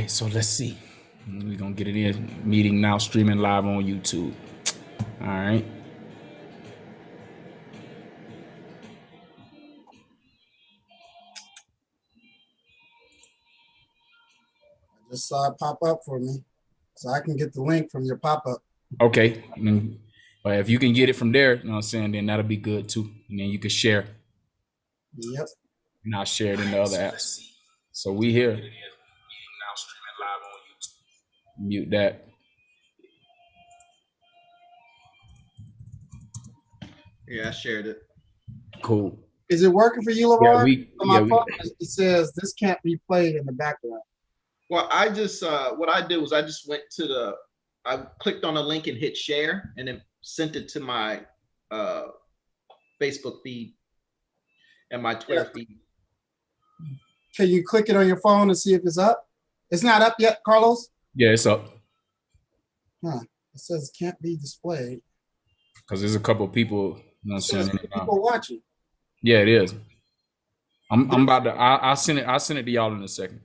right, so let's see. We're gonna get it in. Meeting now, streaming live on YouTube. All right. I just saw it pop up for me, so I can get the link from your pop-up. Okay. But if you can get it from there, you know what I'm saying, then that'll be good too. And then you can share. Yep. And I'll share it in the other apps. So we here. Meeting now, streaming live on YouTube. Mute that. Yeah, I shared it. Cool. Is it working for you, LeVar? On my phone, it says this can't be played in the background. Well, I just what I did was I just went to I clicked on a link and hit share, and then sent it to my Facebook feed and my Twitter feed. Can you click it on your phone and see if it's up? It's not up yet, Carlos? Yeah, it's up. Huh. It says it can't be displayed. Because there's a couple of people, you know what I'm saying? People watching. Yeah, it is. I'm about to I'll send it to y'all in a second.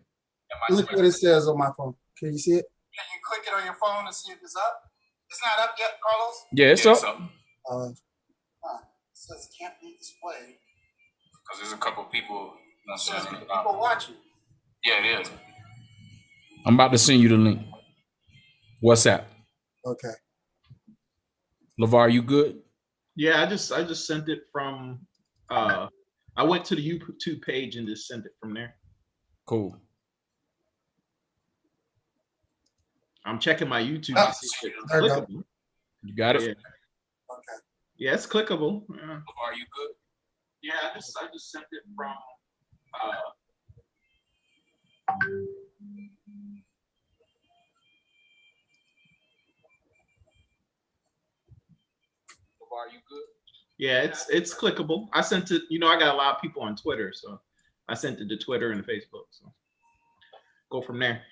Look what it says on my phone. Can you see it? Can you click it on your phone and see if it's up? It's not up yet, Carlos? Yeah, it's up. It says it can't be displayed. Because there's a couple of people, you know what I'm saying? People watching. Yeah, it is. I'm about to send you the link. WhatsApp. Okay. LeVar, you good? Yeah, I just sent it from I went to the YouTube page and just sent it from there. Cool. I'm checking my YouTube to see if it's clickable. You got it? Yeah. Okay. Yeah, it's clickable. Yeah. LeVar, you good? Yeah, I just sent it from LeVar, you good? Yeah, it's clickable. I sent it, I got a lot of people on Twitter, so I sent it to Twitter and Facebook. So go from there.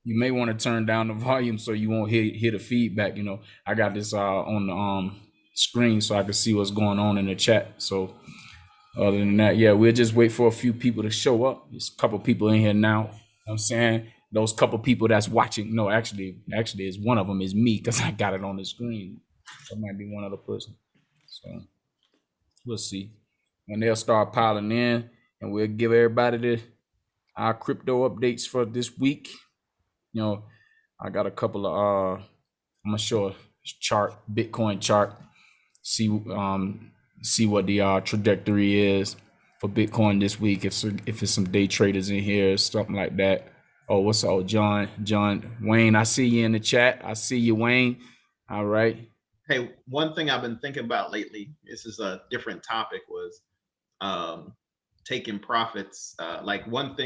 You may want to turn down the volume so you won't hear the feedback. I got this on the screen so I can see what's going on in the chat. So other than that, yeah, we'll just wait for a few people to show up. There's a couple people in here now. You know what I'm saying? Those couple people that's watching. No, actually, is one of them is me because I got it on the screen. That might be one other person. So we'll see. And they'll start piling in, and we'll give everybody our crypto updates for this week. I got a couple of I'm gonna show a chart, Bitcoin chart, see what the trajectory is for Bitcoin this week. If it's some day traders in here, something like that. Oh, what's up, John Wayne? I see you in the chat. I see you, Wayne. All right. Hey, one thing I've been thinking about lately, this is a different topic, was taking profits. Like one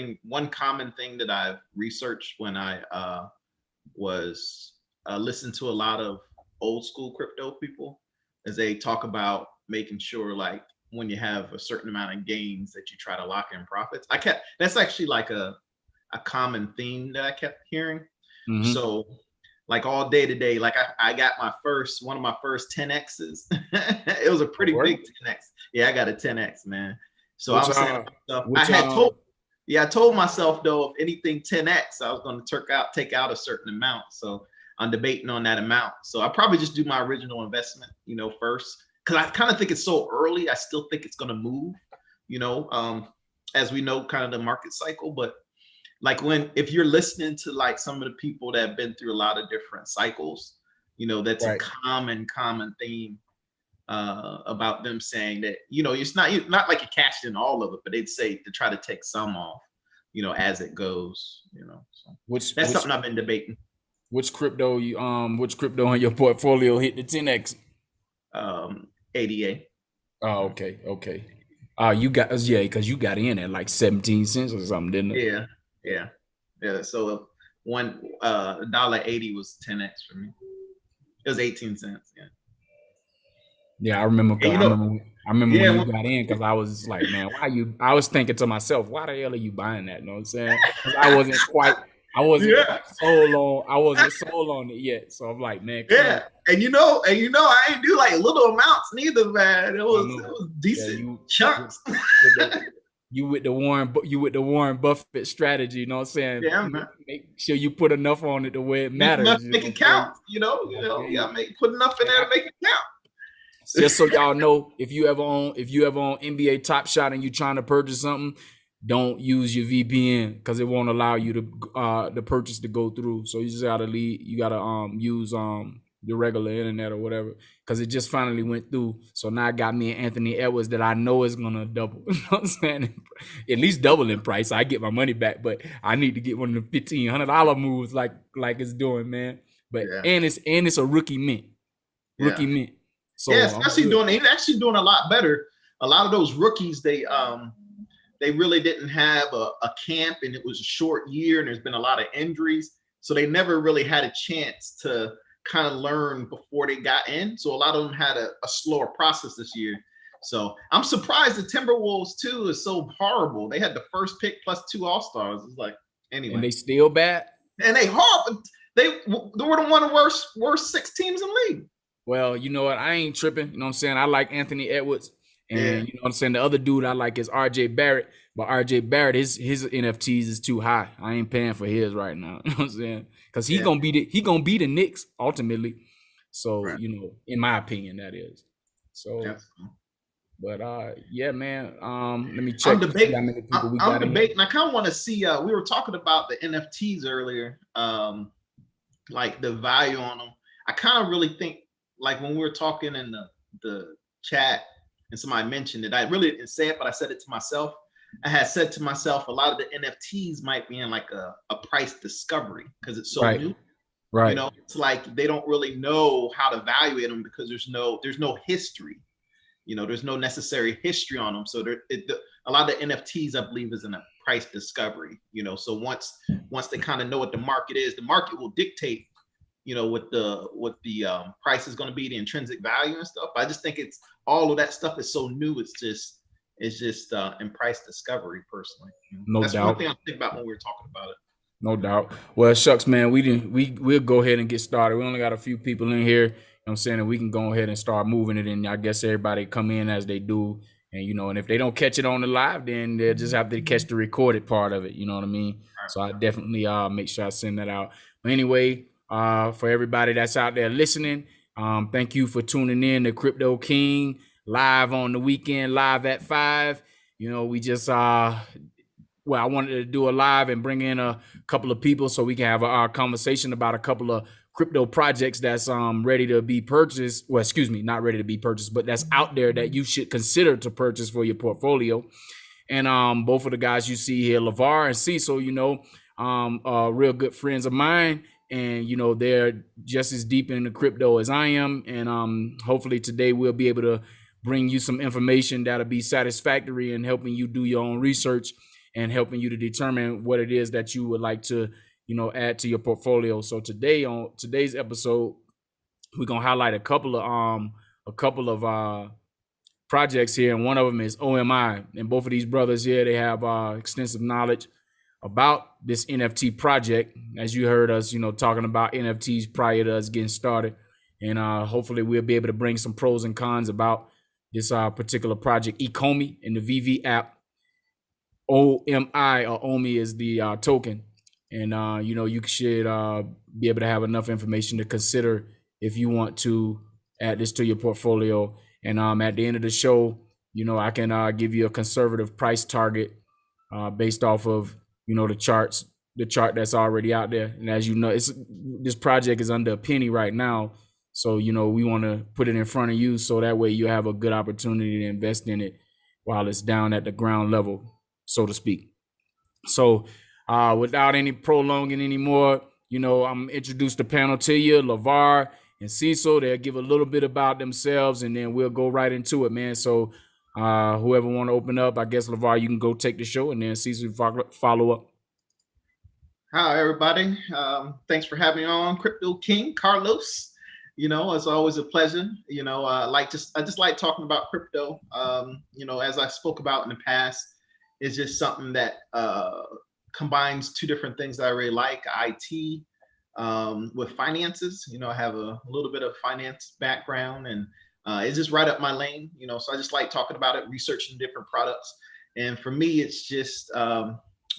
common thing that I've researched when I was listening to a lot of old school crypto people, is they talk about making sure, like, when you have a certain amount of gains that you try to lock in profits. That's actually like a common theme that I kept hearing. Mm-hmm. So like all day today, like I got one of my first 10Xs. It was a pretty big 10X. Yeah, I got a 10X, man. So I'm saying I told myself though, if anything 10X, I was going to take out a certain amount. So I'm debating on that amount. So I'll probably just do my original investment, first, because I kind of think it's so early. I still think it's going to move, as we know, kind of the market cycle. But like if you're listening to like some of the people that have been through a lot of different cycles, that's right. A common theme about them saying that, it's not like you cashed in all of it, but they'd say to try to take some off, as it goes, so that's something I've been debating. Which crypto in your portfolio hit the 10X? ADA. Oh, okay. You got, because you got in at like 17 cents or something, didn't it? Yeah. So $1.80 was 10X for me. It was 18 cents. Yeah, I remember. I remember when you got in, because I was like, man, I was thinking to myself, why the hell are you buying that? You know what I'm saying? I wasn't sold on it yet. So I'm like, man, yeah. And I ain't do like little amounts neither, man. It was decent chunks. you with the Warren Buffett strategy, you know what I'm saying? Yeah, man. Make sure you put enough on it the way it Make enough, matters, make it count. Yeah, put enough in there to make it count. Just so y'all know, if you ever on NBA Top Shot and you trying to purchase something, don't use your VPN because it won't allow you to the purchase to go through. So you just gotta use the regular internet or whatever, because it just finally went through. So now I got me and Anthony Edwards that I know is gonna double. You know what I'm saying? At least double in price. I get my money back, but I need to get one of the $1,500 moves like it's doing, man. But Yeah. and it's a rookie mint. Rookie mint. So yeah, he's actually doing a lot better. A lot of those rookies, they really didn't have a camp, and it was a short year, and there's been a lot of injuries. So they never really had a chance to kind of learn before they got in. So a lot of them had a slower process this year. So I'm surprised the Timberwolves too is so horrible. They had the first pick plus 2 All-Stars. It's like, anyway. And they still bad? And they horrible. They were the one of the worst 6 teams in the league. Well, you know what? I ain't tripping. You know what I'm saying? I like Anthony Edwards. And you know what I'm saying? The other dude I like is RJ Barrett. But RJ Barrett, his NFTs is too high. I ain't paying for his right now. You know what I'm saying? Because he gonna be the Knicks ultimately. So, you know, in my opinion, that is. So but yeah, man. Let me check. I'm debating. I kind of want to see. We were talking about the NFTs earlier, like the value on them. I kind of really think, like when we were talking in the chat, and somebody mentioned it. I really didn't say it, but I said it to myself. I had said to myself, a lot of the NFTs might be in like a price discovery because it's so new. Right. You know, it's like they don't really know how to evaluate them because there's no history. You know, there's no necessary history on them. So a lot of the NFTs, I believe, is in a price discovery. You know, so once they kind of know what the market is, the market will dictate, you know, what the price is going to be, the intrinsic value and stuff. I just think it's all of that stuff is so new. It's just in price discovery, personally. That's doubt. One thing I think about when we were talking about it. No doubt. Well, shucks, man, we'll go ahead and get started. We only got a few people in here. You know what I'm saying? And we can go ahead and start moving it. And I guess everybody come in as they do. And, you know, and if they don't catch it on the live, then they'll just have to catch the recorded part of it. You know what I mean? Right. So I definitely make sure I send that out. But anyway, for everybody that's out there listening, thank you for tuning in to Crypto King live on the weekend, live at 5. You know, we just I wanted to do a live and bring in a couple of people so we can have a conversation about a couple of crypto projects that's ready to be purchased. Well, excuse me, not ready to be purchased, but that's out there that you should consider to purchase for your portfolio. And both of the guys you see here, LeVar and Cecil, you know, real good friends of mine. And, you know, they're just as deep into crypto as I am. And hopefully today we'll be able to bring you some information that'll be satisfactory in helping you do your own research and helping you to determine what it is that you would like to, you know, add to your portfolio. So today, on today's episode, we're gonna highlight a couple of projects here, and one of them is OMI. And both of these brothers here, they have extensive knowledge about this NFT project. As you heard us, you know, talking about NFTs prior to us getting started, and hopefully we'll be able to bring some pros and cons about this particular project, Ecomi, in the VV app. OMI or OMI is the token. And, you know, you should be able to have enough information to consider if you want to add this to your portfolio. And at the end of the show, you know, I can give you a conservative price target based off of, you know, the chart that's already out there. And as you know, this project is under a penny right now. So, you know, we want to put it in front of you so that way you have a good opportunity to invest in it while it's down at the ground level, so to speak. So without any prolonging anymore, you know, I'm introduce the panel to you, LeVar and Cecil. They'll give a little bit about themselves and then we'll go right into it, man. So whoever want to open up, I guess, LeVar, you can go take the show and then Cecil follow up. Hi, everybody. Thanks for having me on, Crypto King Carlos. You know, it's always a pleasure. You know, I just like talking about crypto. You know, as I spoke about in the past, it's just something that combines two different things that I really like: IT with finances. You know, I have a little bit of finance background, and it's just right up my lane. You know, so I just like talking about it, researching different products, And for me, it's just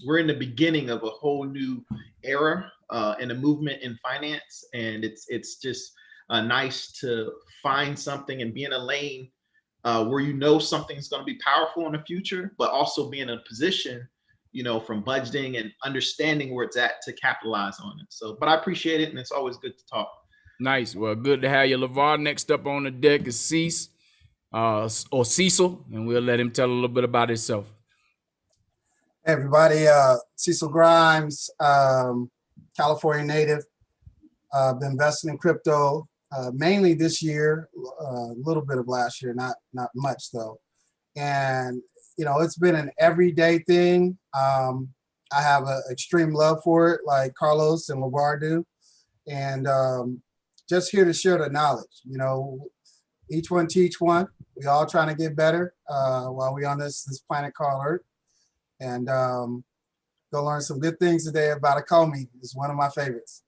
we're in the beginning of a whole new era in a movement in finance, and it's just nice to find something and be in a lane where you know something's going to be powerful in the future, but also be in a position, you know, from budgeting and understanding where it's at to capitalize on it. So, but I appreciate it, and it's always good to talk. Nice. Well, good to have you, LeVar. Next up on the deck is Cease, or Cecil, and we'll let him tell a little bit about himself. Hey everybody, Cecil Grimes, California native. Been investing in crypto mainly this year, a little bit of last year, not much though. And you know, it's been an everyday thing. I have an extreme love for it, like Carlos and LeVar do, and just here to share the knowledge. You know, each one teach one. We all trying to get better while we on this planet called Earth. And go learn some good things today about Ecomi. It's one of my favorites.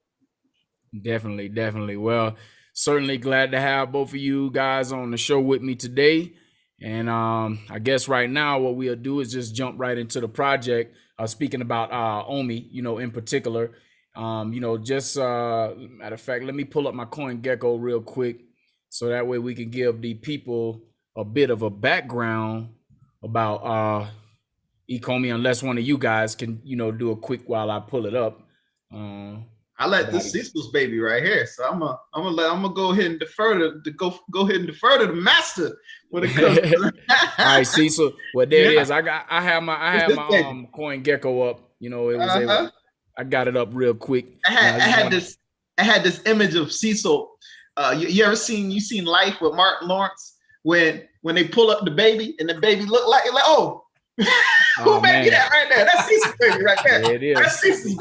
Definitely. Well, certainly glad to have both of you guys on the show with me today. And I guess right now what we'll do is just jump right into the project. Speaking about Omi, you know, in particular, you know, just matter of fact, let me pull up my CoinGecko real quick so that way we can give the people a bit of a background about Ecomi, unless one of you guys can, you know, do a quick while I pull it up. I let this Cecil's baby right here, so I'm gonna go ahead and defer to go ahead and defer to the master when it comes. To all right, Cecil. Well, there it is. I have my CoinGecko up. You know, it was I got it up real quick. I had this image of Cecil. You ever seen Life with Martin Lawrence when they pull up the baby and the baby look like oh. Who baby that right there? That's Cecil's baby right there. There it is. That's Cecil's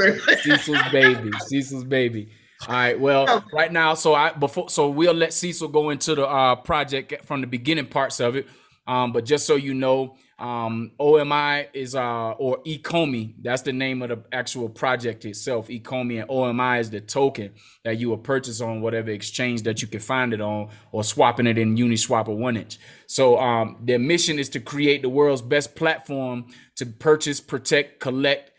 baby. Cecil's baby. All right. Well, right now, so we'll let Cecil go into the project from the beginning parts of it. But just so you know, OMI is or Ecomi. That's the name of the actual project itself. Ecomi, and OMI is the token that you will purchase on whatever exchange that you can find it on, or swapping it in Uniswap or 1inch. So their mission is to create the world's best platform to purchase, protect, collect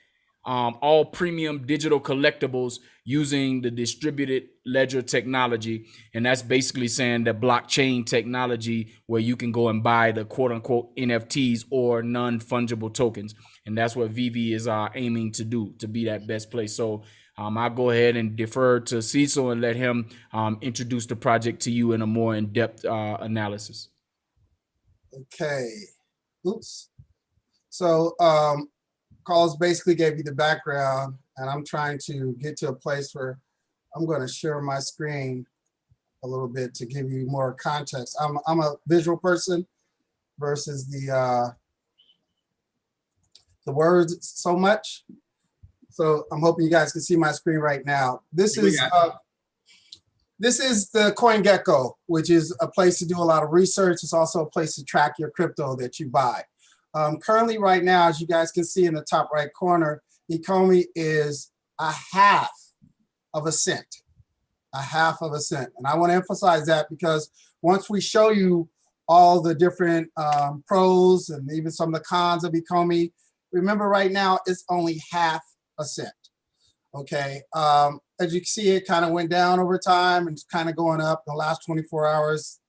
all premium digital collectibles using the distributed ledger technology. And that's basically saying that blockchain technology where you can go and buy the quote unquote NFTs or non-fungible tokens. And that's what VV is aiming to do, to be that best place. So I'll go ahead and defer to Cecil and let him introduce the project to you in a more in-depth analysis. Okay. Oops. So Carlos basically gave you the background, and I'm trying to get to a place where I'm going to share my screen a little bit to give you more context. I'm a visual person versus the words so much. So I'm hoping you guys can see my screen right now. This is the CoinGecko, which is a place to do a lot of research. It's also a place to track your crypto that you buy. Currently right now, as you guys can see in the top right corner, Ecomi is 1/2 of a cent. 1/2 of a cent. And I want to emphasize that because once we show you all the different pros and even some of the cons of Ecomi, remember right now it's only 1/2 a cent. Okay. As you can see, it kind of went down over time and it's kind of going up in the last 24 hours.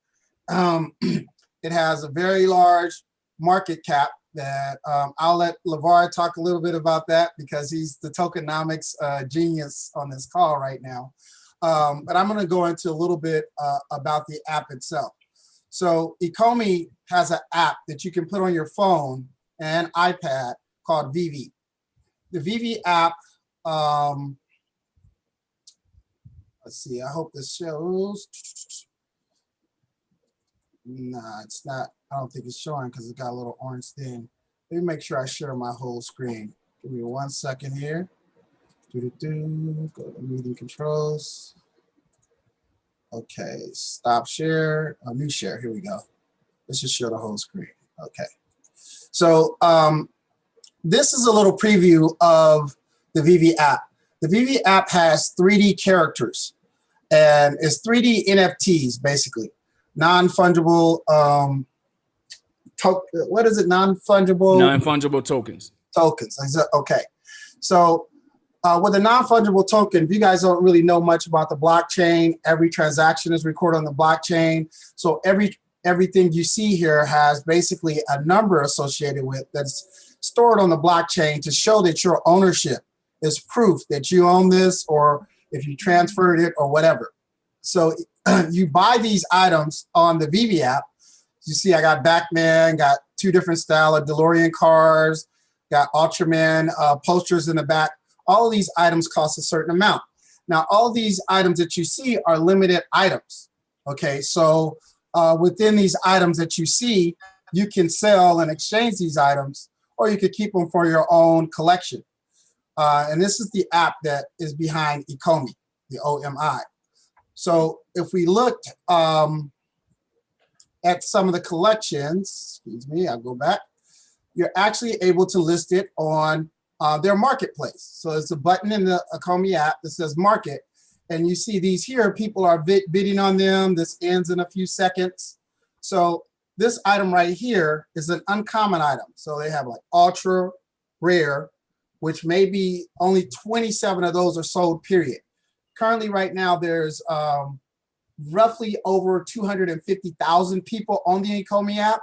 It has a very large market cap that I'll let LeVar talk a little bit about that because he's the tokenomics genius on this call right now. But I'm going to go into a little bit about the app itself. So Ecomi has an app that you can put on your phone and iPad called VV. The VV app, let's see, I hope this shows. Nah, it's not. I don't think it's showing because it got a little orange thing. Let me make sure I share my whole screen. Give me 1 second here. Go to meeting controls. Okay, stop share. New share. Here we go. Let's just show the whole screen. Okay. So this is a little preview of the VV app. The VV app has 3D characters, and it's 3D NFTs basically. Non-fungible what is it? Non-fungible Non-fungible tokens. tokens. Okay. So with a non-fungible token, if you guys don't really know much about the blockchain, every transaction is recorded on the blockchain. So everything you see here has basically a number associated with that's stored on the blockchain to show that your ownership is proof that you own this, or if you transferred it or whatever. So you buy these items on the VV app. You see, I got Batman, got 2 different style of DeLorean cars, got Ultraman posters in the back. All of these items cost a certain amount. Now, all of these items that you see are limited items. Okay, so within these items that you see, you can sell and exchange these items, or you could keep them for your own collection. And this is the app that is behind Ecomi, the OMI. So if we looked at some of the collections, excuse me, I'll go back, you're actually able to list it on their marketplace. So it's a button in the Ecomi app that says market, and you see these here, people are bidding on them. This ends in a few seconds. So this item right here is an uncommon item. So they have like ultra rare, which maybe only 27 of those are sold, period. Currently right now, there's roughly over 250,000 people on the Ecomi app.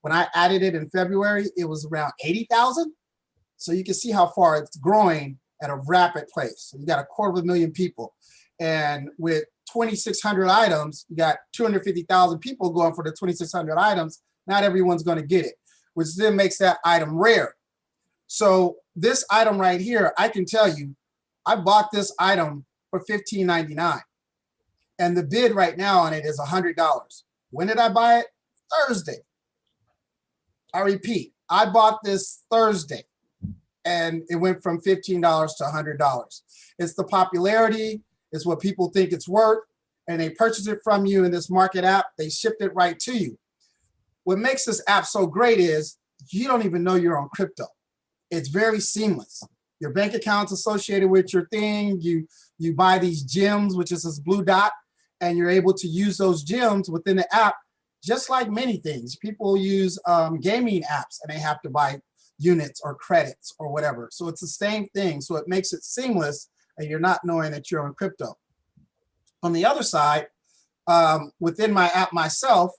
When I added it in February, it was around 80,000. So you can see how far it's growing at a rapid pace. So you got 250,000 people. And with 2,600 items, you got 250,000 people going for the 2,600 items. Not everyone's going to get it, which then makes that item rare. So this item right here, I can tell you, I bought this item for $15.99. And the bid right now on it is $100. When did I buy it? Thursday. I repeat, I bought this Thursday, and it went from $15 to $100. It's the popularity, it's what people think it's worth, and they purchase it from you in this market app. They shipped it right to you. What makes this app so great is you don't even know you're on crypto. It's very seamless. Your bank account's associated with your thing. You buy these gems, which is this blue dot, and you're able to use those gems within the app, just like many things. People use gaming apps and they have to buy units or credits or whatever. So it's the same thing. So it makes it seamless and you're not knowing that you're on crypto. On the other side, within my app myself,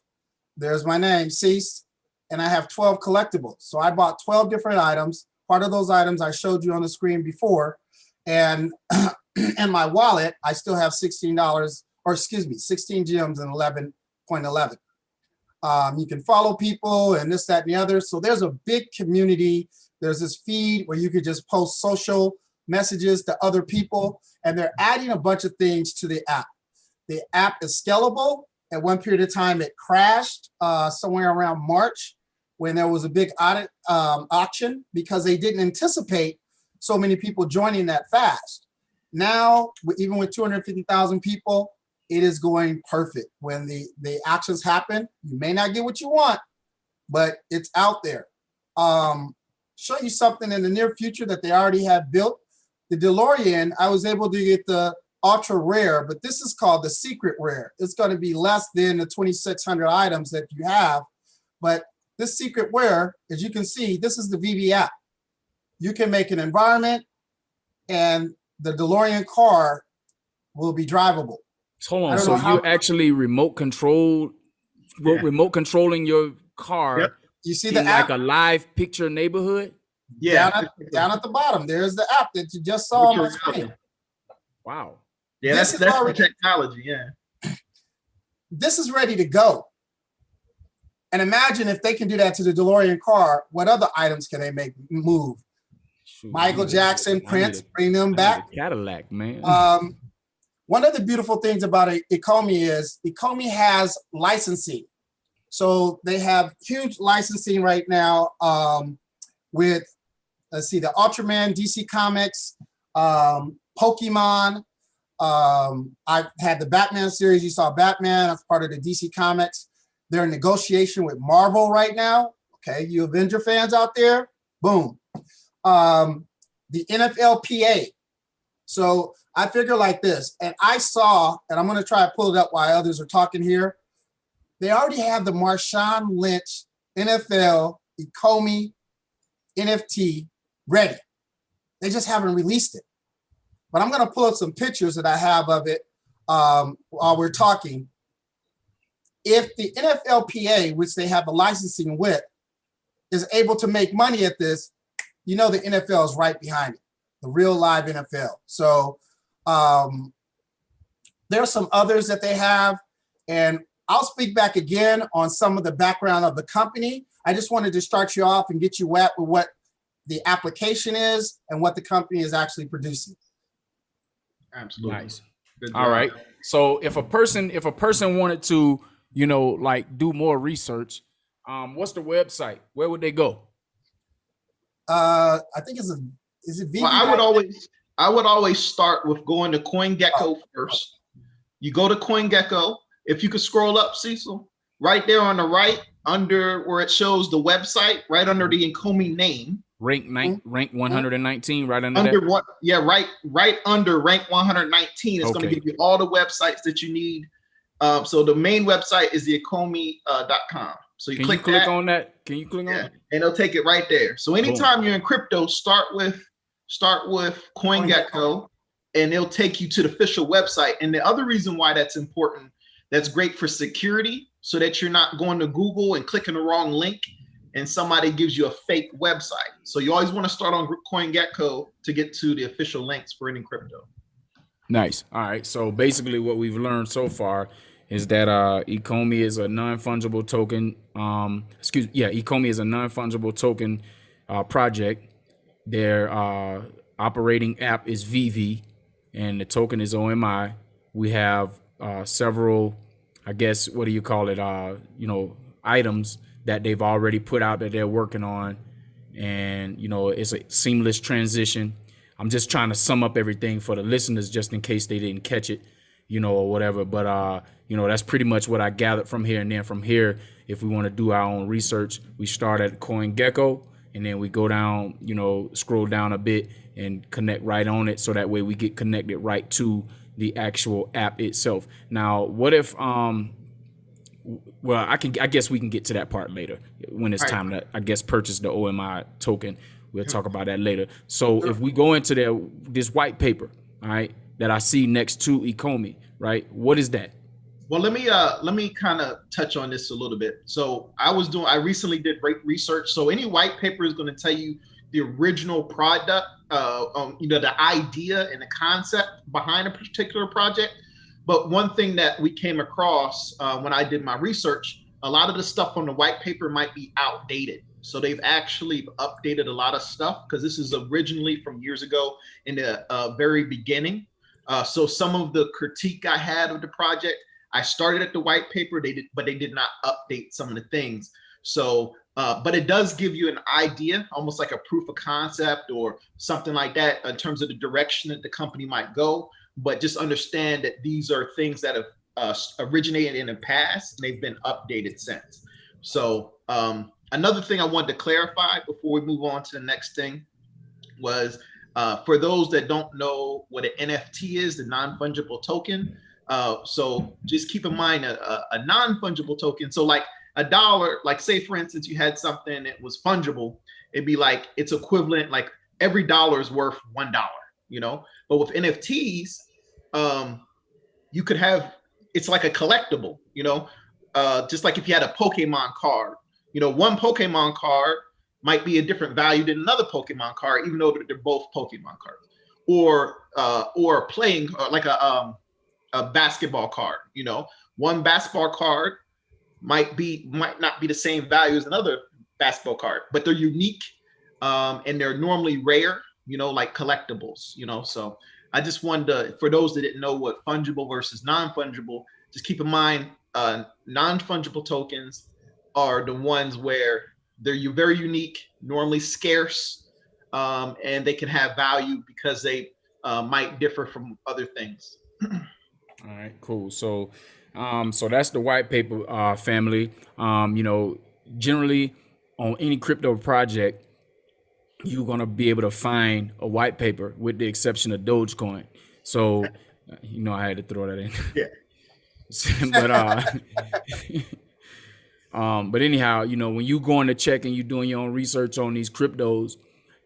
there's my name, Cease, and I have 12 collectibles. So I bought 12 different items. Part of those items I showed you on the screen before. And in my wallet, I still have $16, or excuse me, 16 gems and 11.11. You can follow people and this, that, and the other. So there's a big community. There's this feed where you could just post social messages to other people, and they're adding a bunch of things to the app. The app is scalable. At one period of time, it crashed somewhere around March when there was a big auction because they didn't anticipate so many people joining that fast. Now, even with 250,000 people, it is going perfect. When the actions happen, you may not get what you want, but it's out there. Show you something in the near future that they already have built. The DeLorean, I was able to get the ultra rare, but this is called the secret rare. It's going to be less than the 2,600 items that you have. But this secret rare, as you can see, this is the VV app. You can make an environment and the DeLorean car will be drivable. Hold on, so you actually remote controlling your car. Yep. You see the in app? like a live picture neighborhood? Yeah. Down at the bottom, there's the app that you just saw on the screen. Wow. Yeah, that's the technology, yeah. This is ready to go. And imagine if they can do that to the DeLorean car, what other items can they move? Shoot, Michael Jackson, Prince, bring them back. Cadillac, man. One of the beautiful things about Ecomi is Ecomi has licensing. So they have huge licensing right now with, let's see, the Ultraman, DC Comics, Pokemon. I've had the Batman series. You saw Batman. That's part of the DC Comics. They're in negotiation with Marvel right now. Okay, you Avenger fans out there, boom. The NFLPA. So I figure like this, and I saw, and I'm going to try to pull it up while others are talking here. They already have the Marshawn Lynch NFL Ecomi NFT ready. They just haven't released it. But I'm going to pull up some pictures that I have of it while we're talking. If the NFLPA, which they have the licensing with, is able to make money at this, you know the NFL is right behind it, the real live NFL. So there are some others that they have, and I'll speak back again on some of the background of the company. I just wanted to start you off and get you wet with what the application is and what the company is actually producing. Absolutely. Nice. All right. So if a person wanted to, you know, like do more research, what's the website? Where would they go? I think is it VV? Well, I would always start with going to CoinGecko first. You go to CoinGecko. If you could scroll up, Cecil, right there on the right, under where it shows the website, right under the Ecomi name. Rank 119, right under under that. What? Yeah, right under rank 119. It's going to give you all the websites that you need. So the main website is the Ecomi.com. So you click on that. Can you click on it? And it'll take it right there. So anytime you're in crypto, start with CoinGecko, and it'll take you to the official website. And the other reason why that's important, that's great for security, so that you're not going to Google and clicking the wrong link and somebody gives you a fake website. So you always want to start on CoinGecko to get to the official links for any crypto. Nice. All right. So basically what we've learned so far is that Ecomi is a non-fungible token. Ecomi is a non-fungible token project. Their operating app is VV, and the token is OMI. We have several, I guess, what do you call it? Items that they've already put out that they're working on, and it's a seamless transition. I'm just trying to sum up everything for the listeners, just in case they didn't catch it, or whatever. But that's pretty much what I gathered from here. And then from here, if we want to do our own research, we start at CoinGecko, and then we go down, scroll down a bit and connect right on it, so that way we get connected right to the actual app itself. Now, what if I guess we can get to that part later when it's time to, I guess, purchase the OMI token. We'll talk about that later. So if we go into this white paper, all right, that I see next to Ecomi, right? What is that? Well, let me kind of touch on this a little bit. So I recently did great research. So any white paper is going to tell you the original product, the idea and the concept behind a particular project. But one thing that we came across when I did my research, a lot of the stuff on the white paper might be outdated. So they've actually updated a lot of stuff, because this is originally from years ago in the very beginning. So some of the critique I had of the project, I started at the white paper, but they did not update some of the things. So, but it does give you an idea, almost like a proof of concept or something like that, in terms of the direction that the company might go. But just understand that these are things that have originated in the past, and they've been updated since. So another thing I wanted to clarify before we move on to the next thing was, for those that don't know what an NFT is, the non-fungible token. So just keep in mind a non-fungible token. So like $1, like say for instance, you had something that was fungible, it'd be like it's equivalent, like every dollar is worth $1, But with NFTs, you could have, it's like a collectible, just like if you had a Pokemon card, one Pokemon card might be a different value than another Pokemon card, even though they're both Pokemon cards, or playing like a basketball card, one basketball card might not be the same value as another basketball card, but they're unique, and they're normally rare, like collectibles, So I just wanted to, for those that didn't know what fungible versus non-fungible, just keep in mind, non-fungible tokens are the ones where they're very unique, normally scarce, and they can have value because they might differ from other things. All right, cool. So that's the white paper, family. Generally on any crypto project, you're going to be able to find a white paper, with the exception of Dogecoin. So, I had to throw that in. Yeah. But But anyhow, when you going to check and you doing your own research on these cryptos,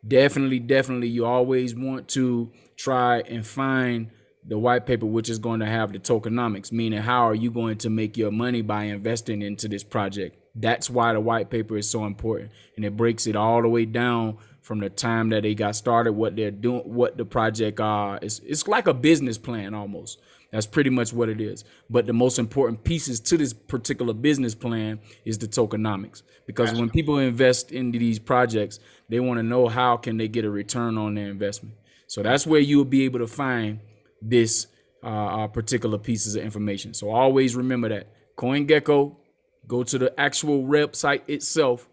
definitely, you always want to try and find the white paper, which is going to have the tokenomics, meaning how are you going to make your money by investing into this project. That's why the white paper is so important, and it breaks it all the way down from the time that they got started, what they're doing, what the project it's like a business plan almost. That's pretty much what it is. But the most important pieces to this particular business plan is the tokenomics. Because Gotcha. when people invest into these projects, they want to know how can they get a return on their investment. So that's where you'll be able to find this particular pieces of information. So always remember that. CoinGecko, go to the actual website itself,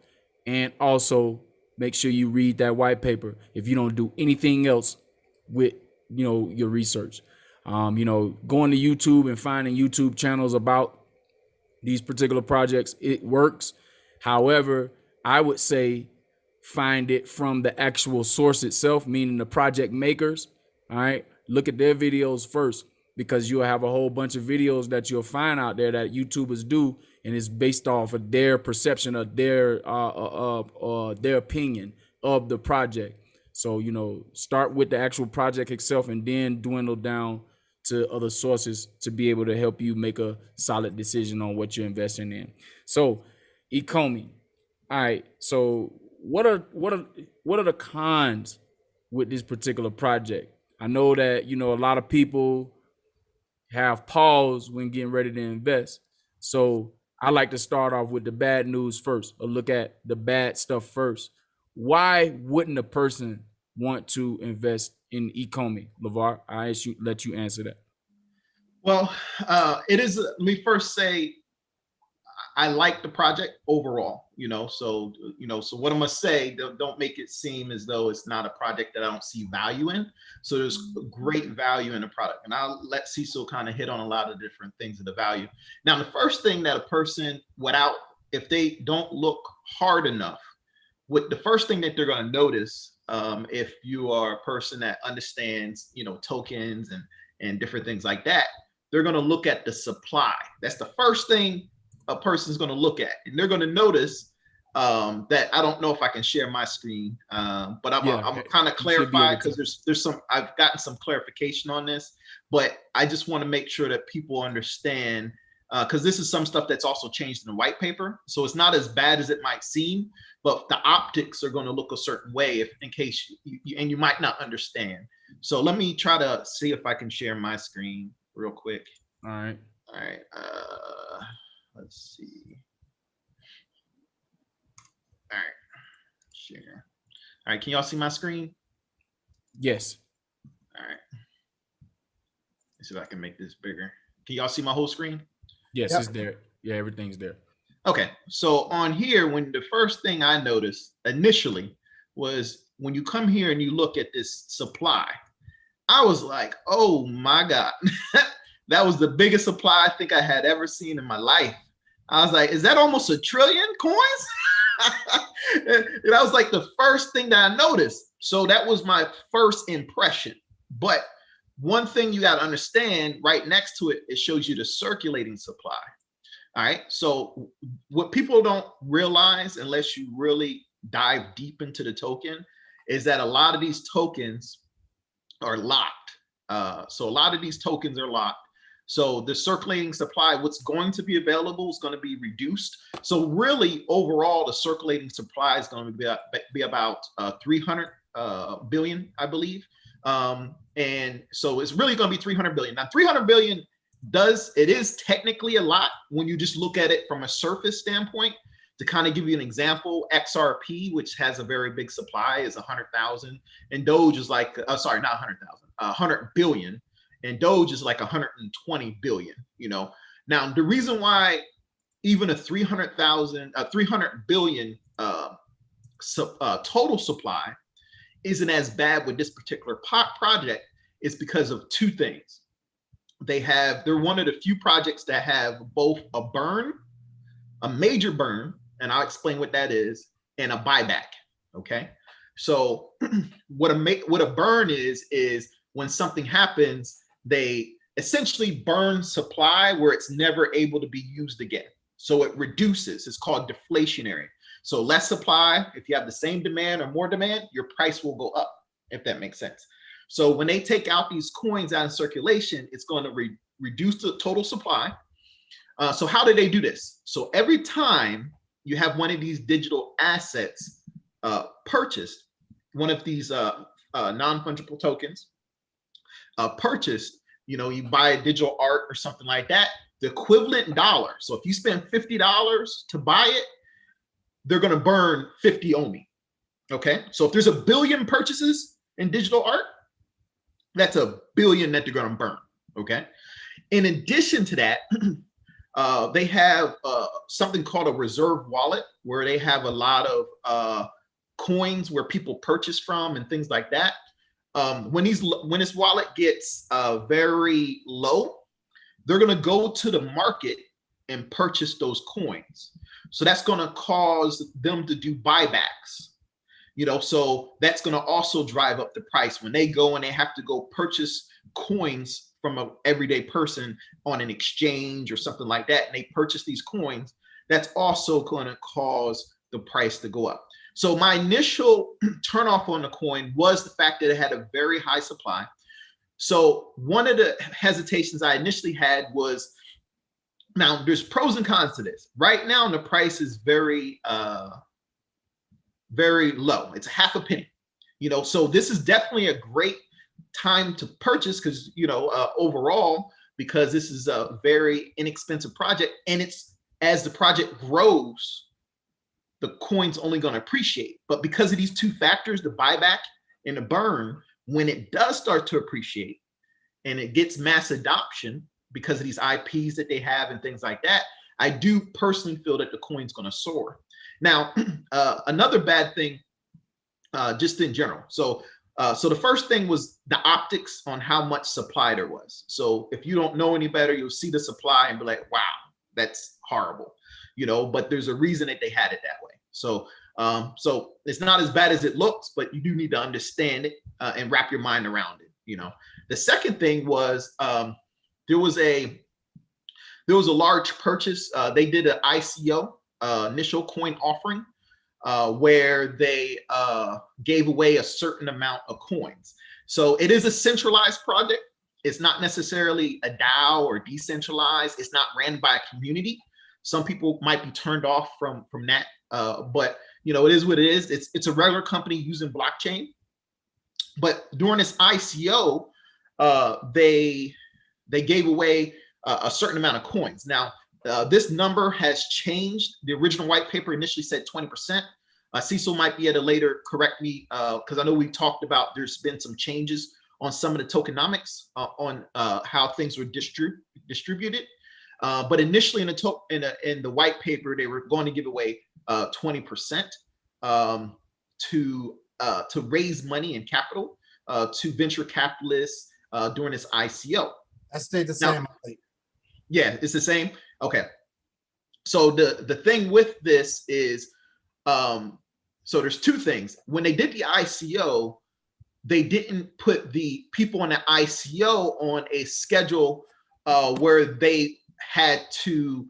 and also make sure you read that white paper if you don't do anything else with your research. Going to YouTube and finding YouTube channels about these particular projects, it works. However, I would say find it from the actual source itself, meaning the project makers. All right, look at their videos first, because you'll have a whole bunch of videos that you'll find out there that YouTubers do, and it's based off of their perception of their opinion of the project. So start with the actual project itself, and then dwindle down to other sources to be able to help you make a solid decision on what you're investing in. So, Ecomi, all right. So, what are the cons with this particular project? I know that a lot of people have pause when getting ready to invest. So, I like to start off with the bad news first, or look at the bad stuff first. Why wouldn't a person want to invest in Ecomi? LeVar, let you answer that. Well, it is. Let me first say, I like the project overall. So what I'm gonna say, don't make it seem as though it's not a project that I don't see value in. So there's great value in the product, and I'll let Cecil kind of hit on a lot of different things of the value. Now, the first thing that a person, if they don't look hard enough, the first thing that they're going to notice, if you are a person that understands, tokens and different things like that, they're going to look at the supply. That's the first thing a person's going to look at, and they're going to notice that I don't know if I can share my screen, but I'm kind of clarify, because there's I've gotten some clarification on this, but I just want to make sure that people understand, because this is some stuff that's also changed in the white paper, so it's not as bad as it might seem, but the optics are going to look a certain way in case you might not understand. So let me try to see if I can share my screen real quick. All right. Let's see. All right, share. All right, can y'all see my screen? Yes. All right. Let's see if I can make this bigger. Can y'all see my whole screen? Yes, yep. It's there. Yeah, everything's there. Okay, so on here, the first thing I noticed initially was when you come here and you look at this supply, I was like, oh my God, that was the biggest supply I think I had ever seen in my life. I was like, is that almost 1 trillion coins? And that was like the first thing that I noticed. So that was my first impression. But one thing you got to understand, right next to it, it shows you the circulating supply. All right. So what people don't realize, unless you really dive deep into the token, is that a lot of these tokens are locked. So a lot of these tokens are locked. So the circulating supply, what's going to be available, is going to be reduced. So really, overall, the circulating supply is going to be about 300 billion, I believe. And so it's really going to be 300 billion. Now, 300 billion is technically a lot when you just look at it from a surface standpoint. To kind of give you an example, XRP, which has a very big supply, is 100,000, and Doge is like, sorry, not 100,000, 100 billion, and Doge is like 120 billion. Now the reason why even a 300 billion total supply isn't as bad with this particular project is because of two things. They're one of the few projects that have both a major burn, and I'll explain what that is, and a buyback. Okay, so what a burn is when something happens, they essentially burn supply where it's never able to be used again. So it reduces. It's called deflationary. So less supply, if you have the same demand or more demand, your price will go up, if that makes sense. So when they take out these coins out of circulation, it's going to reduce the total supply. So how do they do this? So every time you have one of these digital assets purchased, one of these non-fungible tokens purchased, you buy a digital art or something like that, the equivalent dollar. So if you spend $50 to buy it, they're going to burn 50 only. Okay. So if there's 1 billion purchases in digital art, that's 1 billion that they're going to burn. Okay. In addition to that, they have something called a reserve wallet, where they have a lot of coins where people purchase from and things like that. When this wallet gets very low, they're going to go to the market and purchase those coins. So that's going to cause them to do buybacks. So that's going to also drive up the price when they go and they have to go purchase coins from an everyday person on an exchange or something like that, and they purchase these coins. That's also going to cause the price to go up. So my initial turnoff on the coin was the fact that it had a very high supply. So one of the hesitations I initially had was, now there's pros and cons to this. Right now, the price is very, very low. It's half a penny, so this is definitely a great time to purchase because, overall, because this is a very inexpensive project, and it's, as the project grows, the coin's only going to appreciate. But because of these two factors, the buyback and the burn, when it does start to appreciate and it gets mass adoption because of these IPs that they have and things like that, I do personally feel that the coin's going to soar. Now, another bad thing, just in general. So the first thing was the optics on how much supply there was. So if you don't know any better, you'll see the supply and be like, wow, that's horrible, but there's a reason that they had it that way. So it's not as bad as it looks, but you do need to understand it and wrap your mind around it. The second thing was there was a large purchase. They did an ICO, initial coin offering, where they gave away a certain amount of coins. So it is a centralized project. It's not necessarily a DAO or decentralized. It's not ran by a community. Some people might be turned off from that, but it is what it is. It's a regular company using blockchain. But during this ICO, they gave away a certain amount of coins. Now, this number has changed. The original white paper initially said 20%. Cecil might be able to later correct me, because I know we talked about there's been some changes on some of the tokenomics on how things were distributed. But initially in the white paper, they were going to give away 20% to raise money and capital to venture capitalists during this ICO. That stayed the same. Yeah, it's the same. Okay. So the thing with this is, so there's two things. When they did the ICO, they didn't put the people on the ICO on a schedule where they had to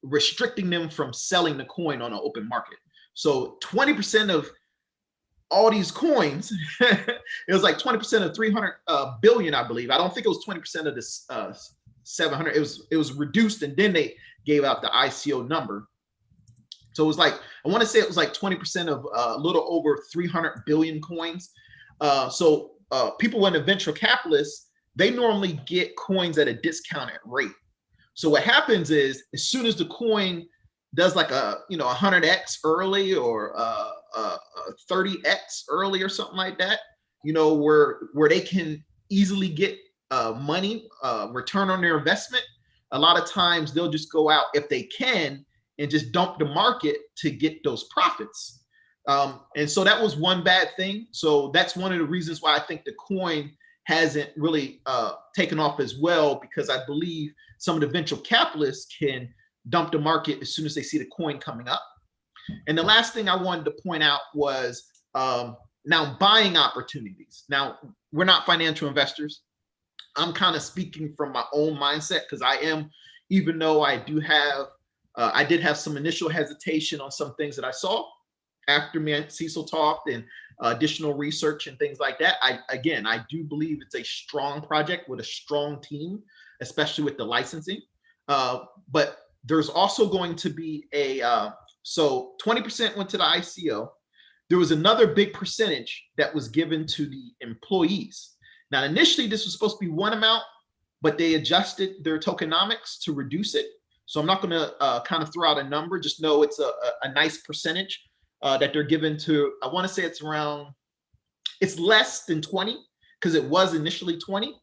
restricting them from selling the coin on an open market. So 20% of all these coins, it was like 20% of 300 billion, I believe. I don't think it was 20% of this 700. It was reduced, and then they gave out the ICO number. So it was like, I want to say it was like 20% of a little over 300 billion coins. So people in the venture capitalists, they normally get coins at a discounted rate. So what happens is, as soon as the coin does like a 100x early or 30x early or something like that, where they can easily get money, return on their investment, a lot of times they'll just go out, if they can, and just dump the market to get those profits. And so that was one bad thing. So that's one of the reasons why I think the coin hasn't really taken off as well, because I believe some of the venture capitalists can dump the market as soon as they see the coin coming up. And the last thing I wanted to point out was now buying opportunities. Now, we're not financial investors. I'm kind of speaking from my own mindset, because I am, even though I do have I did have some initial hesitation on some things that I saw after me and Cecil talked, and additional research and things like that. I do believe it's a strong project with a strong team, especially with the licensing. But there's also going to be so 20% went to the ICO. There was another big percentage that was given to the employees. Now, initially, this was supposed to be one amount, but they adjusted their tokenomics to reduce it. So I'm not going to kind of throw out a number. Just know it's a nice percentage that they're given to. I want to say it's less than 20 because it was initially 20,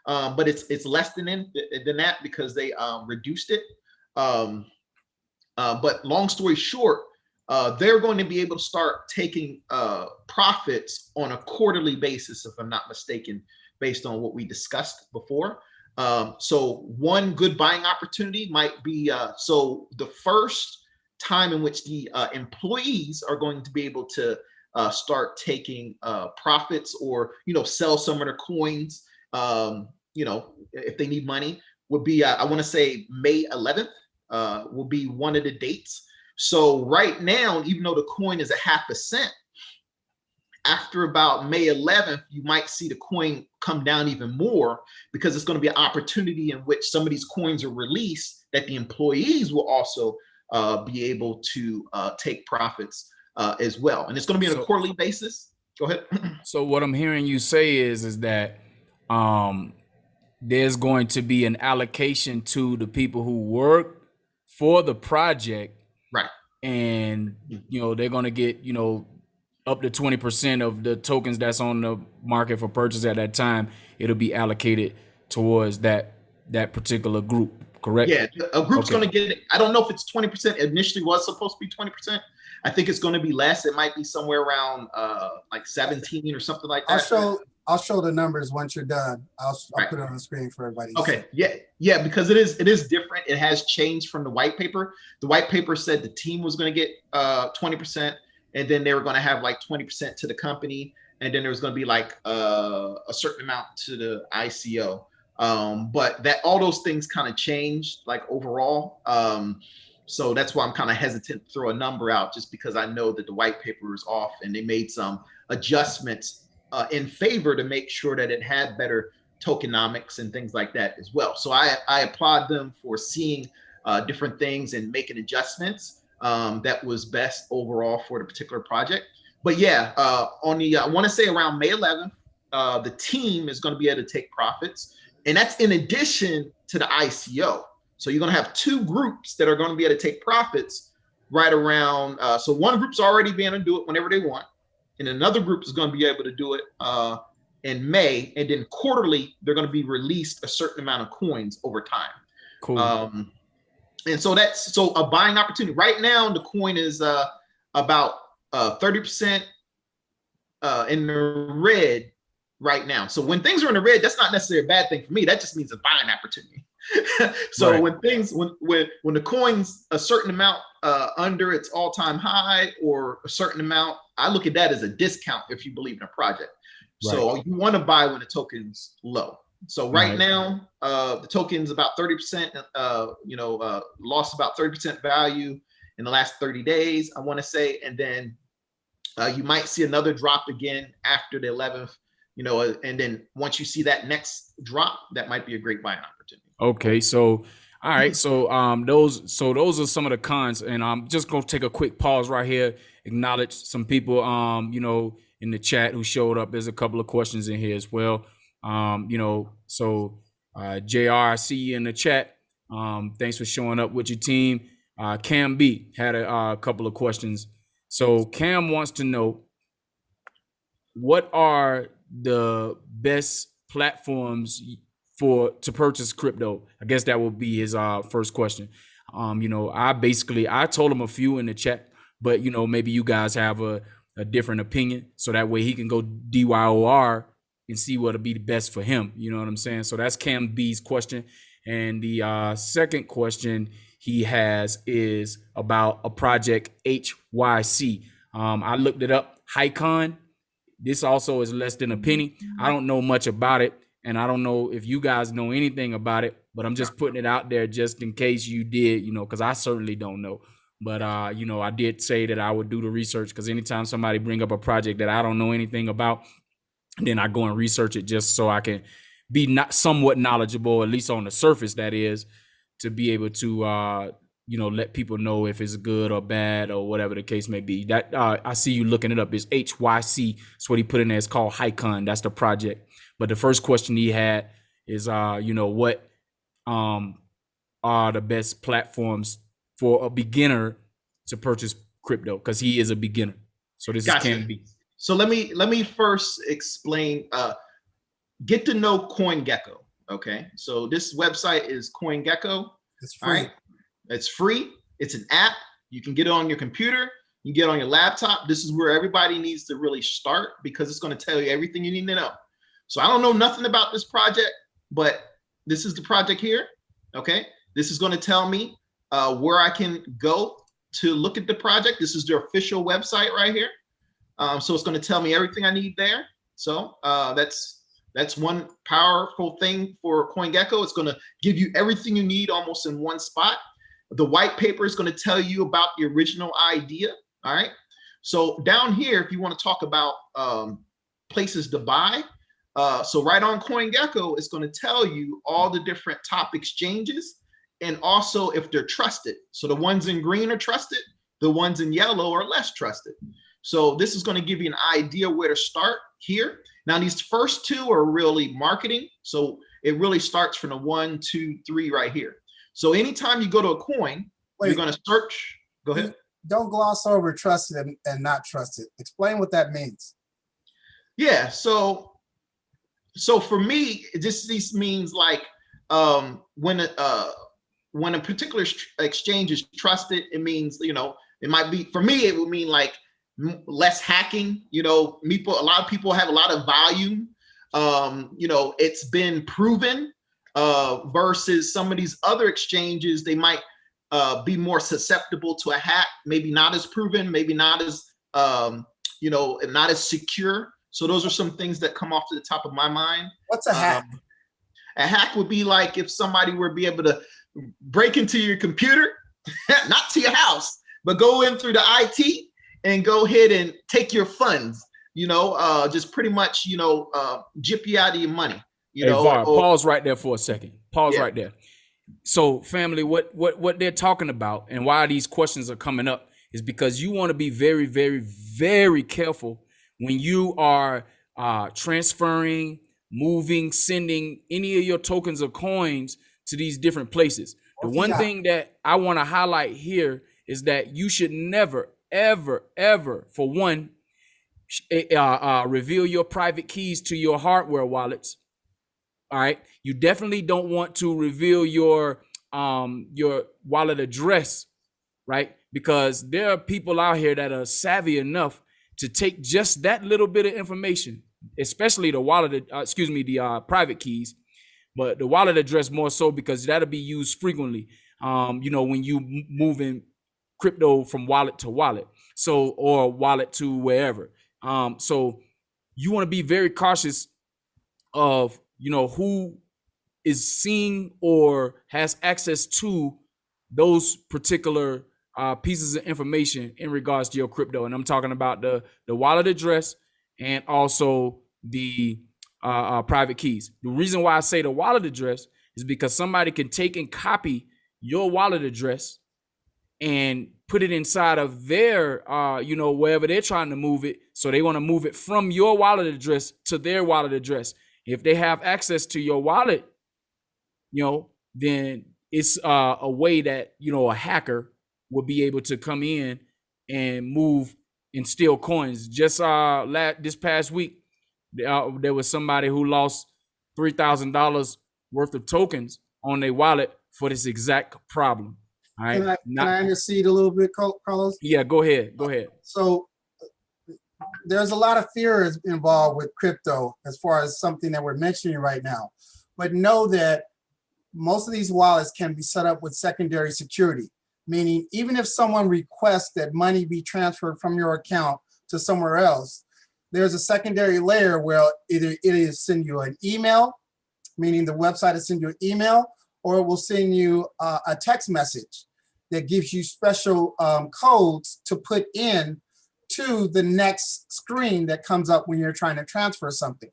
but it's less than that because they reduced it. But long story short, they're going to be able to start taking profits on a quarterly basis, if I'm not mistaken, based on what we discussed before. So one good buying opportunity might be, so the first time in which the employees are going to be able to start taking profits or, sell some of their coins, if they need money, would be, I want to say May 11th will be one of the dates. So right now, even though the coin is a 0.5 cent, after about May 11th, you might see the coin come down even more because it's going to be an opportunity in which some of these coins are released that the employees will also be able to take profits as well. And it's going to be on a quarterly basis. Go ahead. So what I'm hearing you say is that there's going to be an allocation to the people who work for the project. Right. And, they're going to get, up to 20% of the tokens that's on the market for purchase at that time. It'll be allocated towards that particular group, correct? Yeah, a group's going to get it. I don't know if it's 20%. Initially was supposed to be 20%. I think it's going to be less. It might be somewhere around like 17 or something like that. I'll show the numbers once you're done. I'll put it on the screen for everybody. Okay. Yeah, because it is different. It has changed from the white paper. The white paper said the team was going to get 20%, and then they were going to have like 20% to the company, and then there was going to be like a certain amount to the ICO. But that all those things kind of changed like overall. So that's why I'm kind of hesitant to throw a number out, just because I know that the white paper is off and they made some adjustments in favor to make sure that it had better tokenomics and things like that as well. So I applaud them for seeing different things and making adjustments that was best overall for the particular project. But yeah, I want to say around May 11th, the team is going to be able to take profits. And that's in addition to the ICO. So you're going to have two groups that are going to be able to take profits right around. So one group's already being able to do it whenever they want. And another group is going to be able to do it in May. And then quarterly, they're going to be released a certain amount of coins over time. Cool. And so that's a buying opportunity. Right now, the coin is about 30% in the red right now. So when things are in the red, that's not necessarily a bad thing for me. That just means a buying opportunity. So right. when the coin's a certain amount under its all-time high or a certain amount, I look at that as a discount if you believe in a project. Right. So you want to buy when the token's low. So right now, the token's about 30%, lost about 30% value in the last 30 days, I want to say. And then you might see another drop again after the 11th, and then once you see that next drop, that might be a great buying opportunity. Okay. So, all right. So those are some of the cons, and I'm just going to take a quick pause right here, acknowledge some people, in the chat who showed up. There's a couple of questions in here as well. JR, I see you in the chat. Thanks for showing up with your team. Cam B had a couple of questions. So Cam wants to know, what are the best platforms to purchase crypto? I guess that will be his first question. I told him a few in the chat, but maybe you guys have a different opinion, so that way he can go DYOR and see what'll be the best for him. You know what I'm saying? So that's Cam B's question. And the second question he has is about a project HYC. I looked it up, Hycon. This also is less than a penny. I don't know much about it. and I don't know if you guys know anything about it, but I'm just putting it out there just in case you did, because I certainly don't know. But I did say that I would do the research, because anytime somebody bring up a project that I don't know anything about, then I go and research it just so I can be not somewhat knowledgeable, at least on the surface, that is, to be able to let people know if it's good or bad or whatever the case may be. That I see you looking it up. It's HYC. That's what he put in there. It's called Hycon. That's the project. But the first question he had is what are the best platforms for a beginner to purchase crypto, because he is a beginner. So this Gotcha. is CanB. So let me first explain. Get to know CoinGecko. Okay, so this website is CoinGecko. It's free. All right, it's free. It's an app. You can get it on your computer. You get it on your laptop. This is where everybody needs to really start, because it's going to tell you everything you need to know. So I don't know nothing about this project, but this is the project here. Okay, this is going to tell me where I can go to look at the project. This is their official website right here. So it's going to tell me everything I need there. So that's one powerful thing for CoinGecko. It's going to give you everything you need almost in one spot. The white paper is going to tell you about the original idea. All right. So down here, if you want to talk about places to buy, so right on CoinGecko, it's going to tell you all the different top exchanges, and also if they're trusted. So the ones in green are trusted. The ones in yellow are less trusted. So this is going to give you an idea where to start here. Now, these first two are really marketing. So it really starts from the 1, 2, 3 right here. So anytime you go to a coin, you're going to search. Go ahead. Don't gloss over trusted and not trusted. Explain what that means. Yeah. So for me, this means like when a particular exchange is trusted, it means, it might be, for me, it would mean like less hacking. A lot of people have a lot of volume. It's been proven versus some of these other exchanges, they might be more susceptible to a hack, maybe not as proven, maybe not as, not as secure. So those are some things that come off to the top of my mind. What's a hack? A hack would be like if somebody were to be able to break into your computer, not to your house, but go in through the IT and go ahead and take your funds, just pretty much, jip you out of your money. Var, pause right there for a second. Pause right there. So family, what they're talking about and why these questions are coming up is because you want to be very, very, very careful when you are transferring, moving, sending any of your tokens or coins to these different places. The one thing that I want to highlight here is that you should never, ever, ever, for one, reveal your private keys to your hardware wallets. All right. You definitely don't want to reveal your wallet address, right? Because there are people out here that are savvy enough to take just that little bit of information, especially the wallet, the private keys, but the wallet address more so, because that'll be used frequently, when you moving crypto from wallet to wallet, so, or wallet to wherever. So you want to be very cautious of, who is seeing or has access to those particular pieces of information in regards to your crypto. And I'm talking about the wallet address and also the private keys. The reason why I say the wallet address is because somebody can take and copy your wallet address and put it inside of their, wherever they're trying to move it. So they want to move it from your wallet address to their wallet address. If they have access to your wallet, then it's a way that, a hacker will be able to come in and move and steal coins. Just this past week, there was somebody who lost $3,000 worth of tokens on their wallet for this exact problem. All right. Can I intercede a little bit, Carlos? Yeah, go ahead. So there's a lot of fear involved with crypto as far as something that we're mentioning right now. But know that most of these wallets can be set up with secondary security, meaning even if someone requests that money be transferred from your account to somewhere else, there's a secondary layer where either it is send you an email meaning the website will send you an email, or it will send you a text message that gives you special codes to put in to the next screen that comes up when you're trying to transfer something.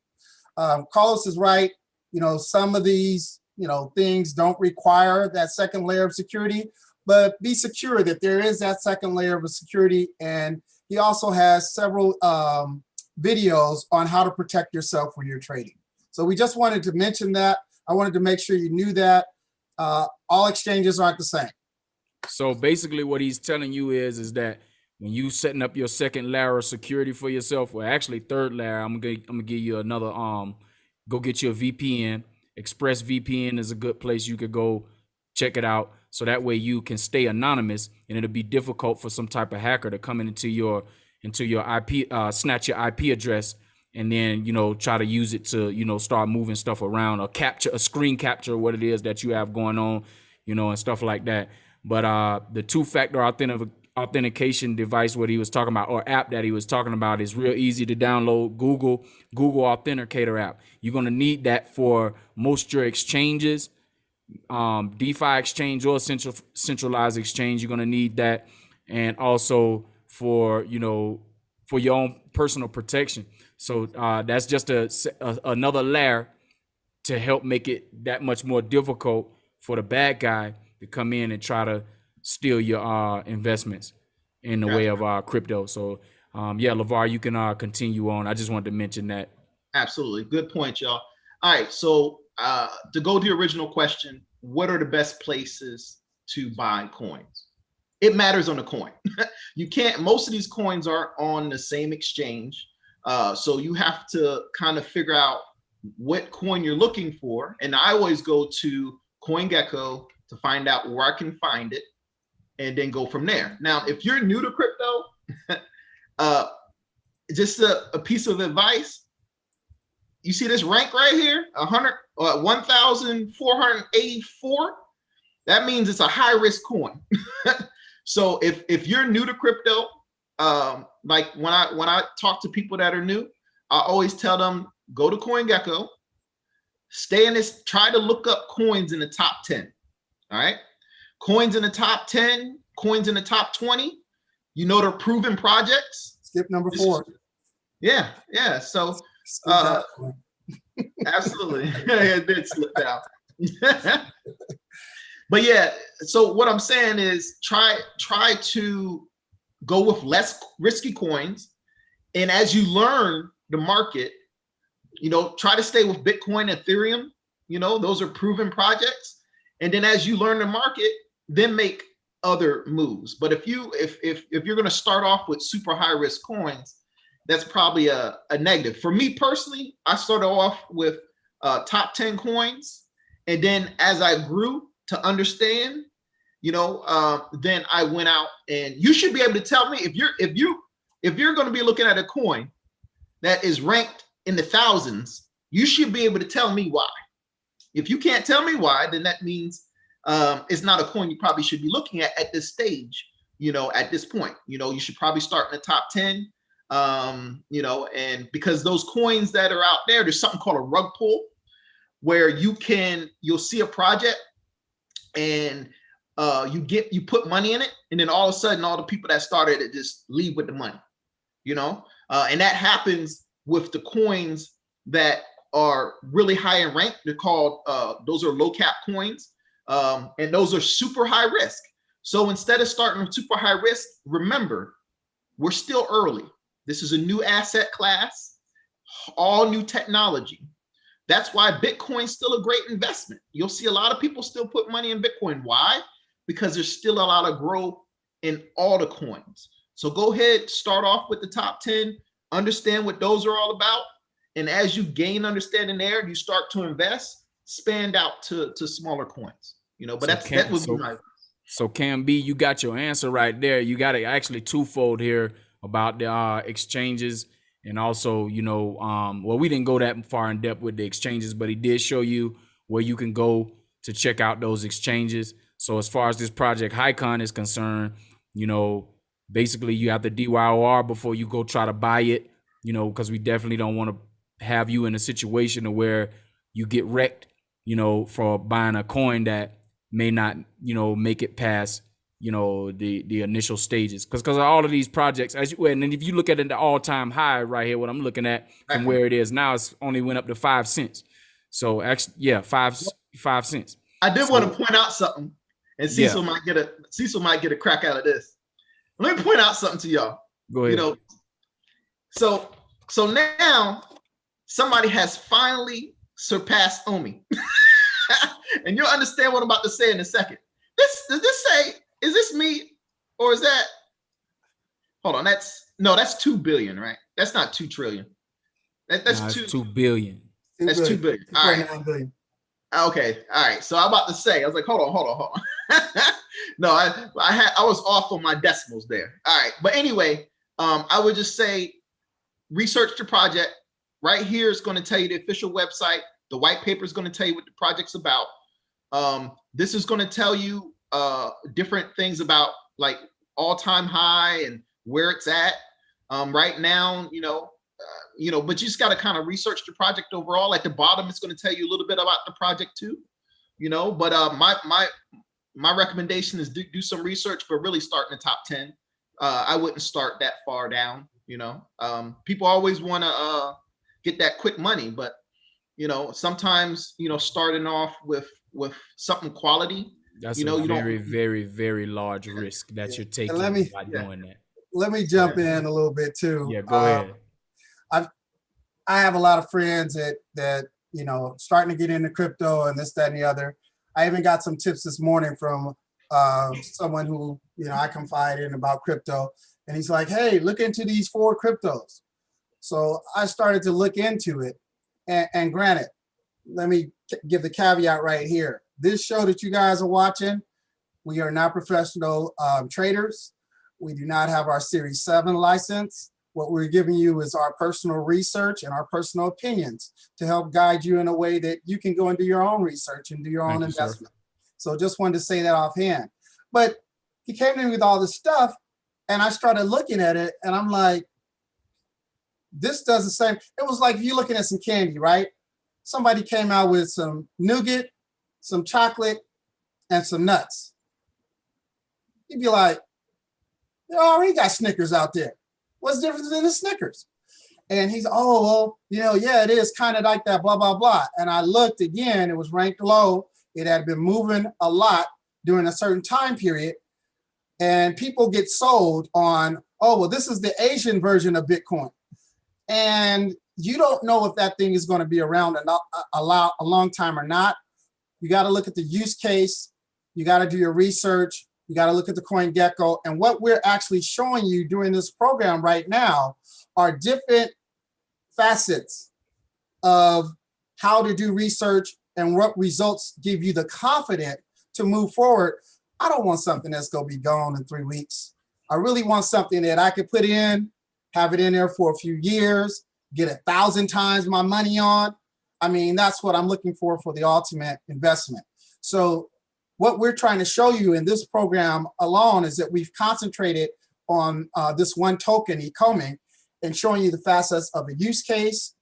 Carlos is right. Some of these, things don't require that second layer of security, but be secure that there is that second layer of security. And he also has several videos on how to protect yourself when you're trading. So we just wanted to mention that. I wanted to make sure you knew that. All exchanges aren't the same. So basically what he's telling you is that when you setting up your second layer of security for yourself, or actually third layer, I'm gonna give you another, go get you a VPN. ExpressVPN is a good place. You could go check it out. So that way you can stay anonymous, and it'll be difficult for some type of hacker to come into your IP, snatch your IP address, and then, try to use it to, start moving stuff around, or screen capture what it is that you have going on, and stuff like that. But the two-factor authentication device, what he was talking about, or app that he was talking about, is real easy to download. Google Authenticator app. You're going to need that for most your exchanges, DeFi exchange or centralized exchange. You're going to need that, and also for for your own personal protection. So that's just another layer to help make it that much more difficult for the bad guy to come in and try to steal your investments in the way of crypto. So yeah, LeVar, you can continue on. I just wanted to mention that. Absolutely. Good point, y'all. All right. So to go to the original question, what are the best places to buy coins? It matters on the coin. You can't, most of these coins are on the same exchange. So you have to kind of figure out what coin you're looking for. And I always go to CoinGecko to find out where I can find it, and then go from there. Now, if you're new to crypto, just a piece of advice. You see this rank right here, 1,484. That means it's a high risk coin. So if you're new to crypto, like when I talk to people that are new, I always tell them, go to CoinGecko, stay in this, try to look up coins in the top 10. All right. Coins in the top 10, coins in the top 20, they're proven projects. Skip number 4. Yeah. So absolutely. It did slip down. But yeah, so what I'm saying is try to go with less risky coins. And as you learn the market, try to stay with Bitcoin, Ethereum, those are proven projects. And then as you learn the market, then make other moves. But if you're going to start off with super high risk coins, that's probably a negative. For me personally, I started off with top 10 coins. And then as I grew to understand, then I went out, and you should be able to tell me if you're going to be looking at a coin that is ranked in the thousands, you should be able to tell me why. If you can't tell me why, then that means it's not a coin you probably should be looking at this stage, at this point. You should probably start in the top 10, and because those coins that are out there, there's something called a rug pull, where you'll see a project, and you put money in it, and then all of a sudden all the people that started it just leave with the money, and that happens with the coins that are really high in rank. They're called those are low cap coins, and those are super high risk. So instead of starting with super high risk, remember, we're still early. This is a new asset class, all new technology. That's why Bitcoin's still a great investment. You'll see a lot of people still put money in Bitcoin. Why? Because there's still a lot of growth in all the coins. So go ahead, start off with the top 10, understand what those are all about. And as you gain understanding there, you start to invest, expand out to smaller coins, but So that would be my. So Cam B, you got your answer right there. You got it actually twofold here about the exchanges, and also, well, we didn't go that far in depth with the exchanges, but he did show you where you can go to check out those exchanges. So as far as this project Hycon is concerned, basically you have to DYOR before you go try to buy it, because we definitely don't want to have you in a situation where you get wrecked for buying a coin that may not, make it past, the initial stages. Because all of these projects, and then if you look at it, the all-time high right here, what I'm looking at from where it is now, it's only went up to 5 cents. So actually, yeah, 5 cents. I did want to point out something, and Cecil Yeah. might get a crack out of this. Let me point out something to y'all. Go ahead. So now somebody has finally surpassed Omi. And you'll understand what I'm about to say in a second. Does this say, is this me? Or is that, hold on, that's 2 billion, right? That's not 2 trillion. That's 2 billion. That's 2 billion. All right. 2.9 billion. Okay. All right. So I'm about to say, I was like, hold on. No, I was off on my decimals there. All right. But anyway, I would just say, research the project. Right here is going to tell you the official website. The white paper is going to tell you what the project's about. This is going to tell you different things about like all-time high and where it's at right now, but you just got to kind of research the project overall. At the bottom, it's going to tell you a little bit about the project too, but my recommendation is do some research, but really start in the top 10. I wouldn't start that far down. People always want to get that quick money, but sometimes starting off with something quality, that's a very, very, very large risk that you're taking by doing that. Let me jump in a little bit too. Yeah, go ahead. I have a lot of friends that starting to get into crypto and this, that, and the other. I even got some tips this morning from someone who I confide in about crypto, and he's like, "Hey, look into these 4 cryptos." So I started to look into it, and granted, let me give the caveat right here. This show that you guys are watching, we are not professional traders. We do not have our Series 7 license. What we're giving you is our personal research and our personal opinions to help guide you in a way that you can go and do your own research and do your own investment. So just wanted to say that offhand. But he came in with all this stuff, and I started looking at it, and I'm like, this does the same. It was like you looking at some candy, right? Somebody came out with some nougat, some chocolate, and some nuts. You'd be like, they already got Snickers out there. What's the difference in the Snickers? And he's, yeah, it is kind of like that, blah, blah, blah. And I looked again, it was ranked low. It had been moving a lot during a certain time period. And people get sold on, this is the Asian version of Bitcoin. And you don't know if that thing is going to be around a long time or not. You got to look at the use case. You got to do your research. You got to look at the CoinGecko. And what we're actually showing you during this program right now are different facets of how to do research and what results give you the confidence to move forward. I don't want something that's going to be gone in 3 weeks. I really want something that I could put in, have it in there for a few years, get 1,000 times my money on. I mean, that's what I'm looking for the ultimate investment. So what we're trying to show you in this program alone is that we've concentrated on this one token, Ecomi, and showing you the facets of a use case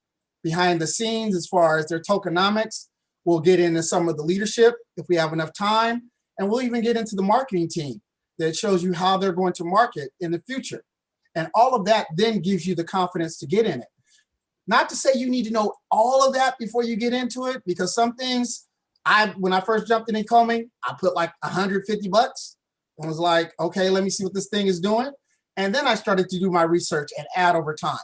behind the scenes as far as their tokenomics. We'll get into some of the leadership if we have enough time, and we'll even get into the marketing team that shows you how they're going to market in the future. And all of that then gives you the confidence to get in it. Not to say you need to know all of that before you get into it, because some things, when I first jumped in Ecomi, I put like $150 and was like, okay, let me see what this thing is doing. And then I started to do my research and add over time.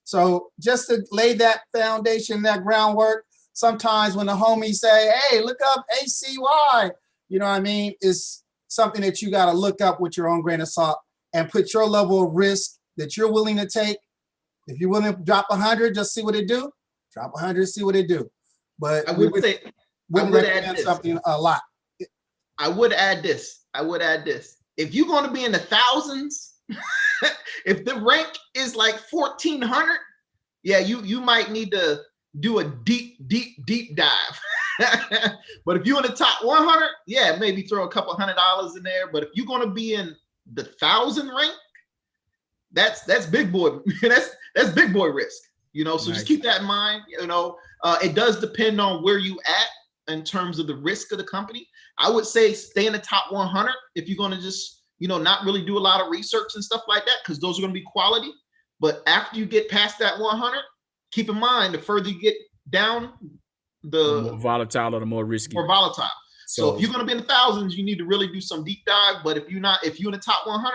So just to lay that foundation, that groundwork, sometimes when the homies say, hey, look up ACY, you know what I mean, is something that you got to look up with your own grain of salt and put your level of risk that you're willing to take. If you're willing to drop 100, just see what it do. Drop 100, see what it do. But I would recommend something a lot. I would add this. If you're going to be in the thousands, if the rank is like 1,400, yeah, you might need to do a deep dive. But if you're in the top 100, yeah, maybe throw a couple $100 in there. But if you're going to be in the 1,000 rank, that's big boy. that's big boy risk. So nice. Just keep that in mind. It does depend on where you at. in terms of the risk of the company. I would say stay in the top 100 if you're going to just, not really do a lot of research and stuff like that, because those are going to be quality. But after you get past that 100, keep in mind, the further you get down, the more volatile or the more risky. More volatile. So if you're going to be in the thousands, you need to really do some deep dive. But if you're in the top 100,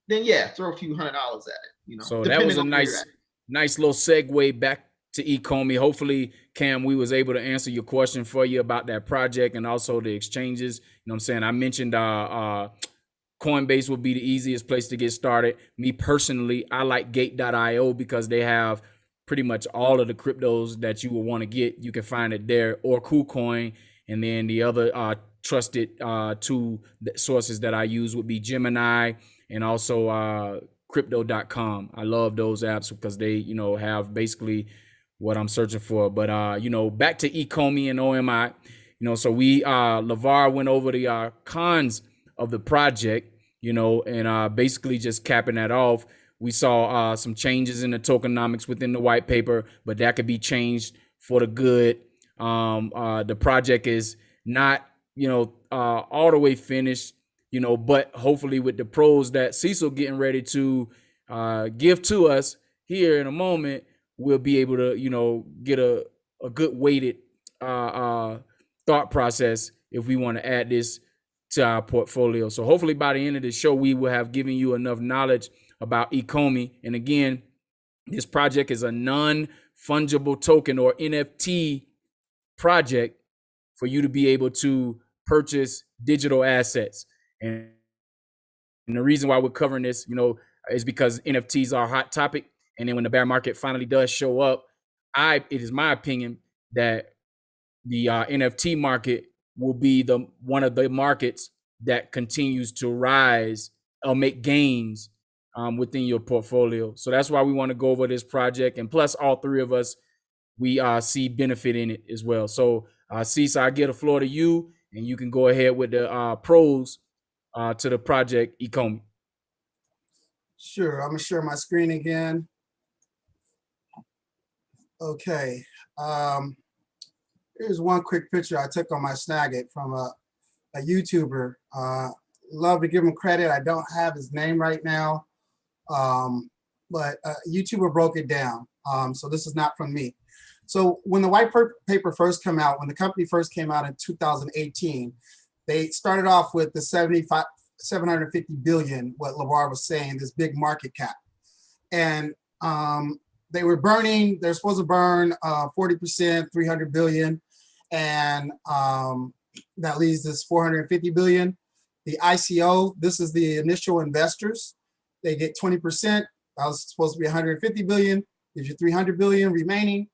then yeah, throw a few $100s at it. So that was a nice little segue back to eComey. Hopefully, Cam, we was able to answer your question for you about that project and also the exchanges. You know what I'm saying? I mentioned Coinbase would be the easiest place to get started. Me personally, I like Gate.io because they have pretty much all of the cryptos that you will want to get. You can find it there, or KuCoin. And then the other trusted two sources that I use would be Gemini and also Crypto.com. I love those apps because they, have basically what I'm searching for. But, back to eComey and OMI, so we, LeVar went over the cons of the project, and basically just capping that off. We saw some changes in the tokenomics within the white paper, but that could be changed for the good. The project is not, all the way finished, but hopefully with the pros that Cecil getting ready to give to us here in a moment, we'll be able to, get a good weighted thought process if we want to add this to our portfolio. So hopefully by the end of the show, we will have given you enough knowledge about eComey. And again, this project is a non-fungible token or NFT project for you to be able to purchase digital assets. And the reason why we're covering this, is because NFTs are a hot topic. And then when the bear market finally does show up, it is my opinion that the NFT market will be one of the markets that continues to rise or make gains within your portfolio. So that's why we want to go over this project. And plus, all three of us, we see benefit in it as well. So, Cecil, I give the floor to you, and you can go ahead with the pros to the project eComey. Sure, I'm gonna share my screen again. Okay, here's one quick picture I took on my Snagit from a YouTuber. Love to give him credit. I don't have his name right now, but a YouTuber broke it down. So this is not from me. So when the white paper first came out, when the company first came out in 2018, they started off with the 750 billion, what LeVar was saying, this big market cap. And they're supposed to burn 40%, 300 billion. And that leaves this 450 billion. The ICO, this is the initial investors. They get 20%. That was supposed to be 150 billion, gives you 300 billion remaining.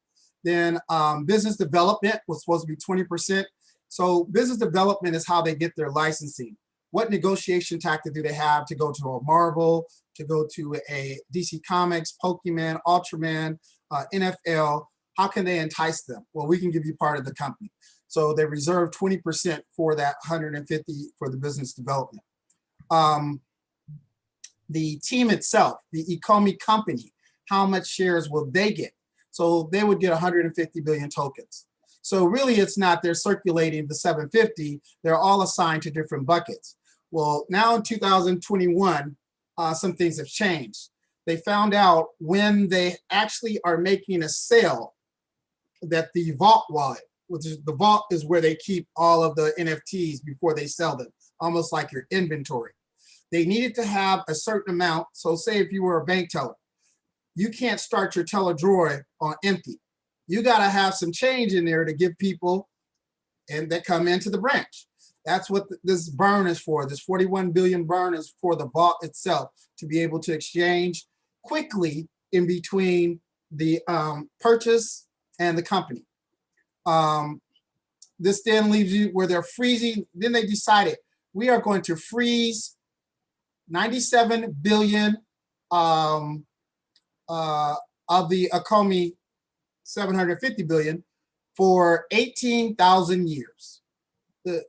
Then business development was supposed to be 20%. So business development is how they get their licensing. What negotiation tactic do they have to go to a Marvel, to go to a DC Comics, Pokemon, Ultraman, NFL? How can they entice them? Well, we can give you part of the company. So they reserve 20% for that 150 for the business development. The team itself, the eComey company, how much shares will they get? So they would get 150 billion tokens. So really it's not they're circulating the 750, they're all assigned to different buckets. Well, now in 2021, some things have changed. They found out when they actually are making a sale that the vault wallet, which is the vault is where they keep all of the NFTs before they sell them, almost like your inventory. They needed to have a certain amount. So say if you were a bank teller, you can't start your teller drawer on empty. You got to have some change in there to give people and that come into the branch. That's what this burn is for. This 41 billion burn is for the vault itself to be able to exchange quickly in between the purchase and the company. This then leaves you where they're freezing. Then they decided we are going to freeze 97 billion of the eComey 750 billion for 18,000 years.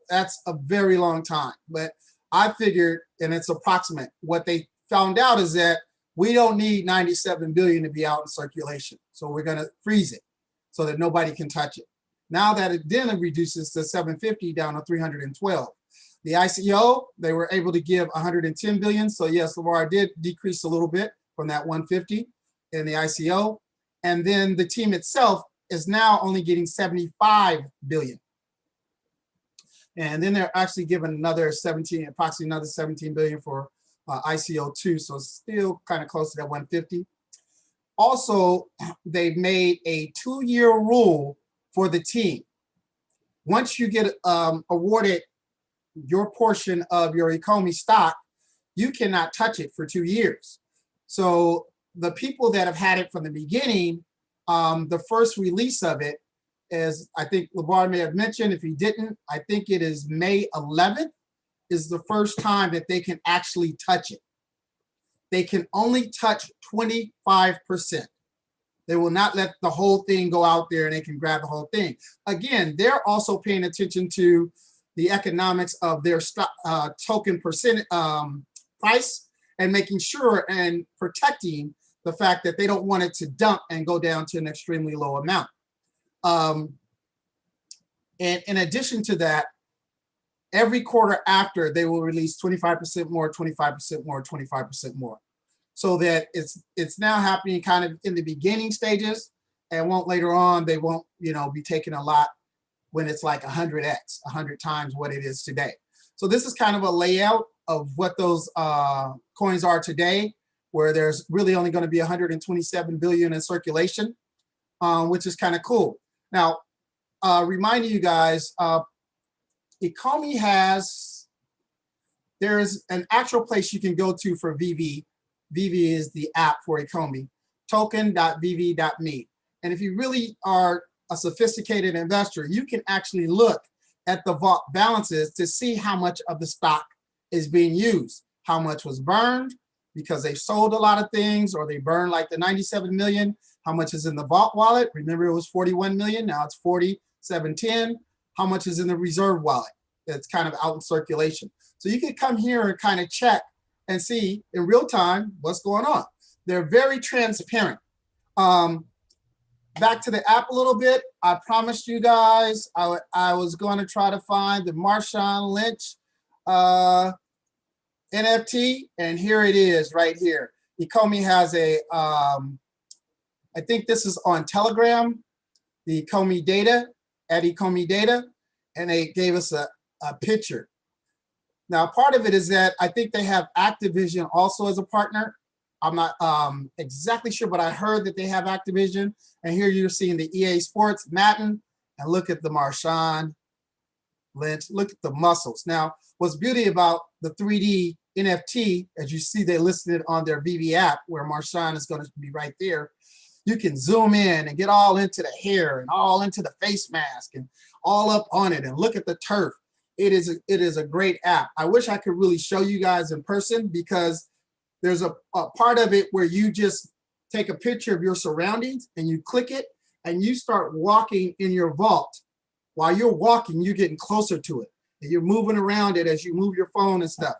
That's a very long time, but I figured, and it's approximate, what they found out is that we don't need 97 billion to be out in circulation. So we're gonna freeze it so that nobody can touch it. Now that it then reduces to 750 down to 312. The ICO, they were able to give 110 billion. So yes, Lamar did decrease a little bit from that 150 in the ICO. And then the team itself is now only getting 75 billion. And then they're actually given another 17, approximately another 17 billion for ICO2. So it's still kind of close to that 150. Also, they've made a 2-year rule for the team. Once you get awarded your portion of your Ecomi stock, you cannot touch it for 2 years. So the people that have had it from the beginning, the first release of it is, I think LeVar may have mentioned, if he didn't, I think it is May 11th is the first time that they can actually touch it. They can only touch 25%. They will not let the whole thing go out there and they can grab the whole thing. Again, they're also paying attention to the economics of their stock, token percent price, and making sure and protecting the fact that they don't want it to dump and go down to an extremely low amount. And in addition to that, every quarter after, they will release 25% more, 25% more, 25% more. So that it's now happening kind of in the beginning stages, and won't later on, they won't, you know, be taking a lot when it's like 100x, 100 times what it is today. So this is kind of a layout of what those coins are today, where there's really only going to be 127 billion in circulation, which is kind of cool. Now, reminding you guys, Ecomi there's an actual place you can go to for VV. VV is the app for Ecomi, token.vv.me. And if you really are a sophisticated investor, you can actually look at the vault balances to see how much of the stock is being used, how much was burned because they sold a lot of things, or they burned like the 97 million, how much is in the vault wallet. Remember, it was 41 million, now it's 4710. How much is in the reserve wallet that's kind of out in circulation. So you can come here and kind of check and see in real time what's going on. They're very transparent. Back to the app a little bit. I promised you guys I was going to try to find the Marshawn Lynch NFT, and here it is right here. Ecomi has a, I think this is on Telegram, the Ecomi data, at Ecomi data, and they gave us a picture. Now, part of it is that I think they have Activision also as a partner. I'm not exactly sure, but I heard that they have Activision. And here you're seeing the EA Sports, Madden, and look at the Marshawn Lynch, look at the muscles. Now, what's beauty about the 3D NFT, as you see they listed it on their VV app, where Marshawn is going to be right there, you can zoom in and get all into the hair and all into the face mask and all up on it and look at the turf. It is a great app. I wish I could really show you guys in person, because there's a part of it where you just take a picture of your surroundings and you click it and you start walking in your vault. While you're walking, you're getting closer to it and you're moving around it as you move your phone and stuff.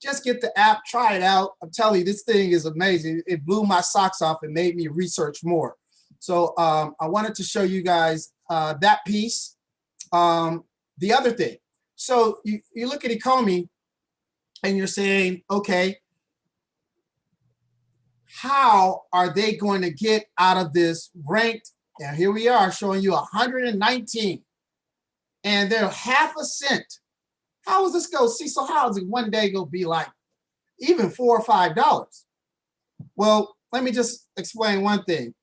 Just get the app, try it out. I'm telling you, this thing is amazing. It blew my socks off and made me research more. So I wanted to show you guys that piece. The other thing, so you look at Ecomi and you're saying, okay, how are they going to get out of this ranked? And here we are showing you 119, and they're half a cent. How is this go? See, so how is it one day going to be like even $4 or $5? Well, let me just explain one thing.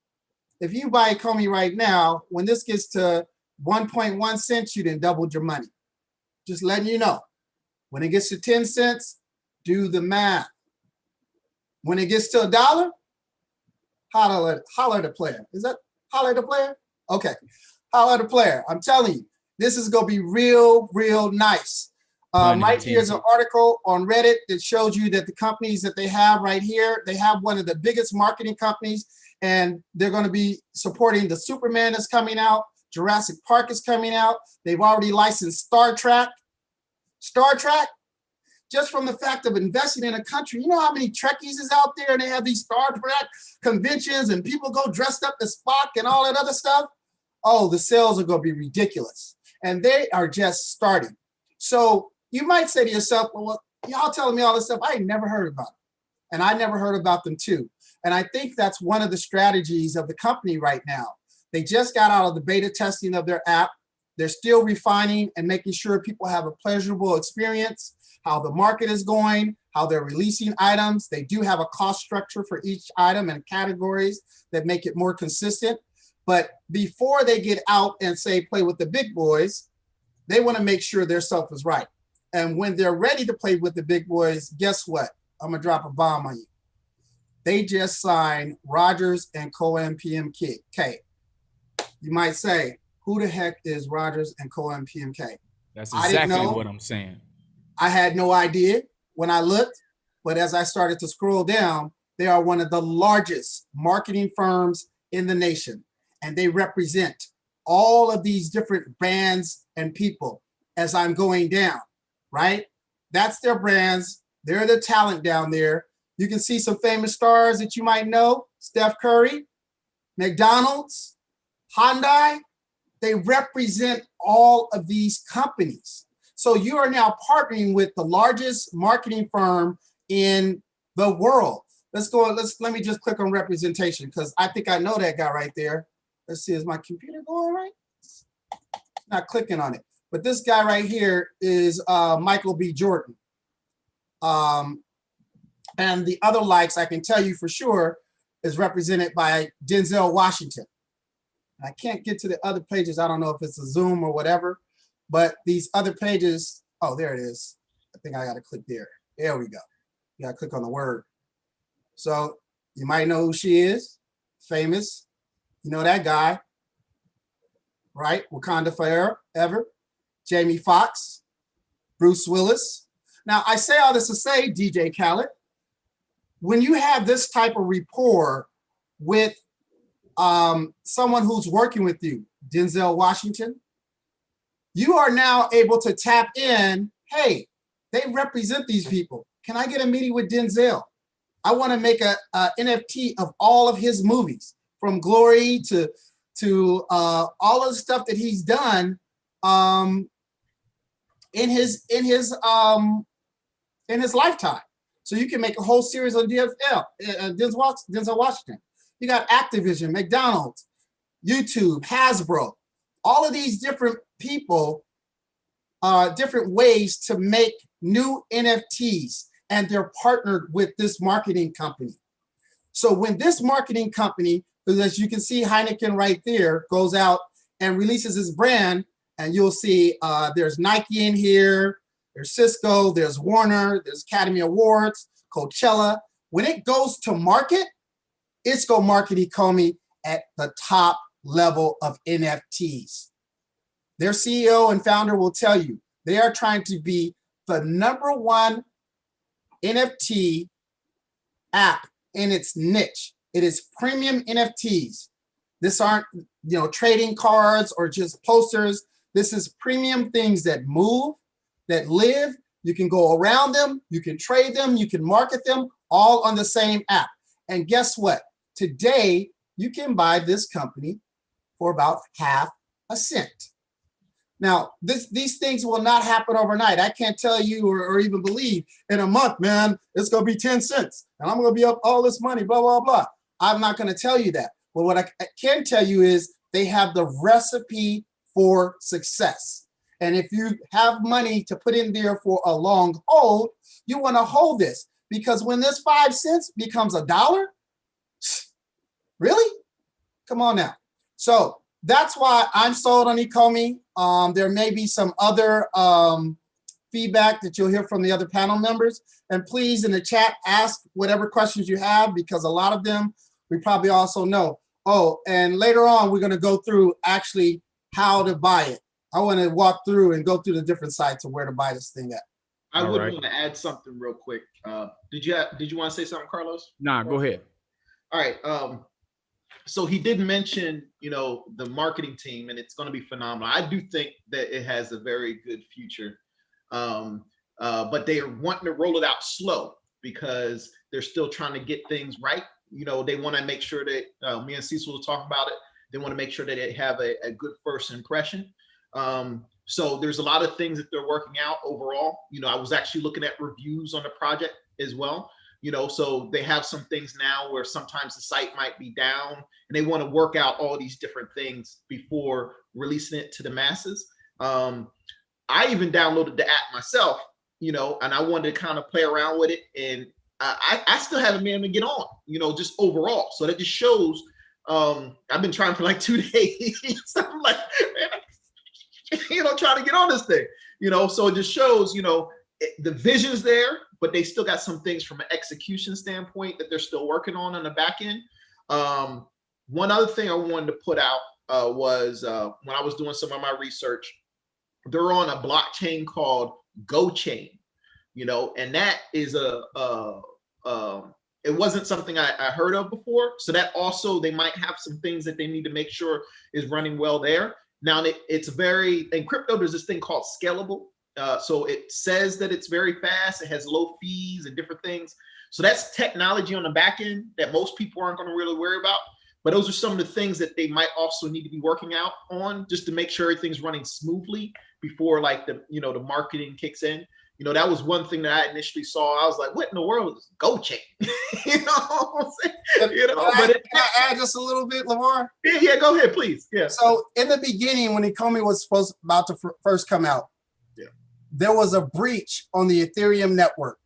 If you buy Ecomi right now, when this gets to 1.1 cents, you done doubled your money. Just letting you know. When it gets to 10 cents, do the math. When it gets to $1, holler at the player. Is that holler at the player? Okay, holler at the player. I'm telling you, this is going to be real, real nice. Right here's an article on Reddit that shows you that the companies that they have right here, they have one of the biggest marketing companies, and they're going to be supporting the Superman that's coming out. Jurassic Park is coming out. They've already licensed Star Trek. Star Trek, just from the fact of investing in a country, you know how many Trekkies is out there, and they have these Star Trek conventions and people go dressed up as Spock and all that other stuff? oh, the sales are going to be ridiculous. And they are just starting. So you might say to yourself, well, y'all telling me all this stuff, I ain't never heard about it. And I never heard about them too. And I think that's one of the strategies of the company right now. They just got out of the beta testing of their app. They're still refining and making sure people have a pleasurable experience, how the market is going, how they're releasing items. They do have a cost structure for each item and categories that make it more consistent. But before they get out and say, play with the big boys, they want to make sure their stuff is right. And when they're ready to play with the big boys, guess what? I'm going to drop a bomb on you. They just signed Rogers and Cohen PMK. You might say, who the heck is Rogers and Cohen PMK? That's exactly what I'm saying. I had no idea when I looked, but as I started to scroll down, they are one of the largest marketing firms in the nation, and they represent all of these different brands and people as I'm going down, right? That's their brands. They're the talent down there. You can see some famous stars that you might know, Steph Curry, McDonald's, Hyundai. They represent all of these companies. So you are now partnering with the largest marketing firm in the world. Let me just click on representation because I think I know that guy right there. Let's see, is my computer going right? It's not clicking on it. But this guy right here is Michael B. Jordan. And the other likes, I can tell you for sure, is represented by Denzel Washington. I can't get to the other pages. I don't know if it's a Zoom or whatever, but these other pages, oh, there it is. I think I got to click there. There we go. You got to click on the word. So you might know who she is, famous. You know that guy, right? Wakanda forever. Jamie Foxx, Bruce Willis. Now, I say all this to say, DJ Khaled, when you have this type of rapport with someone who's working with you, Denzel Washington, you are now able to tap in, hey, they represent these people. Can I get a meeting with Denzel? I want to make a NFT of all of his movies, from Glory to all of the stuff that he's done in his lifetime. So you can make a whole series on Denzel Washington. You got Activision, McDonald's, YouTube, Hasbro, all of these different people, different ways to make new NFTs, and they're partnered with this marketing company. So when this marketing company, as you can see Heineken right there, goes out and releases his brand, and you'll see there's Nike in here, there's Cisco, there's Warner, there's Academy Awards, Coachella. When it goes to market, it's going to market Ecomi at the top level of NFTs. Their CEO and founder will tell you they are trying to be the #1 NFT app in its niche. It is premium NFTs. This aren't, trading cards or just posters. This is premium things that move, that live. You can go around them, you can trade them, you can market them, all on the same app. And guess what? Today, you can buy this company for about half a cent. Now, these things will not happen overnight. I can't tell you or even believe in a month, man, it's going to be 10 cents and I'm going to be up all this money, blah, blah, blah. I'm not going to tell you that. But what I can tell you is they have the recipe for success. And if you have money to put in there for a long hold, you want to hold this, because when this 5 cents becomes $1, really? Come on now. So that's why I'm sold on Ecomi. There may be some other feedback that you'll hear from the other panel members. And please, in the chat, ask whatever questions you have, because a lot of them we probably also know. Oh, and later on, we're going to go through actually how to buy it. I want to walk through and go through the different sites of where to buy this thing at. I would want to add something real quick. Did you want to say something, Carlos? Nah, go ahead. All right. So he did mention, the marketing team, and it's going to be phenomenal. I do think that it has a very good future, but they are wanting to roll it out slow because they're still trying to get things right. They want to make sure that me and Cecil will talk about it. They want to make sure that they have a good first impression. So there's a lot of things that they're working out overall. I was actually looking at reviews on the project as well. So they have some things now where sometimes the site might be down, and they want to work out all these different things before releasing it to the masses. I even downloaded the app myself, and I wanted to kind of play around with it, and I still haven't been able to get on, just overall. So that just shows I've been trying for like 2 days. I'm like, man, trying to get on this thing, so it just shows, the vision's there, but they still got some things from an execution standpoint that they're still working on the back end. One other thing I wanted to put out was when I was doing some of my research, they're on a blockchain called GoChain, and that is it wasn't something I heard of before. So that also, they might have some things that they need to make sure is running well there. Now, it's in crypto, there's this thing called scalable. So it says that it's very fast. It has low fees and different things. So that's technology on the back end that most people aren't going to really worry about. But those are some of the things that they might also need to be working out on, just to make sure everything's running smoothly before like the marketing kicks in. That was one thing that I initially saw. I was like, what in the world is GoChain? Can I add just a little bit, LeVar? Yeah, go ahead, please. Yeah. So in the beginning, when Ecomi was about to first come out, there was a breach on the Ethereum network.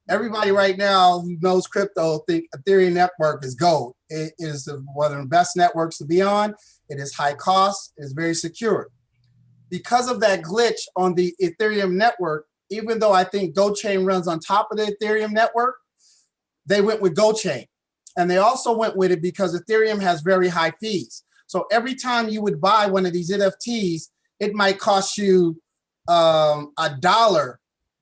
Everybody right now who knows crypto think Ethereum network is gold. It is one of the best networks to be on. It is high cost. It is very secure. Because of that glitch on the Ethereum network, even though I think GoChain runs on top of the Ethereum network, they went with GoChain. And they also went with it because Ethereum has very high fees. So every time you would buy one of these NFTs, it might cost you $1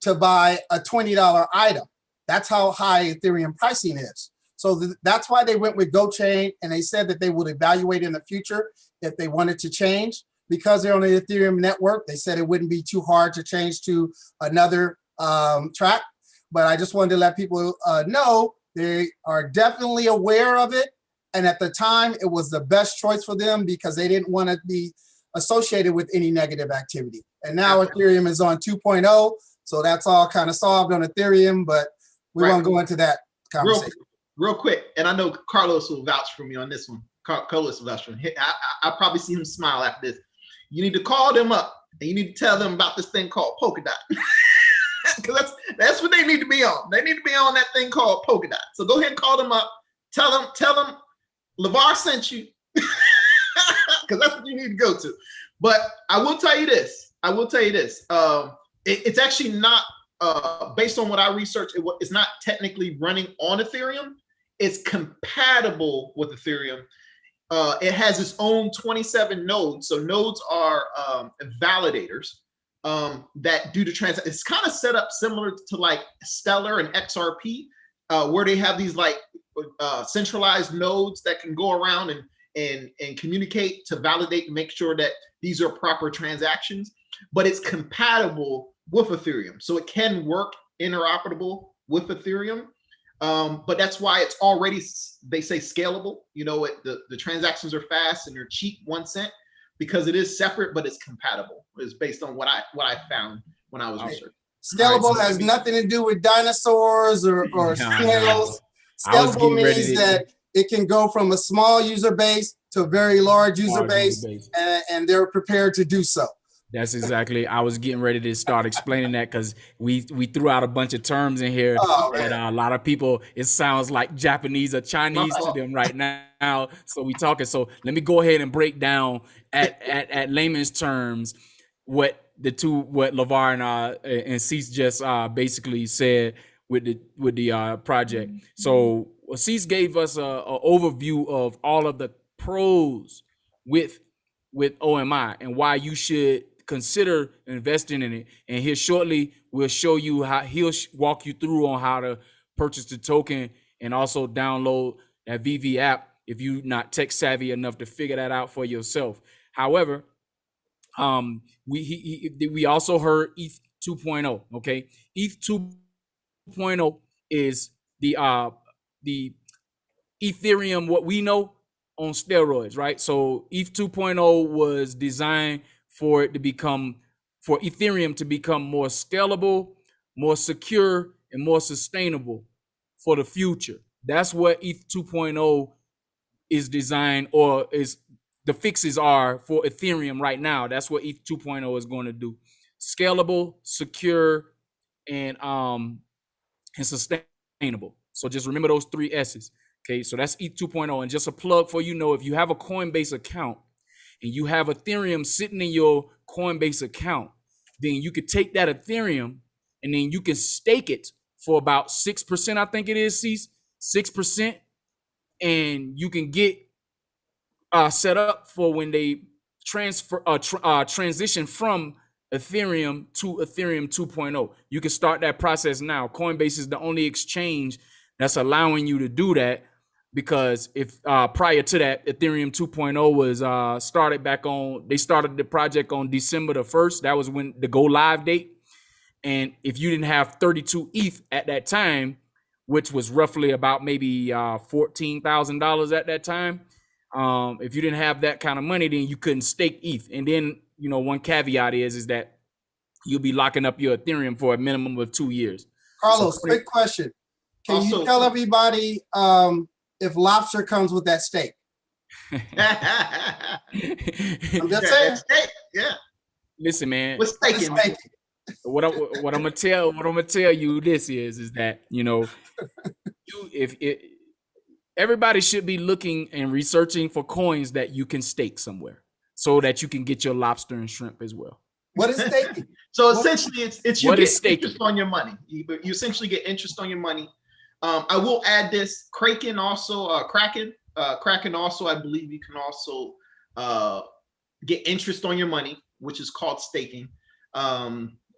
to buy a $20 item. That's how high Ethereum pricing is. So that's why they went with GoChain, and they said that they would evaluate in the future if they wanted to change. Because they're on the Ethereum network, they said it wouldn't be too hard to change to another track. But I just wanted to let people know they are definitely aware of it. And at the time, it was the best choice for them because they didn't want to be associated with any negative activity. And now Ethereum is on 2.0, so that's all kind of solved on Ethereum, but we won't go into that conversation. Real quick, and I know Carlos will vouch for me on this one. Carlos will vouch for me. I'll probably see him smile after this. You need to call them up and you need to tell them about this thing called Polkadot. Because that's what they need to be on. They need to be on that thing called Polkadot. So go ahead and call them up. Tell them LeVar sent you. Because that's what you need to go to. But I will tell you this. It's actually not, based on what I researched, it's not technically running on Ethereum. It's compatible with Ethereum. It has its own 27 nodes. So nodes are validators that do the transaction. It's kind of set up similar to like Stellar and XRP, where they have these like centralized nodes that can go around and communicate to validate and make sure that these are proper transactions. But it's compatible with Ethereum. So it can work interoperable with Ethereum. But that's why it's already, they say, scalable. The transactions are fast and they're cheap, 1 cent, because it is separate, but it's compatible. It's based on what I found when I was researching. Scalable has nothing to do with dinosaurs or snails. Scalable means that it can go from a small user base to a very large user base. And they're prepared to do so. That's exactly. I was getting ready to start explaining that because we threw out a bunch of terms in here that a lot of people, it sounds like Japanese or Chinese to them right now. So we talking. So let me go ahead and break down at layman's terms what LeVar and Cease just basically said with the project. So Cease gave us a overview of all of the pros with OMI and why you should consider investing in it. And here shortly, we'll show you how he'll walk you through on how to purchase the token and also download that VV app if you're not tech savvy enough to figure that out for yourself. However, we also heard ETH 2.0. Okay, ETH 2.0 is the Ethereum, what we know, on steroids, right? So ETH 2.0 was designed for it to become, for Ethereum to become more scalable, more secure, and more sustainable for the future. That's what ETH 2.0 is designed, or is the fixes are for Ethereum right now. That's what ETH 2.0 is going to do. Scalable, secure, and sustainable. So just remember those three S's. Okay, so that's ETH 2.0. And just a plug for if you have a Coinbase account and you have Ethereum sitting in your Coinbase account, then you could take that Ethereum and then you can stake it for about 6%, I think it is, 6%, and you can get set up for when they transition from Ethereum to Ethereum 2.0. You can start that process now. Coinbase is the only exchange that's allowing you to do that, because if prior to that, Ethereum 2.0 was started back on, they started the project on December the 1st. That was when the go live date. And if you didn't have 32 ETH at that time, which was roughly about maybe $14,000 at that time, if you didn't have that kind of money, then you couldn't stake ETH. And then, one caveat is that you'll be locking up your Ethereum for a minimum of 2 years. Carlos, quick question. Can you tell everybody if lobster comes with that steak? I'm just saying. Yeah. Listen, man. What's staking? What I'm gonna tell you this is that everybody should be looking and researching for coins that you can stake somewhere, so that you can get your lobster and shrimp as well. What is staking? So essentially, it's you what get staking? Interest on your money. You essentially get interest on your money. I will add this. Kraken also, Kraken also, I believe you can also get interest on your money, which is called staking,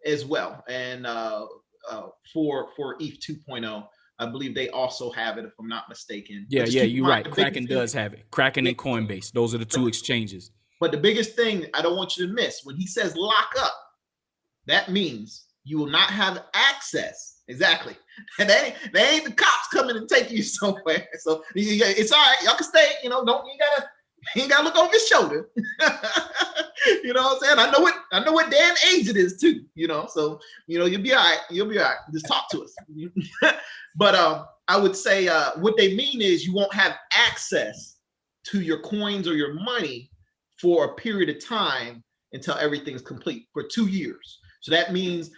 as well. And for ETH 2.0, I believe they also have it, if I'm not mistaken. Yeah, you're right. Kraken does have it. Kraken and Coinbase, those are the two exchanges. But the biggest thing I don't want you to miss, when he says lock up, that means you will not have access. Exactly. And they ain't the cops coming and taking you somewhere. So it's all right. Y'all can stay. You ain't gotta look over your shoulder. You know what I'm saying? I know what day and age it is too. So you'll be all right. You'll be all right. Just talk to us. But I would say what they mean is you won't have access to your coins or your money for a period of time until everything's complete for 2 years. So that means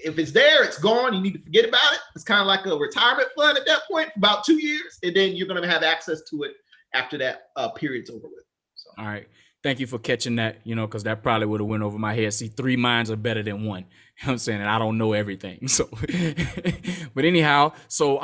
if it's there, it's gone. You need to forget about it. It's kind of like a retirement fund at that point for about 2 years, and then you're going to have access to it after that period's over with. So. All right. Thank you for catching that, because that probably would have went over my head. See, 3 minds are better than one. You know what I'm saying? And I don't know everything. So, but anyhow, so,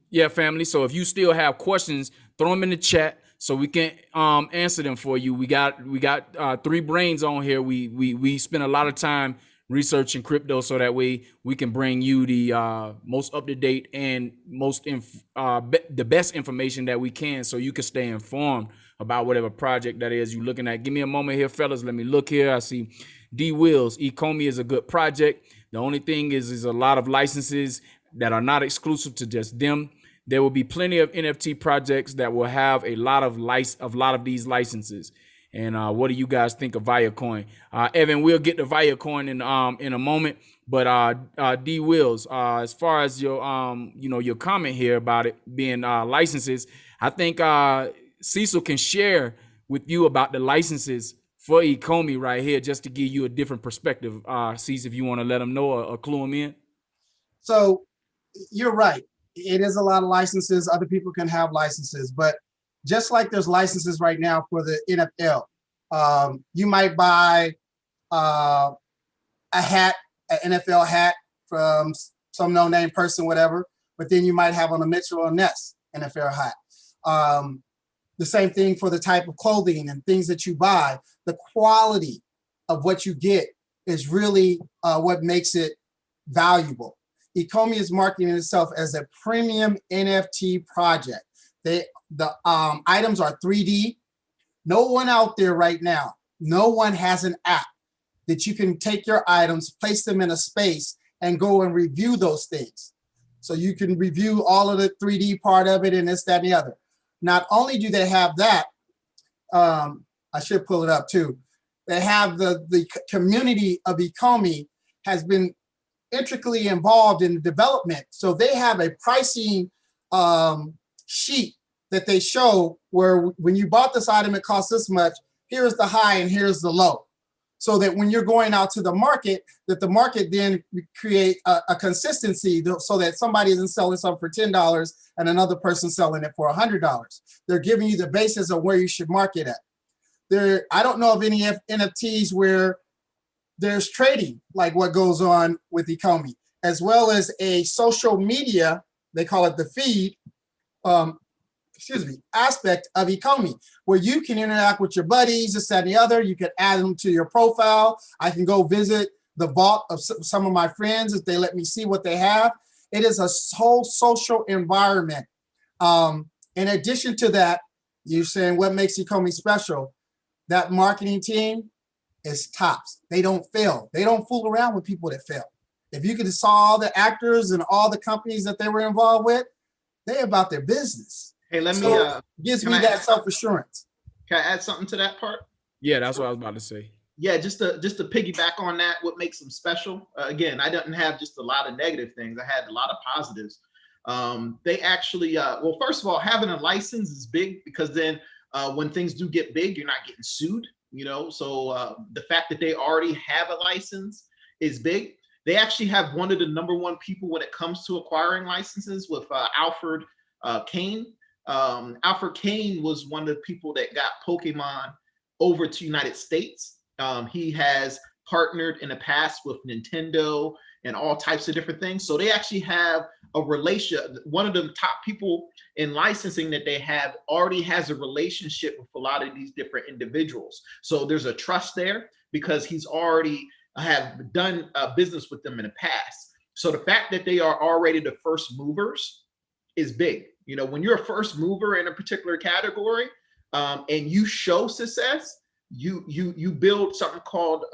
yeah, family. So if you still have questions, throw them in the chat so we can answer them for you. We got 3 brains on here. We spend a lot of time researching crypto so that way we can bring you the most up-to-date and the best information that we can, so you can stay informed about whatever project that is you're looking at. Give me a moment here, fellas. Let me look here. I see D Wills. Ecomi is a good project. The only thing is a lot of licenses that are not exclusive to just them. There will be plenty of NFT projects that will have a lot of these licenses. And what do you guys think of Viacoin? Evan, we'll get to Viacoin in a moment. But D Wills, as far as your comment here about it being licenses, I think Cecil can share with you about the licenses for Ecomi right here, just to give you a different perspective. Cecil, if you want to let them know or clue them in. So you're right. It is a lot of licenses. Other people can have licenses, but just like there's licenses right now for the NFL, you might buy a hat, an NFL hat from some no-name person, whatever, but then you might have on a Mitchell or Ness NFL hat. The same thing for the type of clothing and things that you buy. The quality of what you get is really what makes it valuable. Ecomi is marketing itself as a premium NFT project. The items are 3D. No one out there right now, no one has an app that you can take your items, place them in a space, and go and review those things. So you can review all of the 3D part of it and this, that, and the other. Not only do they have that, I should pull it up too. They have the community of Ecomi has been intricately involved in the development. So they have a pricing sheet that they show where when you bought this item, it costs this much. Here's the high and here's the low. So that when you're going out to the market, that the market then create a consistency so that somebody isn't selling something for $10 and another person selling it for $100. They're giving you the basis of where you should market at. I don't know of any NFTs where there's trading like what goes on with Ecomi, as well as a social media, they call it the feed, aspect of Ecomi, where you can interact with your buddies, this, that, and the other. You can add them to your profile. I can go visit the vault of some of my friends if they let me see what they have. It is a whole social environment. In addition to that, you're saying what makes Ecomi special? That marketing team is tops. They don't fail. They don't fool around with people that fail. If you could saw all the actors and all the companies that they were involved with, they're about their business. Hey, let me gives me that self-assurance. Can I add something to that part? Yeah, that's what I was about to say. Yeah, just to piggyback on that, what makes them special? Again, I didn't have just a lot of negative things. I had a lot of positives. They actually, well, first of all, having a license is big because then when things do get big, you're not getting sued, you know? So the fact that they already have a license is big. They actually have one of the #1 people when it comes to acquiring licenses with Alfred Kane. Alfred Kane was one of the people that got Pokemon over to United States. He has partnered in the past with Nintendo and all types of different things. So they actually have a relation. One of the top people in licensing that they have already has a relationship with a lot of these different individuals. So there's a trust there because he's already have done business with them in the past. So the fact that they are already the first movers is big. You know, when you're a first mover in a particular category and you show success, you build something called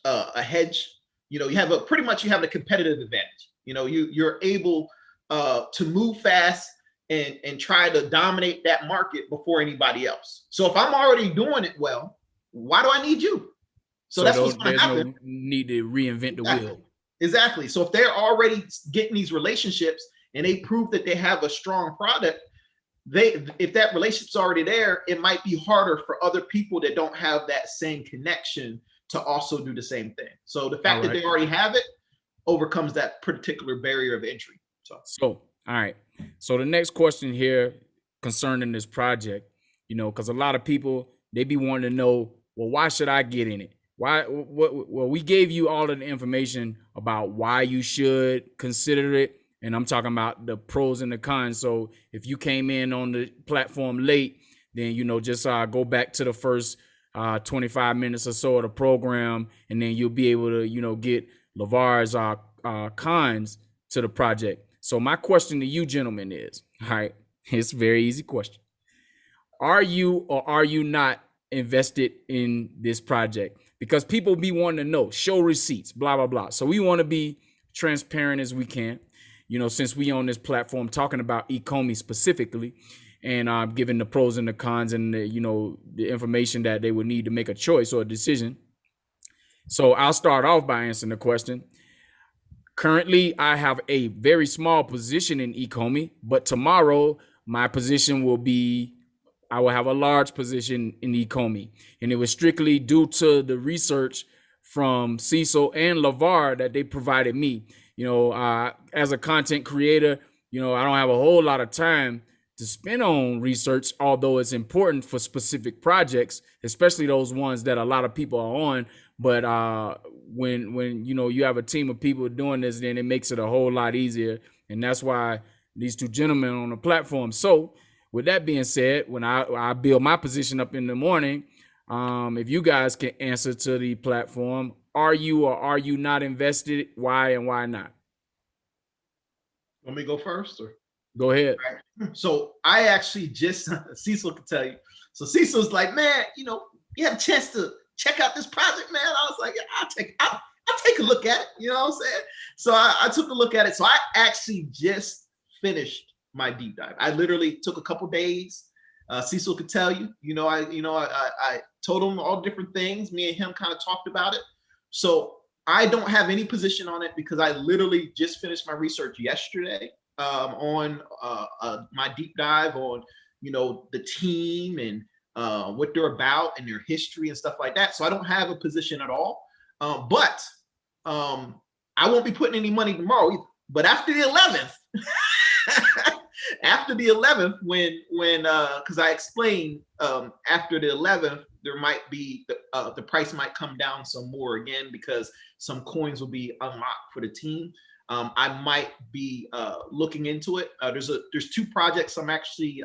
a hedge. You know, you have pretty much you have a competitive advantage. You know, you're able to move fast and try to dominate that market before anybody else. So if I'm already doing it well, why do I need you? So that's what's going to happen. No need to reinvent the wheel. Exactly. So if they're already getting these relationships and they prove that they have a strong product, if that relationship's already there, it might be harder for other people that don't have that same connection to also do the same thing. So the fact that they already have it overcomes that particular barrier of entry. So all right. So the next question here concerning this project, you know, because a lot of people, they be wanting to know, well, why should I get in it? Well, we gave you all of the information about why you should consider it. And I'm talking about the pros and the cons. So if you came in on the platform late, then, you know, just go back to the first 25 minutes or so of the program, and then you'll be able to, you know, get LeVar's cons to the project. So my question to you gentlemen is, all right, it's a very easy question. Are you or are you not invested in this project? Because people be wanting to know, show receipts, blah, blah, blah. So we want to be transparent as we can, you know, since we on this platform talking about Ecomi specifically and giving the pros and the cons and the, you know, the information that they would need to make a choice or a decision. So I'll start off by answering the question. Currently, I have a very small position in Ecomi, but tomorrow my position will be, I will have a large position in Ecomi, and it was strictly due to the research from Cecil and LeVar that they provided me. You know, as a content creator, you know, I don't have a whole lot of time to spend on research, although it's important for specific projects, especially those ones that a lot of people are on. But when you know you have a team of people doing this, then it makes it a whole lot easier, and that's why these two gentlemen on the platform. So with that being said, when I build my position up in the morning, if you guys can answer to the platform, are you or are you not invested? Why and why not? Let me go first, or go ahead. Right. So I actually just Cecil can tell you. So Cecil's like, man, you know, you have a chance to check out this project, man. I was like, yeah, I'll take a look at it. You know what I'm saying? So I took a look at it. So I actually just finished my deep dive. I literally took a couple days Cecil could tell you. I told him all different things. Me and him kind of talked about it. So I don't have any position on it because I literally just finished my research yesterday on my deep dive on the team and what they're about and their history and stuff like that. So I don't have a position at all. But I won't be putting any money tomorrow either. But after the 11th, when because I explained after the 11th, there might be the price might come down some more again because some coins will be unlocked for the team. I might be looking into it. There's 2 projects I'm actually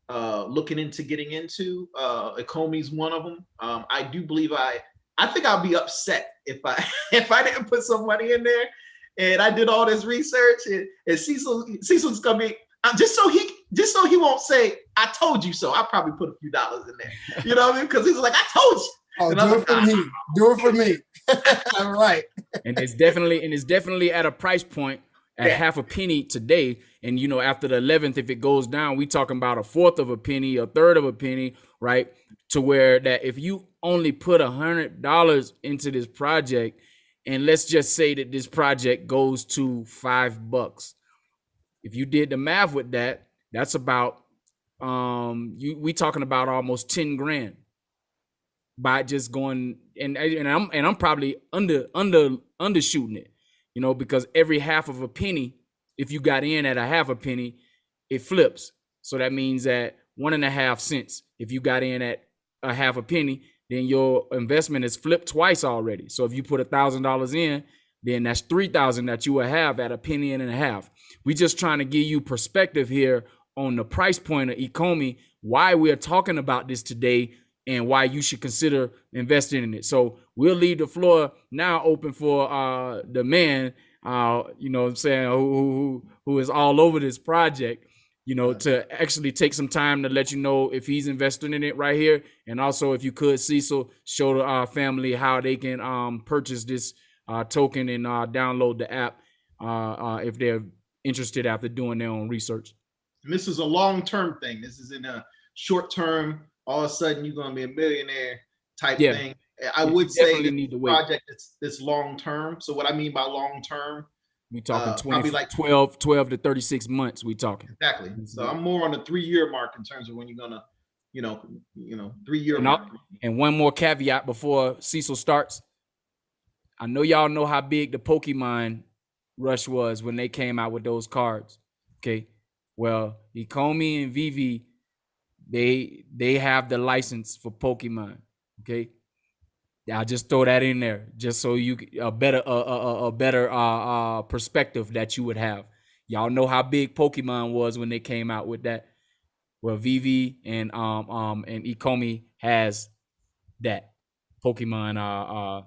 looking into getting into. Ecomi's one of them. I do believe I think I'll be upset if I didn't put some money in there. And I did all this research, and Cecil's gonna be just so he won't say I told you so. I'll probably put a few dollars in there, you know what I mean? Because he's like, I told you. Oh, do it for me. Do it for me. All right. And it's definitely at a price point at half a penny today. And after the 11th, if it goes down, we talking about a fourth of a penny, a third of a penny, right? To where that if you only put $100 into this project, and let's just say that this project goes to $5. If you did the math with that, that's about we talking about almost 10 grand by just going and I'm probably undershooting it, because every half of a penny, if you got in at a half a penny, it flips. So that means that 1.5 cents. If you got in at a half a penny, then your investment is flipped twice already. So if you put $1,000 in, then that's $3,000 that you will have at a penny and a half. We just trying to give you perspective here on the price point of Ecomi, why we're talking about this today, and why you should consider investing in it. So we'll leave the floor now open for the man, who is all over this project, to actually take some time to let you know if he's investing in it right here. And also, if you could, Cecil, show the family how they can purchase this token and download the app if they're interested after doing their own research. And this is a long-term thing. This is in a short-term, all of a sudden you're going to be a millionaire type thing. I would say the project is long-term. So what I mean by long-term, we talking 20, like 12 to 36 months. We talking exactly. So I'm more on the 3-year mark in terms of when you're gonna, 3-year mark. And one more caveat before Cecil starts. I know y'all know how big the Pokemon rush was when they came out with those cards. Okay, well, Ecomi and Vivi, they have the license for Pokemon. Okay. I'll just throw that in there just so you a better perspective that you would have. Y'all know how big Pokemon was when they came out with that. Well, Vivi and Ecomi has that Pokemon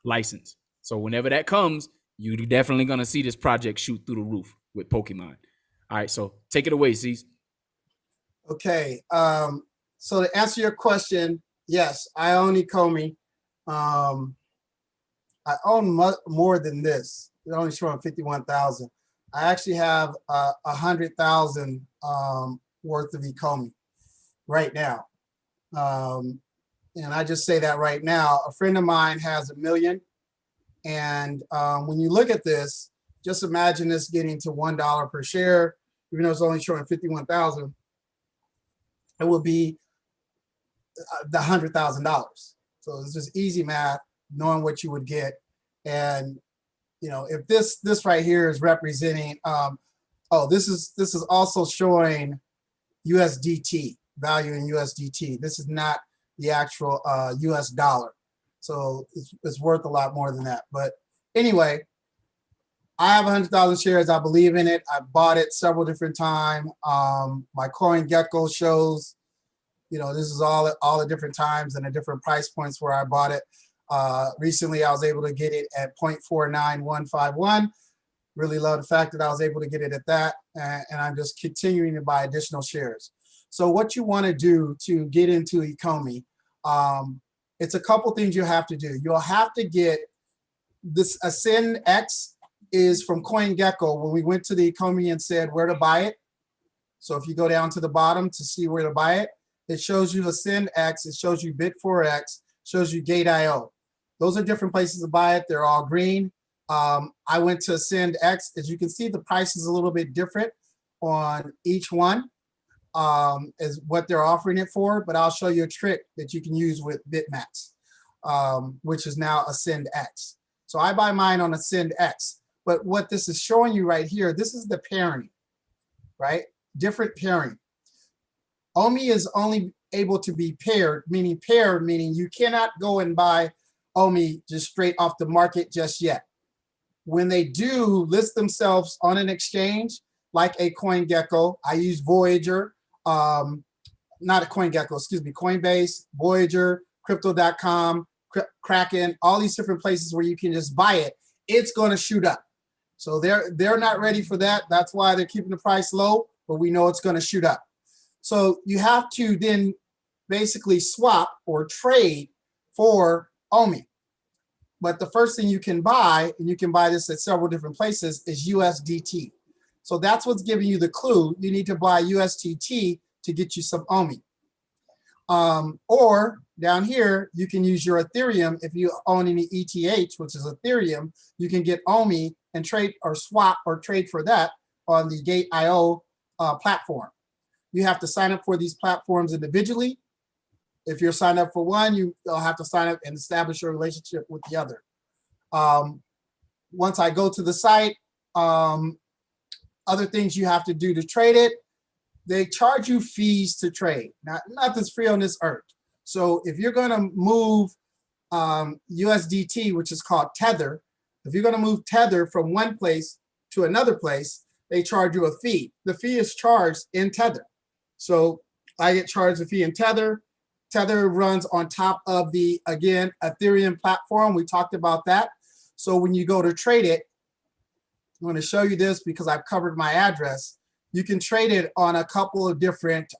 license. So whenever that comes, you're definitely gonna see this project shoot through the roof with Pokemon. All right, so take it away, Cease. Okay. So to answer your question, yes, I own Ecomi. I own more than this. It's only showing 51,000. I actually have 100,000 worth of Ecomi right now. And I just say that right now. A friend of mine has 1 million. And when you look at this, just imagine this getting to $1 per share, even though it's only showing 51,000. It will be the $100,000. So it's just easy math, knowing what you would get. And if this right here is representing, this is also showing USDT, value in USDT. This is not the actual US dollar. So it's worth a lot more than that. But anyway, I have 100,000 shares. I believe in it. I bought it several different times. My CoinGecko shows, this is all the different times and the different price points where I bought it. Recently, I was able to get it at 0.49151. Really love the fact that I was able to get it at that. And I'm just continuing to buy additional shares. So what you want to do to get into Ecomi, it's a couple things you have to do. You'll have to get this Ascend X is from CoinGecko. When we went to the Ecomi and said where to buy it, So if you go down to the bottom to see where to buy it, it shows you AscendX, it shows you Bit4X, shows you Gate.io. Those are different places to buy it. They're all green. I went to AscendX. As you can see, the price is a little bit different on each one, is what they're offering it for, but I'll show you a trick that you can use with BitMax, which is now AscendX. So I buy mine on AscendX, but what this is showing you right here, this is the pairing, right? Different pairing. OMI is only able to be paired, meaning you cannot go and buy OMI just straight off the market just yet. When they do list themselves on an exchange, like a CoinGecko, I use Voyager, not a CoinGecko, excuse me, Coinbase, Voyager, Crypto.com, Kraken, all these different places where you can just buy it, it's going to shoot up. So they're not ready for that. That's why they're keeping the price low, but we know it's going to shoot up. So you have to then basically swap or trade for OMI. But the first thing you can buy, and you can buy this at several different places, is USDT. So that's what's giving you the clue. You need to buy USDT to get you some OMI. Or down here, you can use your Ethereum. If you own any ETH, which is Ethereum, you can get OMI and trade or swap or trade for that on the Gate.io platform. You have to sign up for these platforms individually. If you're signed up for one, you'll have to sign up and establish your relationship with the other. Once I go to the site, other things you have to do to trade it, they charge you fees to trade. Now, nothing's free on this earth. So if you're going to move USDT, which is called Tether, if you're going to move Tether from one place to another place, they charge you a fee. The fee is charged in Tether. So I get charged a fee in Tether. Tether runs on top of the, again, Ethereum platform. We talked about that. So when you go to trade it, I'm going to show you this because I've covered my address. You can trade it on a couple of different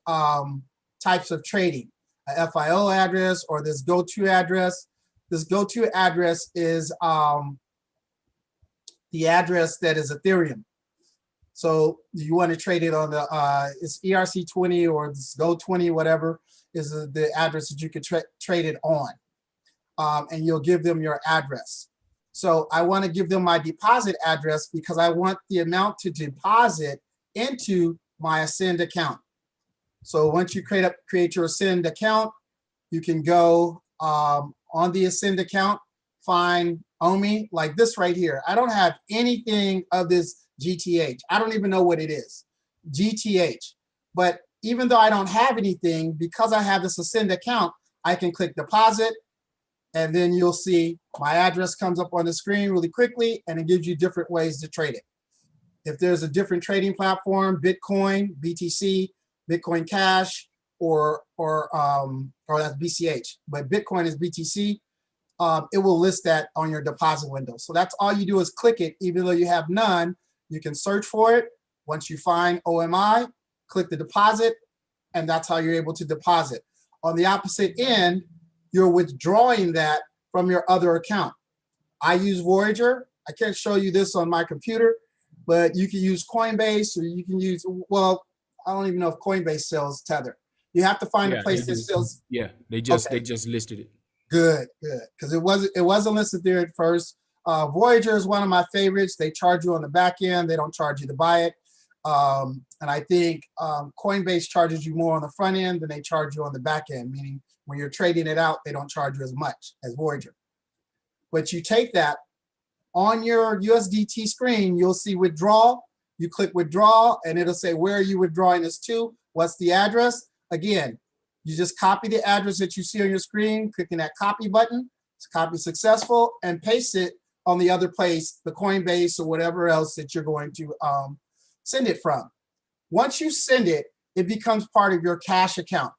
types of trading, a FIO address or this go-to address. This go-to address is the address that is Ethereum. So you want to trade it on the, it's ERC20 or this Go20, whatever is the address that you can trade it on. And you'll give them your address. So I want to give them my deposit address because I want the amount to deposit into my Ascend account. So once you create your Ascend account, you can go on the Ascend account, find OMI like this right here. I don't have anything of this GTH. I don't even know what it is, GTH. But even though I don't have anything, because I have this Ascend account, I can click deposit, and then you'll see my address comes up on the screen really quickly, and it gives you different ways to trade it. If there's a different trading platform, Bitcoin, BTC, Bitcoin Cash, or that's BCH, but Bitcoin is BTC, it will list that on your deposit window. So that's all you do is click it, even though you have none. You can search for it. Once you find OMI, click the deposit, and that's how you're able to deposit. On the opposite end, you're withdrawing that from your other account. I use Voyager. I can't show you this on my computer, but you can use Coinbase, or you can use, well, I don't even know if Coinbase sells Tether. You have to find a place that sells. Yeah, they just listed it. Good, because it wasn't listed there at first. Voyager is one of my favorites. They charge you on the back end. They don't charge you to buy it. And I think Coinbase charges you more on the front end than they charge you on the back end, meaning when you're trading it out, they don't charge you as much as Voyager. But you take that on your USDT screen, you'll see withdraw. You click withdraw, and it'll say, where are you withdrawing this to? What's the address? Again, you just copy the address that you see on your screen, clicking that copy button. It's copy successful, and paste it on the other place, the Coinbase or whatever else that you're going to send it from. Once you send it, it becomes part of your cash account.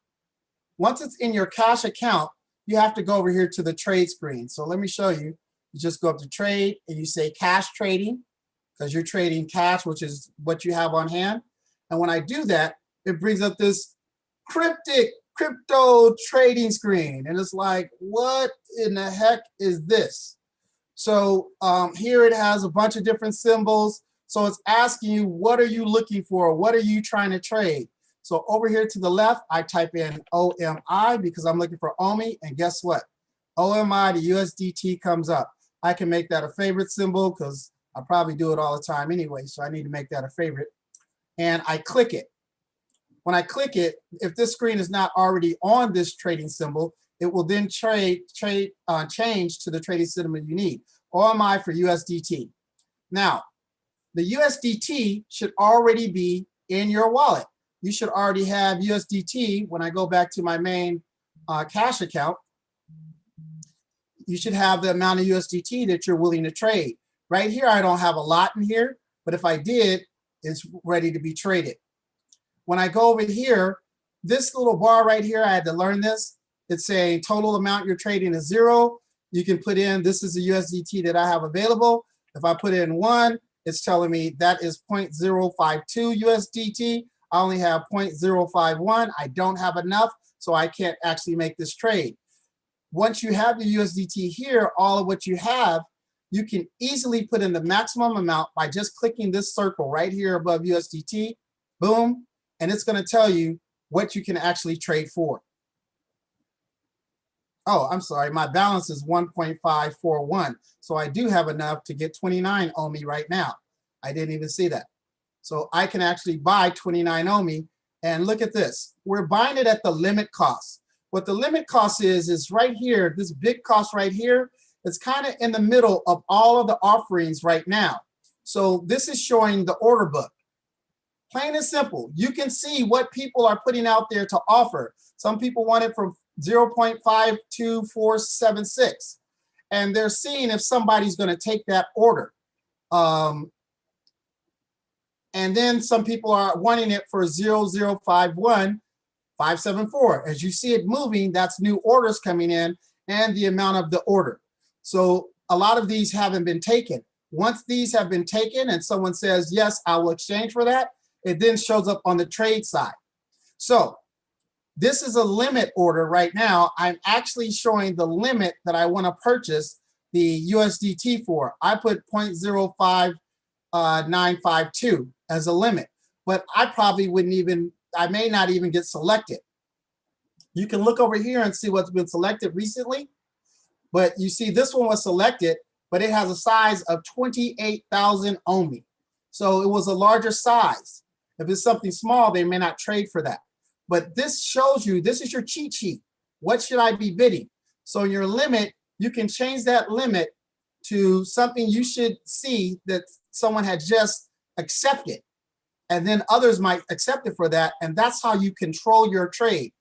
Once it's in your cash account, you have to go over here to the trade screen. So let me show you. You just go up to trade and you say cash trading, because you're trading cash, which is what you have on hand. And when I do that, it brings up this cryptic crypto trading screen. And it's like, what in the heck is this? So here it has a bunch of different symbols. So it's asking you, what are you looking for? What are you trying to trade? So over here to the left, I type in OMI because I'm looking for OMI, and guess what? OMI to USDT comes up. I can make that a favorite symbol because I probably do it all the time anyway, so I need to make that a favorite. And I click it. When I click it, if this screen is not already on this trading symbol, it will then change to the trading symbol you need, OMI for USDT. Now, the USDT should already be in your wallet. You should already have USDT. When I go back to my main cash account, you should have the amount of USDT that you're willing to trade. Right here, I don't have a lot in here, but if I did, it's ready to be traded. When I go over here, this little bar right here, I had to learn this. It's saying total amount you're trading is 0. You can put in, this is the USDT that I have available. If I put in 1, it's telling me that is 0.052 USDT. I only have 0.051. I don't have enough, so I can't actually make this trade. Once you have the USDT here, all of what you have, you can easily put in the maximum amount by just clicking this circle right here above USDT, boom, and it's going to tell you what you can actually trade for. Oh, I'm sorry, my balance is 1.541, so I do have enough to get 29 OMI right now. I didn't even see that. So I can actually buy 29 OMI, and look at this. We're buying it at the limit cost. What the limit cost is right here, this big cost right here. It's kind of in the middle of all of the offerings right now. So this is showing the order book. Plain and simple. You can see what people are putting out there to offer. Some people want it from 0.52476. And they're seeing if somebody's going to take that order. And then some people are wanting it for 0.051,574. As you see it moving, that's new orders coming in and the amount of the order. So a lot of these haven't been taken. Once these have been taken and someone says, yes, I will exchange for that, it then shows up on the trade side. So this is a limit order right now. I'm actually showing the limit that I want to purchase the USDT for. I put 0.05952 as a limit, but I probably wouldn't even, I may not even get selected. You can look over here and see what's been selected recently. But you see this one was selected, but it has a size of 28,000 OMI. So it was a larger size. If it's something small, they may not trade for that. But this shows you, this is your cheat sheet. What should I be bidding? So your limit, you can change that limit to something you should see that someone had just accepted. And then others might accept it for that. And that's how you control your trade.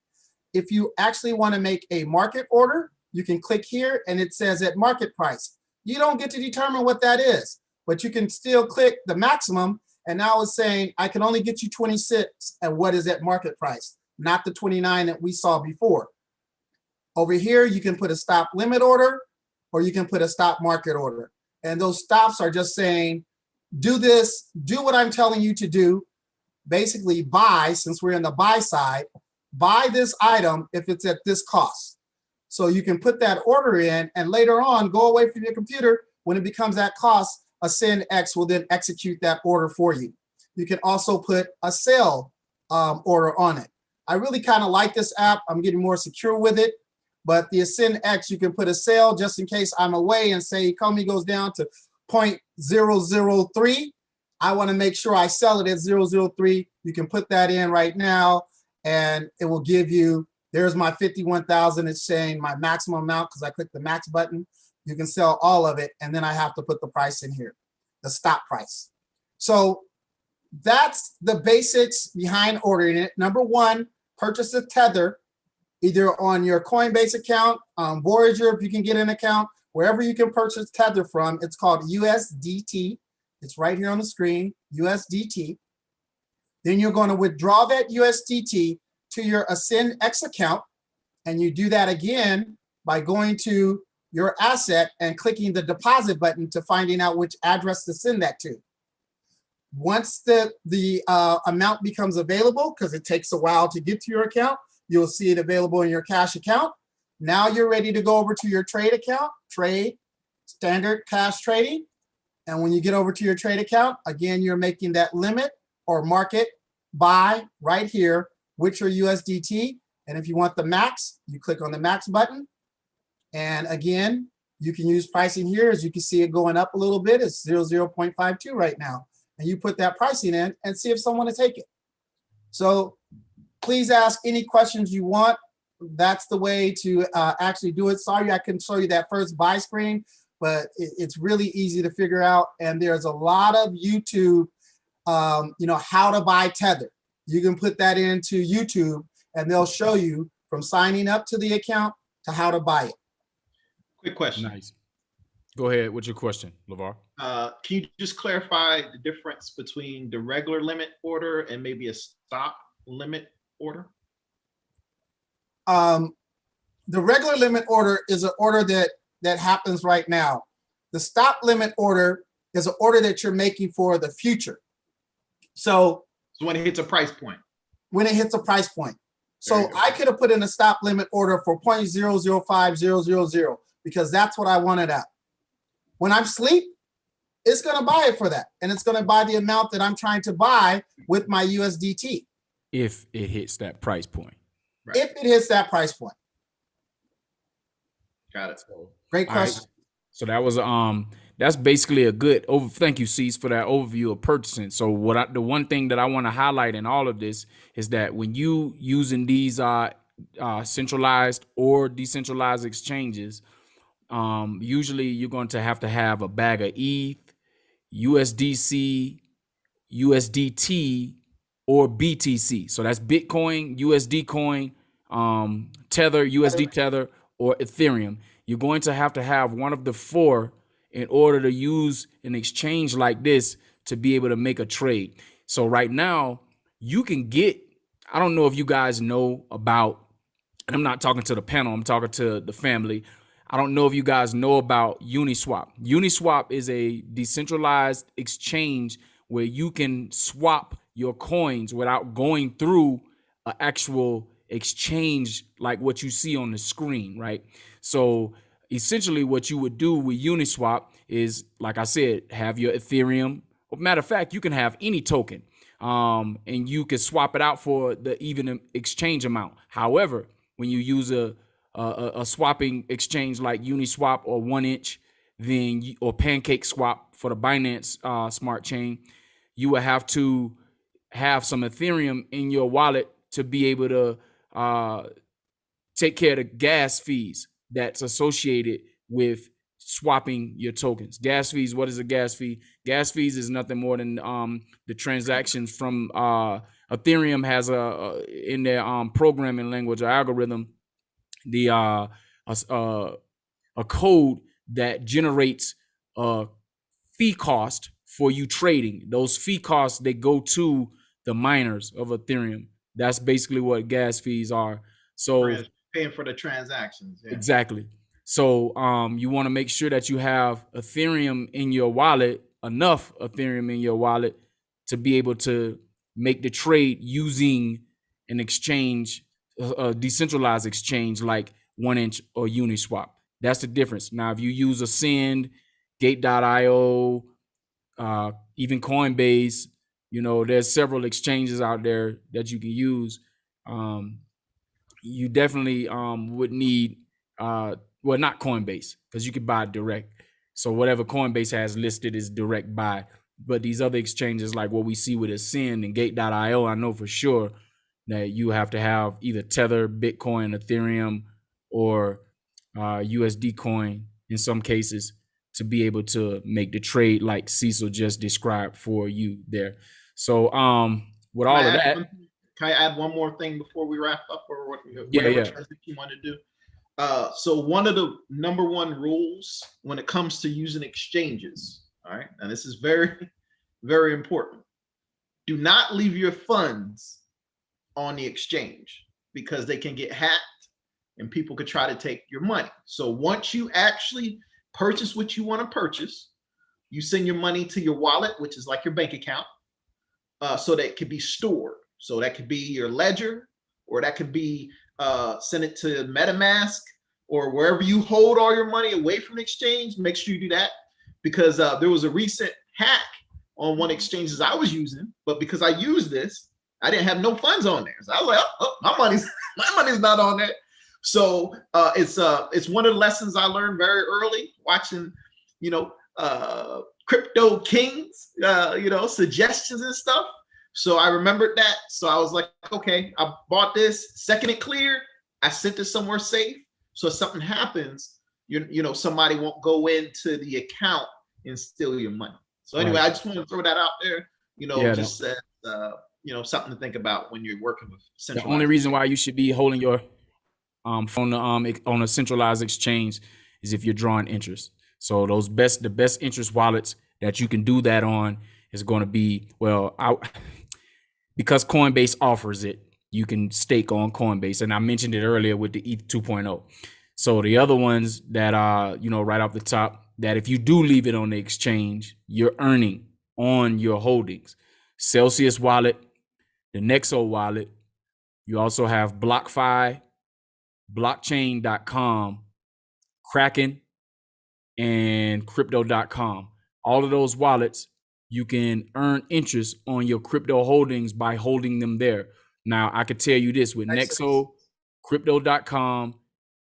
If you actually want to make a market order, you can click here and it says at market price. You don't get to determine what that is, but you can still click the maximum. And now it's saying, I can only get you 26 at what is at market price, not the 29 that we saw before. Over here, you can put a stop limit order or you can put a stop market order. And those stops are just saying, do this, do what I'm telling you to do. Basically buy, since we're in the buy side, buy this item if it's at this cost. So you can put that order in and later on go away from your computer. When it becomes that cost, Ascend X will then execute that order for you. You can also put a sell order on it. I really kind of like this app. I'm getting more secure with it. But the Ascend X, you can put a sell just in case I'm away and say economy goes down to 0.003. I want to make sure I sell it at 0.003. You can put that in right now and it will give you, there's my 51,000. It's saying my maximum amount because I clicked the max button. You can sell all of it, and then I have to put the price in here, the stop price. So that's the basics behind ordering it. Number one, purchase a tether, either on your Coinbase account, Voyager, if you can get an account, wherever you can purchase tether from. It's called USDT. It's right here on the screen, USDT. Then you're going to withdraw that USDT to your Ascend X account, and you do that again by going to your asset and clicking the deposit button to finding out which address to send that to. Once the amount becomes available, because it takes a while to get to your account, you'll see it available in your cash account. Now you're ready to go over to your trade account, trade, standard cash trading, And when you get over to your trade account, again, you're making that limit or market buy right here with your USDT. And if you want the max, you click on the max button. And again, you can use pricing here. As you can see it going up a little bit. It's 0.52 right now. And you put that pricing in and see if someone will take it. So please ask any questions you want. That's the way to actually do it. Sorry, I couldn't show you that first buy screen, but it's really easy to figure out. And there's a lot of YouTube, how to buy Tether. You can put that into YouTube and they'll show you from signing up to the account to how to buy it. Quick question. Nice. Go ahead with your question, LeVar. Can you just clarify the difference between the regular limit order and maybe a stop limit order? The regular limit order is an order that happens right now. The stop limit order is an order that you're making for the future. So when it hits a price point. When it hits a price point. So I could have put in a stop limit order for 0.005000 because that's what I wanted at. When I'm asleep, it's going to buy it for that. And it's going to buy the amount that I'm trying to buy with my USDT. If it hits that price point. Right. If it hits that price point. Got it. Great question. Right. So that was that's basically a good over. Thank you, Cease, for that overview of purchasing. So the one thing that I want to highlight in all of this is that when you using these centralized or decentralized exchanges, usually you're going to have a bag of ETH, USDC, USDT, or BTC. So that's Bitcoin, USD coin, Tether, USD Tether, or Ethereum. You're going to have one of the four in order to use an exchange like this to be able to make a trade. So right now you can get, I don't know if you guys know about, and I'm not talking to the panel, I'm talking to the family. I don't know if you guys know about Uniswap. Uniswap is a decentralized exchange where you can swap your coins without going through an actual exchange like what you see on the screen, right? So essentially what you would do with Uniswap is, like I said, have your Ethereum. Matter of fact, you can have any token and you can swap it out for the even exchange amount. However, when you use a swapping exchange like Uniswap or 1inch, or Pancake Swap for the Binance Smart Chain, you will have to have some Ethereum in your wallet to be able to take care of the gas fees that's associated with swapping your tokens. Gas fees, what is a gas fee? Gas fees is nothing more than the transactions from Ethereum has in their programming language or algorithm, a code that generates a fee cost for you trading. Those fee costs, they go to the miners of Ethereum. That's basically what gas fees are. So paying for the transactions. Yeah. Exactly. So you want to make sure that you have Ethereum in your wallet, enough Ethereum in your wallet to be able to make the trade using an exchange, a decentralized exchange like 1inch or Uniswap. That's the difference. Now, if you use Ascend, Gate.io, even Coinbase, there's several exchanges out there that you can use. You definitely would need, not Coinbase, because you could buy direct. So whatever Coinbase has listed is direct buy. But these other exchanges, like what we see with Ascend and Gate.io, I know for sure that you have to have either Tether, Bitcoin, Ethereum, or USD coin in some cases to be able to make the trade like Cecil just described for you there. So with all of that, can I add one more thing before we wrap up, or whatever transition you want to do? So one of the number one rules when it comes to using exchanges, all right, and this is very, very important. Do not leave your funds on the exchange because they can get hacked and people could try to take your money. So once you actually purchase what you want to purchase, you send your money to your wallet, which is like your bank account, so that it can be stored. So that could be your ledger, or that could be send it to MetaMask, or wherever you hold all your money away from the exchange. Make sure you do that. because there was a recent hack on one exchanges I was using, but because I used this, I didn't have no funds on there. So I was like, oh, my money's not on there. So it's one of the lessons I learned very early watching, Crypto Kings, suggestions and stuff. So I remembered that. So I was like, okay, I bought this, second it cleared, I sent it somewhere safe. So if something happens, somebody won't go into the account and steal your money. So anyway, I just want to throw that out there, something to think about when you're working with centralized. The only reason why you should be holding your phone on a centralized exchange is if you're drawing interest. So the best interest wallets that you can do that on is going to be, because Coinbase offers it, you can stake on Coinbase. And I mentioned it earlier with the ETH 2.0. So the other ones that are, right off the top, that if you do leave it on the exchange, you're earning on your holdings. Celsius wallet, the Nexo wallet. You also have BlockFi, blockchain.com, Kraken, and crypto.com. All of those wallets, you can earn interest on your crypto holdings by holding them there. Now, I could tell you this with Nexo, crypto.com,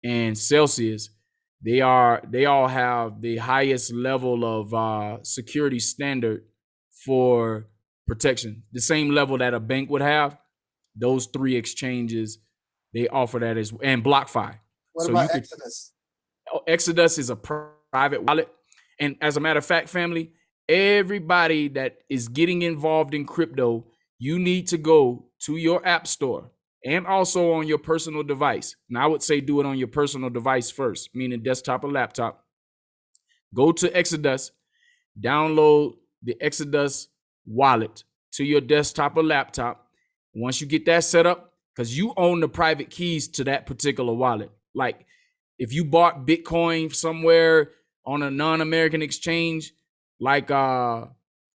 and Celsius, they all have the highest level of security standard for protection. The same level that a bank would have. Those three exchanges, they offer that as well. And BlockFi. What about Exodus? Exodus is a private wallet. And as a matter of fact, family, everybody that is getting involved in crypto, you need to go to your app store and also on your personal device. And I would say do it on your personal device first, meaning desktop or laptop. Go to Exodus, download the Exodus wallet to your desktop or laptop. Once you get that set up, because you own the private keys to that particular wallet. Like if you bought Bitcoin somewhere on a non-American exchange, like I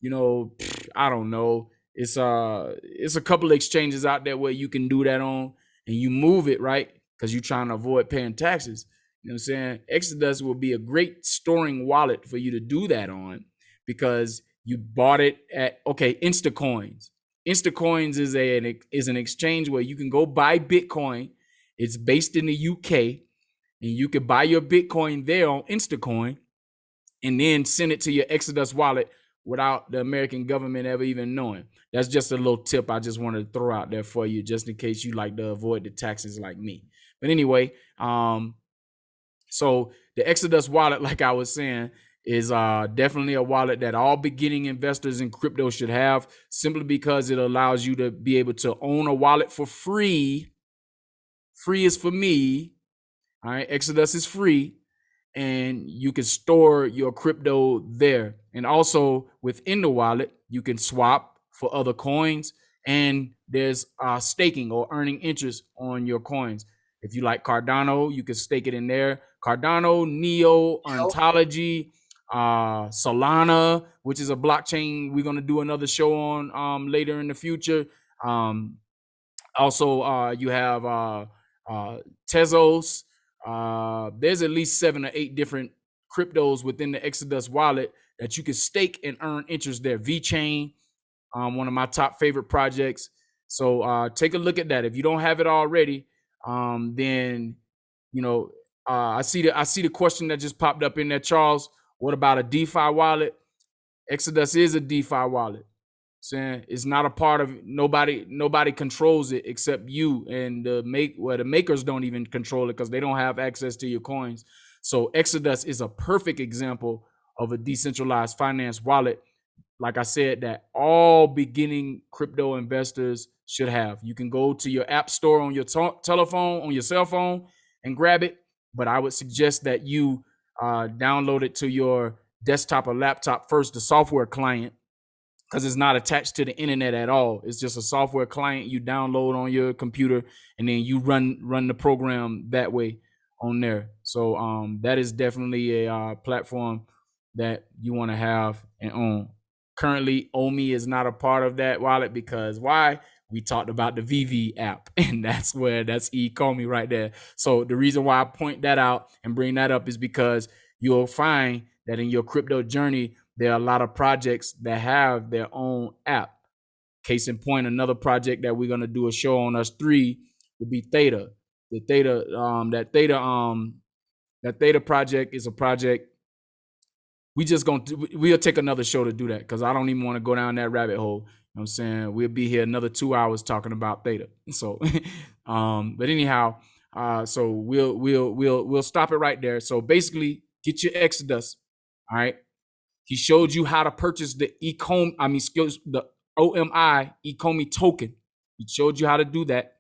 don't know, it's a couple of exchanges out there where you can do that on, and you move it, right? Because you're trying to avoid paying taxes. You know what I'm saying? Exodus will be a great storing wallet for you to do that on, because you bought it at Instacoins. Instacoins is an exchange where you can go buy Bitcoin. It's based in the UK, and you can buy your Bitcoin there on Instacoin and then send it to your Exodus wallet without the American government ever even knowing. That's just a little tip I just wanted to throw out there for you, just in case you like to avoid the taxes like me. But anyway, so the Exodus wallet, like I was saying, is definitely a wallet that all beginning investors in crypto should have, simply because it allows you to be able to own a wallet for free. Free is for me. All right, Exodus is free, and you can store your crypto there. And also within the wallet, you can swap for other coins, and there's staking or earning interest on your coins. If you like Cardano, you can stake it in there. Cardano, Neo, Ontology, Solana, which is a blockchain we're going to do another show on later in the future. Also, you have Tezos. There's at least 7 or 8 different cryptos within the Exodus wallet that you can stake and earn interest there. VeChain, one of my top favorite projects. So take a look at that. If you don't have it already, then I see the question that just popped up in there, Charles. What about a DeFi wallet? Exodus is a DeFi wallet. Saying it's not a part of nobody controls it except you, and the makers don't even control it because they don't have access to your coins. So Exodus is a perfect example of a decentralized finance wallet, like I said, that all beginning crypto investors should have. You can go to your app store on your telephone, on your cell phone, and grab it, but I would suggest that you download it to your desktop or laptop first, the software client, because it's not attached to the internet at all. It's just a software client you download on your computer, and then you run the program that way on there. So that is definitely a platform that you want to have and own. Currently, Omi is not a part of that wallet because why? We talked about the VV app, and that's eComi right there. So the reason why I point that out and bring that up is because you'll find that in your crypto journey, there are a lot of projects that have their own app. Case in point, another project that we're going to do a show on us 3 will be Theta. The Theta, that Theta project is a project we'll take another show to do that, because I don't even want to go down that rabbit hole. You know what I'm saying? We'll be here another 2 hours talking about Theta. So, but anyhow, so we'll stop it right there. So basically, get your Exodus. All right. He showed you how to purchase the the OMI Ecomi token. He showed you how to do that.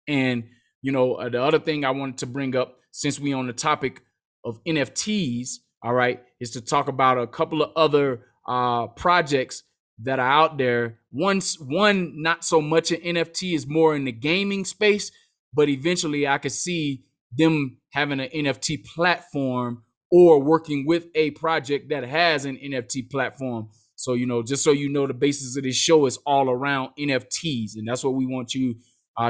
And the other thing I wanted to bring up, since we on the topic of NFTs, all right, is to talk about a couple of other projects that are out there. One not so much an NFT, is more in the gaming space, but eventually I could see them having an NFT platform or working with a project that has an NFT platform. So, just so the basis of this show is all around NFTs, and that's what we want you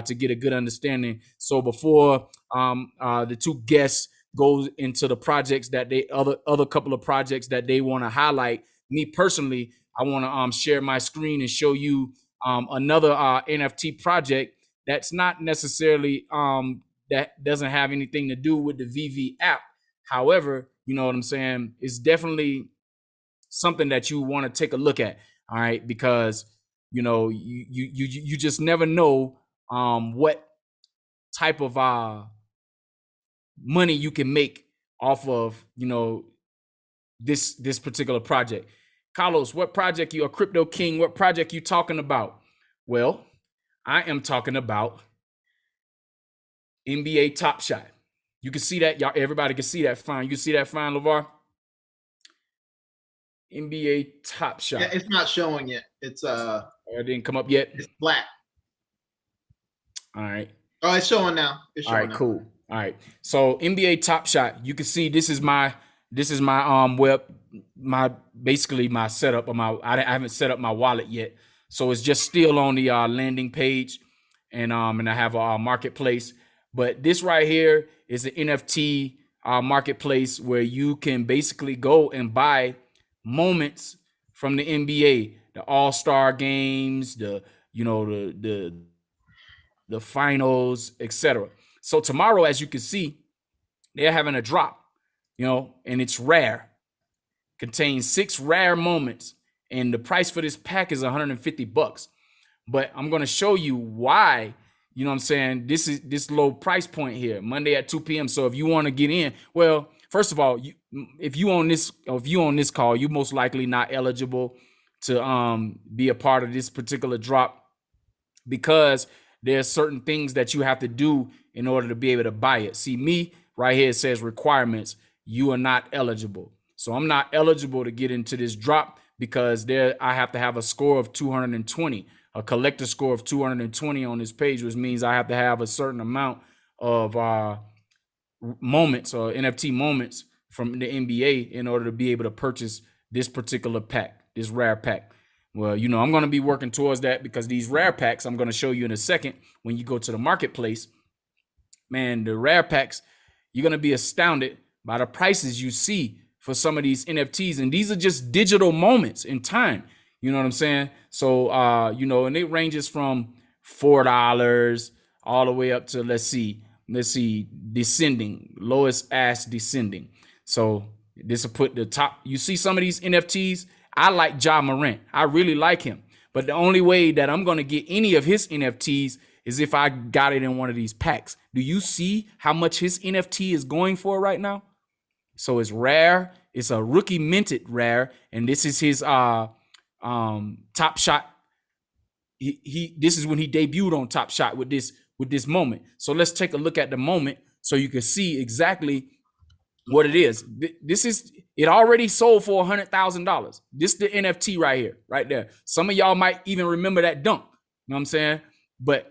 to get a good understanding. So before the two guests go into the projects that other couple of projects that they want to highlight, me personally, I want to share my screen and show you another NFT project that's not necessarily that doesn't have anything to do with the VV app. However, you know what I'm saying, it's definitely something that you want to take a look at. All right, because you just never know what type of money you can make off of this particular project. Carlos, what project you, a Crypto King, what project you talking about? Well, I am talking about NBA Top Shot. You can see that, y'all. Everybody can see that fine. You can see that fine, LeVar. NBA Top Shot. Yeah, it's not showing yet. It's it didn't come up yet. It's black. All right. Oh, it's showing now. It's showing all right, now. Cool. All right. So NBA Top Shot. You can see this is my basically my setup of I haven't set up my wallet yet. So it's just still on the landing page, and I have a marketplace. But this right here is an NFT marketplace where you can basically go and buy moments from the NBA, the All-Star games, the finals, etc. So tomorrow, as you can see, they're having a drop, and it's rare. Contains 6 rare moments, and the price for this pack is $150. But I'm going to show you why. You know what I'm saying? This is this low price point here, Monday at 2 p.m. So if you want to get in, well, first of all, if you on this call, you most likely not eligible to be a part of this particular drop, because there's certain things that you have to do in order to be able to buy it. See, me right here, it says requirements. You are not eligible. So I'm not eligible to get into this drop, because I have to have a score of 220. A collector score of 220 on this page, which means I have to have a certain amount of moments or NFT moments from the NBA in order to be able to purchase this particular pack, this rare pack. Well, I'm going to be working towards that, because these rare packs, I'm going to show you in a second, when you go to the marketplace, man, the rare packs, you're going to be astounded by the prices you see for some of these NFTs. And these are just digital moments in time. You know what I'm saying? So, and it ranges from $4 all the way up to, let's see, descending, lowest ass descending. So this will put the top. You see some of these NFTs. I like Ja Morant. I really like him. But the only way that I'm going to get any of his NFTs is if I got it in one of these packs. Do you see how much his NFT is going for right now? So it's rare. It's a rookie minted rare. And this is his Top Shot. This is when he debuted on Top Shot with this moment. So let's take a look at the moment so you can see exactly what it is. It already sold for $100,000. This is the NFT right here, right there. Some of y'all might even remember that dunk. You know what I'm saying? But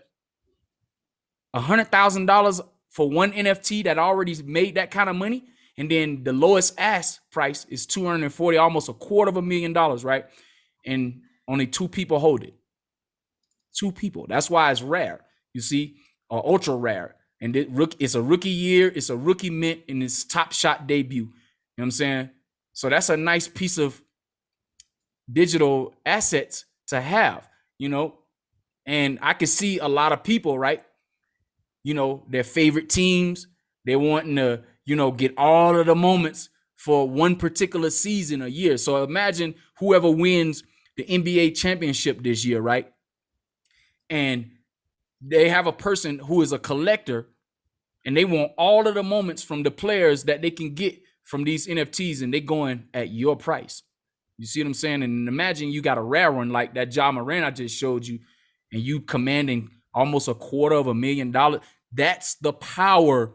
$100,000 for one NFT that already made that kind of money. And then the lowest ask price is $240, almost $250,000, right? And only 2 people hold it. 2 people. That's why it's rare. You see, or ultra rare. And it's a rookie year. It's a rookie mint in its Top Shot debut. You know what I'm saying? So that's a nice piece of digital assets to have, you know. And I can see a lot of people, right? You know, their favorite teams, they're wanting to, you know, get all of the moments for one particular season a year. So imagine whoever wins the NBA championship this year, right? And they have a person who is a collector and they want all of the moments from the players that they can get from these NFTs, and they going at your price. You see what I'm saying? And imagine you got a rare one like that Ja Morant I just showed you, and you commanding almost $250,000. That's the power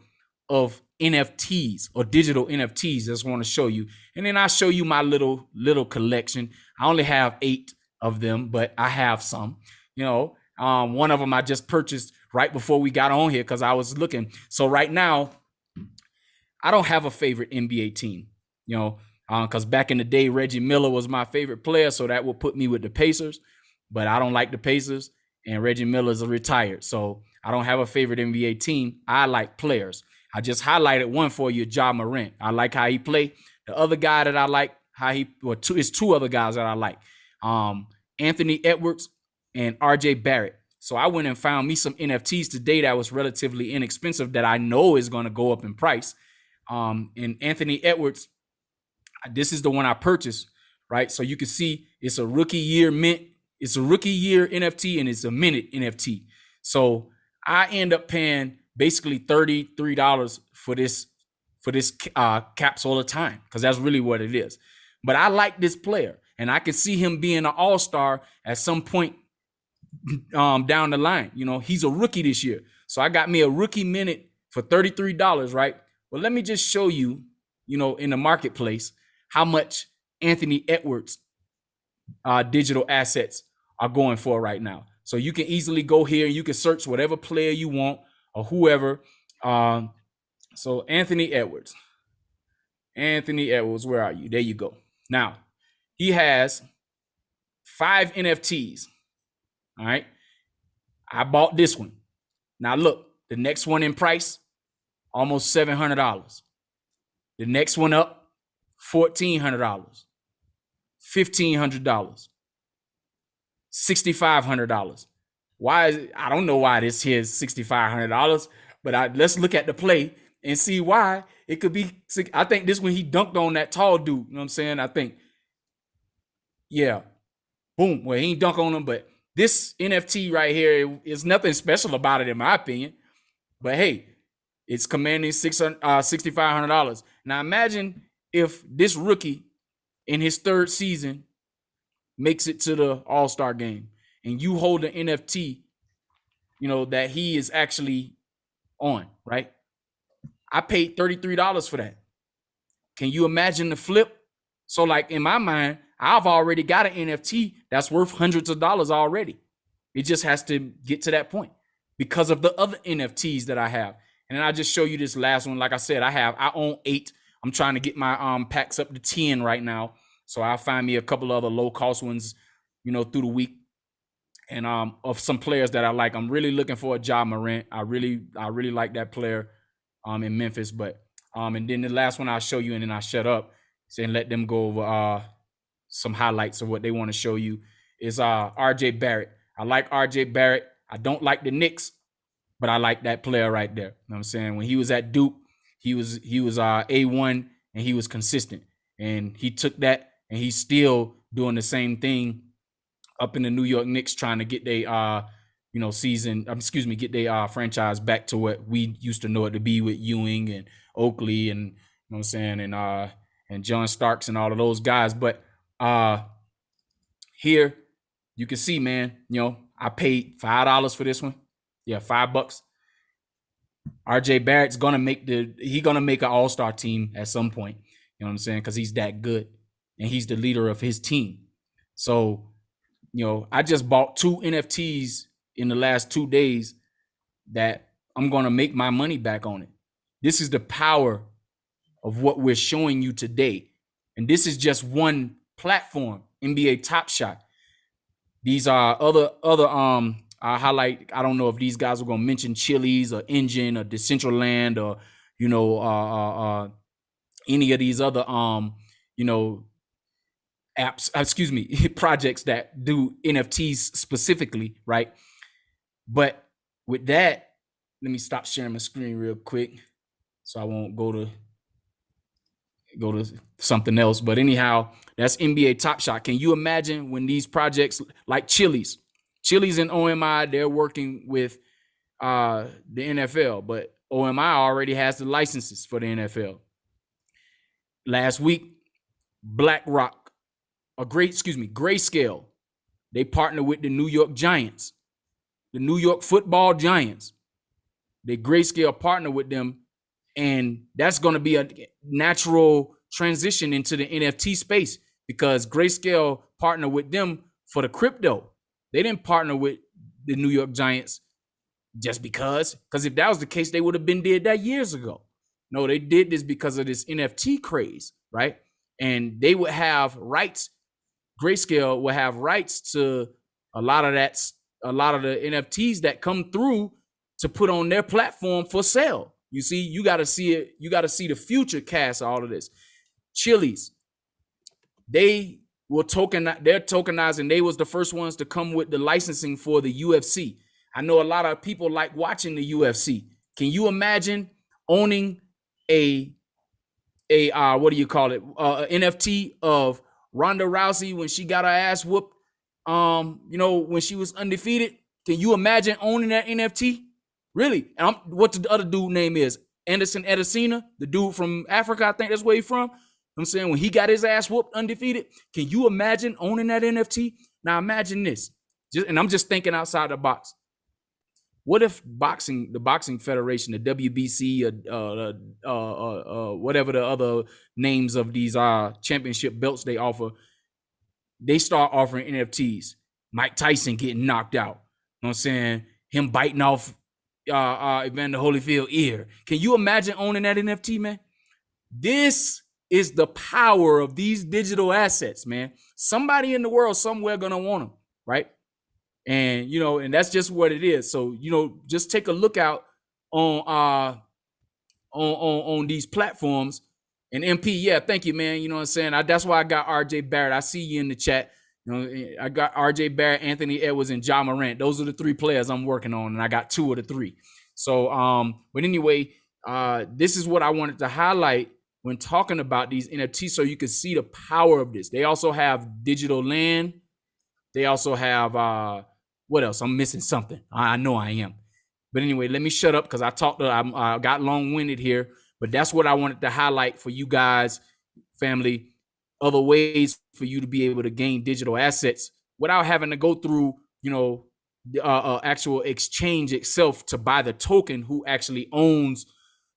of NFTs or digital NFTs. I just want to show you. And then I'll show you my little collection. I only have 8 of them, but I have some. You know, one of them I just purchased right before we got on here because I was looking. So right now, I don't have a favorite NBA team, you know, because back in the day, Reggie Miller was my favorite player. So that will put me with the Pacers, but I don't like the Pacers, and Reggie Miller's retired. So I don't have a favorite NBA team. I like players. I just highlighted one for you, Ja Morant. I like how he played. The other guy that I like, it's 2 other guys that I like. Anthony Edwards and RJ Barrett. So I went and found me some NFTs today that was relatively inexpensive that I know is going to go up in price. And Anthony Edwards, this is the one I purchased, right? So you can see it's a rookie year mint. It's a rookie year NFT and it's a minute NFT. So I end up paying basically $33 for this caps all the time, because that's really what it is. But I like this player, and I can see him being an all-star at some point down the line. You know, he's a rookie this year. So I got me a rookie minute for $33, right? Well, let me just show you, you know, in the marketplace, how much Anthony Edwards digital assets are going for right now. So you can easily go here and you can search whatever player you want or whoever. So Anthony Edwards, where are you? There you go. Now, he has 5 NFTs. All right. I bought this one. Now look, the next one in price, almost $700. The next one up, $1,400, $1,500, $6,500. Why is it? I don't know why this here is $6,500, but let's look at the play and see why it could be. I think this one he dunked on that tall dude. You know what I'm saying? I think, yeah, boom. Well, he ain't dunk on him, but this NFT right here is nothing special about it in my opinion. But hey, it's commanding $6,500. Now imagine if this rookie in his 3rd season makes it to the All-Star game and you hold an NFT, you know, that he is actually on, right? I paid $33 for that. Can you imagine the flip? So like in my mind, I've already got an NFT that's worth hundreds of dollars already. It just has to get to that point because of the other NFTs that I have. And then I just show you this last one. Like I said, I own 8. I'm trying to get my packs up to 10 right now. So I'll find me a couple other low cost ones, you know, through the week. And of some players that I like. I'm really looking for a Ja Morant. I really like that player in Memphis. But and then the last one I'll show you, and then I shut up and let them go over some highlights of what they want to show you, is RJ Barrett. I like RJ Barrett. I don't like the Knicks, but I like that player right there. You know what I'm saying? When he was at Duke, he was A1 and he was consistent. And he took that and he's still doing the same thing up in the New York Knicks, trying to get their get their franchise back to what we used to know it to be with Ewing and Oakley and, you know what I'm saying, and John Starks and all of those guys. But here you can see, man, you know, I paid $5 for this one. Yeah, $5. RJ Barrett's gonna make an all-star team at some point. You know what I'm saying? Because he's that good and he's the leader of his team. So, you know, I just bought 2 NFTs in the last 2 days that I'm gonna make my money back on it. This is the power of what we're showing you today. And this is just one platform, NBA Top Shot. These are other I highlight. I don't know if these guys are gonna mention Chili's or Engine or Decentraland or, you know, any of these other you know, apps, excuse me, projects that do NFTs specifically, right? But with that, let me stop sharing my screen real quick so I won't go to something else. But anyhow, that's NBA Top Shot. Can you imagine when these projects like Chili's and OMI, they're working with the NFL, but OMI already has the licenses for the NFL. Last week, BlackRock, Grayscale, they partnered with the New York Giants, the New York Football Giants. They Grayscale partner with them, and that's going to be a natural transition into the NFT space because Grayscale partnered with them for the crypto. They didn't partner with the New York Giants just because if that was the case, they would have been did that years ago. No, they did this because of this NFT craze, right? And they would have rights. Grayscale will have rights to a lot of the NFTs that come through to put on their platform for sale. You see, you got to see it. You got to see the future cast of all of this. Chili's, they were they're tokenizing. They was the first ones to come with the licensing for the UFC. I know a lot of people like watching the UFC. Can you imagine owning a what do you call it? NFT of Ronda Rousey when she got her ass whooped. When she was undefeated. Can you imagine owning that NFT? Really? And what the other dude name is? Anderson Edesina, the dude from Africa. I think that's where he's from. I'm saying when he got his ass whooped undefeated. Can you imagine owning that NFT? Now imagine this. And I'm just thinking outside the box. What if the boxing federation, the WBC, whatever the other names of these championship belts they offer, they start offering NFTs? Mike Tyson getting knocked out. You know what I'm saying? Him biting off Evander Holyfield ear. Can you imagine owning that NFT, man? This is the power of these digital assets, man. Somebody in the world somewhere gonna want them, right? And and that's just what it is. So just take a look out on these platforms. And MP, yeah, thank you, man. You know what I'm saying? That's why I got RJ Barrett. I see you in the chat. I got RJ Barrett, Anthony Edwards, and Ja Morant. Those are the 3 players I'm working on, and I got 2 of the 3. So, but anyway, this is what I wanted to highlight when talking about these NFTs, so you can see the power of this. They also have digital land. They also have what else? I'm missing something. I know I am. But anyway, let me shut up because I got long-winded here. But that's what I wanted to highlight for you guys, family. Other ways for you to be able to gain digital assets without having to go through, the actual exchange itself to buy the token who actually owns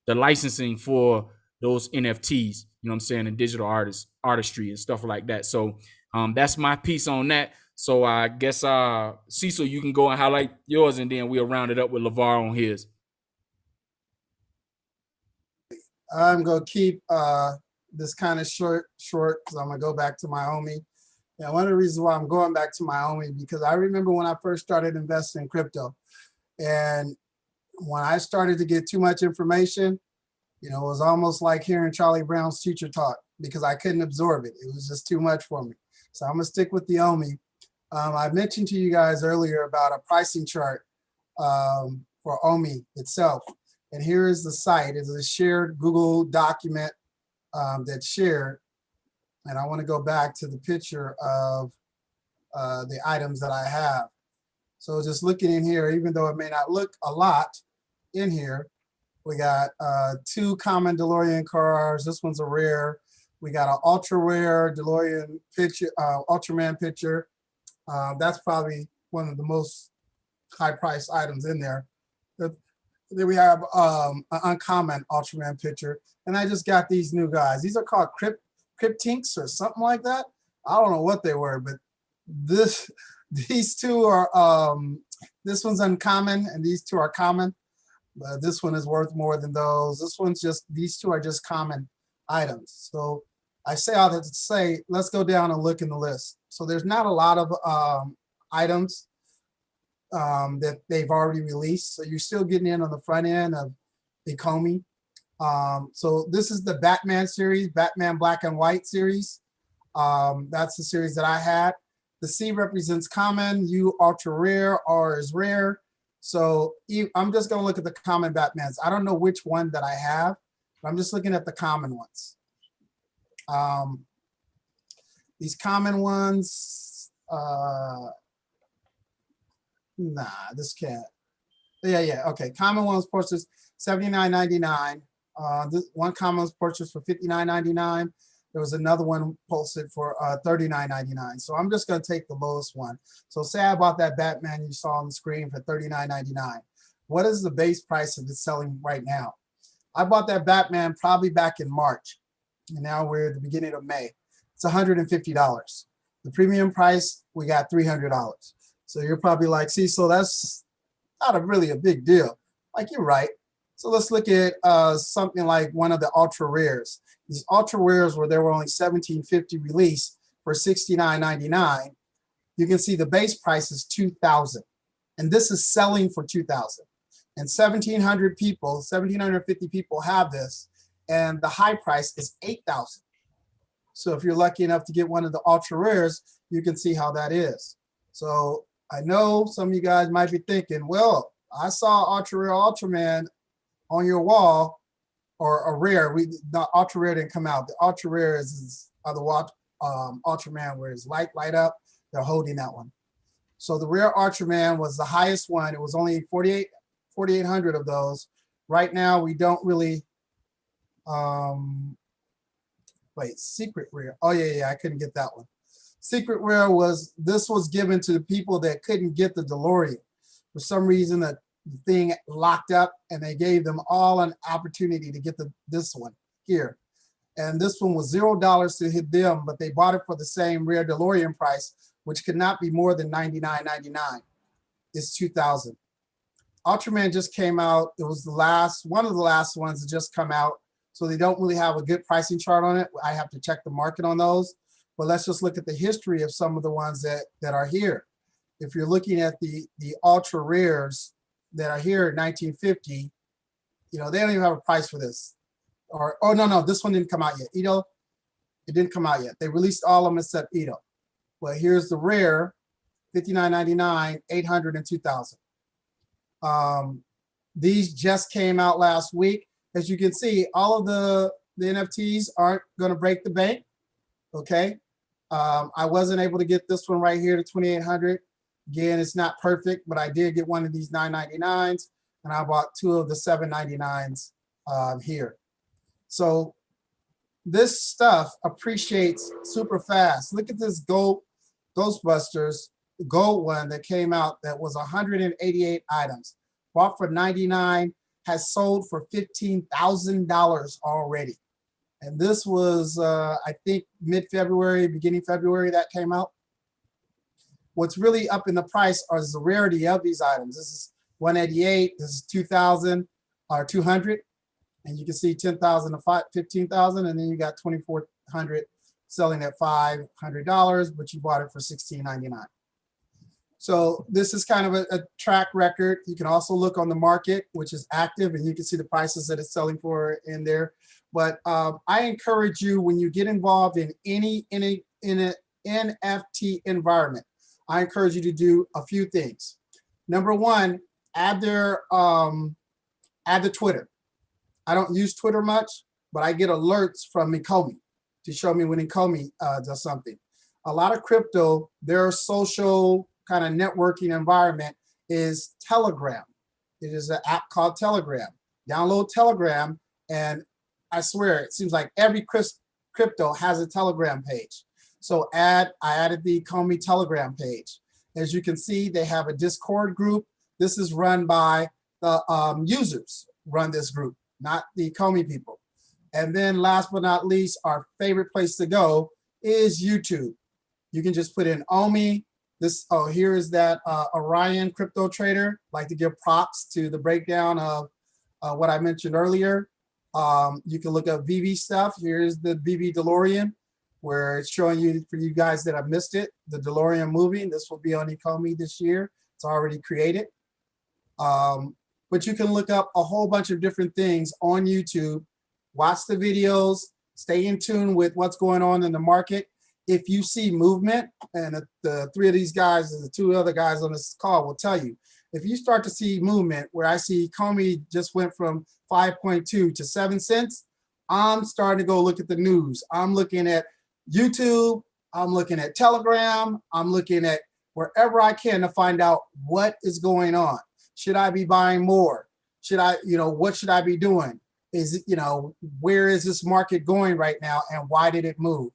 the licensing for those NFTs. You know what I'm saying? And digital artistry and stuff like that. So that's my piece on that. So I guess Cecil, you can go and highlight yours, and then we'll round it up with LeVar on his. I'm gonna keep this kind of short because I'm gonna go back to Wyoming. And one of the reasons why I'm going back to Wyoming, because I remember when I first started investing in crypto, and when I started to get too much information, it was almost like hearing Charlie Brown's teacher talk because I couldn't absorb it. It was just too much for me. So I'm gonna stick with the OMI. I mentioned to you guys earlier about a pricing chart for OMI itself. And here is the site. It's a shared Google document that's shared. And I want to go back to the picture of the items that I have. So just looking in here, even though it may not look a lot in here, we got 2 common DeLorean cars. This one's a rare. We got an ultra rare DeLorean picture, Ultraman picture. That's probably one of the most high priced items in there. Then we have an uncommon Ultraman picture. And I just got these new guys. These are called Cryptinks or something like that. I don't know what they were, but these 2 are, this one's uncommon and these 2 are common. But this one is worth more than those. These 2 are just common items. So I say all that to say, let's go down and look in the list. So there's not a lot of items that they've already released. So you're still getting in on the front end of Ecomi. So this is the Batman series, Batman Black and White series. That's the series that I had. The C represents common, U ultra rare, R is rare. So I'm just gonna look at the common Batmans. I don't know which one that I have, but I'm just looking at the common ones. These common ones, nah, this can't. Yeah, okay. Common ones purchased $79.99. This one common was purchased for $59.99. There was another one posted for $39.99. So I'm just gonna take the lowest one. So say I bought that Batman you saw on the screen for $39.99. What is the base price of it selling right now? I bought that Batman probably back in March, and now we're at the beginning of May. It's $150. The premium price, we got $300. So you're probably like, see, so that's not really a big deal. Like, you're right. So let's look at something like one of the ultra rares. These ultra rares where there were only 1750 released for $69.99. You can see the base price is $2,000, and this is selling for $2,000. And 1,700 people, 1,750 people have this, and the high price is $8,000. So if you're lucky enough to get one of the ultra rares, you can see how that is. So I know some of you guys might be thinking, well, I saw ultra rare Ultraman on your wall, or a rare. The ultra rare didn't come out. The ultra rare is the Ultraman where his light up. They're holding that one. So the rare Ultraman was the highest one. It was only 4,800 of those. Right now we don't really. Wait, secret rare. Oh yeah, I couldn't get that one. Secret rare was given to the people that couldn't get the DeLorean. For some reason, the thing locked up, and they gave them all an opportunity to get this one here. And this one was $0 to hit them, but they bought it for the same rare DeLorean price, which could not be more than $99.99. It's $2,000. Ultraman just came out. It was one of the last ones that just come out. So they don't really have a good pricing chart on it. I have to check the market on those. But let's just look at the history of some of the ones that are here. If you're looking at the ultra rares that are here in 1950, they don't even have a price for this. Or, oh, no, this one didn't come out yet. Ito, it didn't come out yet. They released all of them except Ito. Well, here's the rare, $59.99, 800, and 2,000. These just came out last week. As you can see, all of the NFTs aren't going to break the bank. Okay. I wasn't able to get this one right here to 2,800. Again, it's not perfect, but I did get one of these 999s, and I bought two of the 799s here. So this stuff appreciates super fast. Look at this Ghostbusters gold one that came out that was 188 items. Bought for 99, has sold for $15,000 already. And this was, I think, mid-February, beginning February that came out. What's really up in the price is the rarity of these items. This is 188, this is 2,000 or 200. And you can see 10,000 to 15,000, and then you got 2,400 selling at $500, but you bought it for $16.99. So this is kind of a track record. You can also look on the market, which is active, and you can see the prices that it's selling for in there. But I encourage you, when you get involved in an NFT environment, I encourage you to do a few things. Number one, add the Twitter. I don't use Twitter much, but I get alerts from Ecomi to show me when Ecomi does something. A lot of crypto, their social kind of networking environment is Telegram. It is an app called Telegram. Download Telegram, and I swear it seems like every crypto has a Telegram page. So I added the Ecomi Telegram page. As you can see, they have a Discord group. This is run by the users run this group, not the Ecomi people. And then last but not least, our favorite place to go is YouTube. You can just put in Omi. Here is that Orion crypto trader. Like to give props to the breakdown of what I mentioned earlier. You can look up VV stuff. Here's the VV DeLorean, where it's showing you, for you guys that have missed it, the DeLorean movie. This will be on Ecomi this year. It's already created. but you can look up a whole bunch of different things on YouTube, watch the videos, stay in tune with what's going on in the market. If you see movement, and the three of these guys and the two other guys on this call will tell you, if you start to see movement where I see Comey just went from 5.2 to 7 cents, I'm starting to go look at the news. I'm looking at YouTube, I'm looking at Telegram, I'm looking at wherever I can to find out what is going on. Should I be buying more? Should I, what should I be doing? Is it, where is this market going right now and why did it move?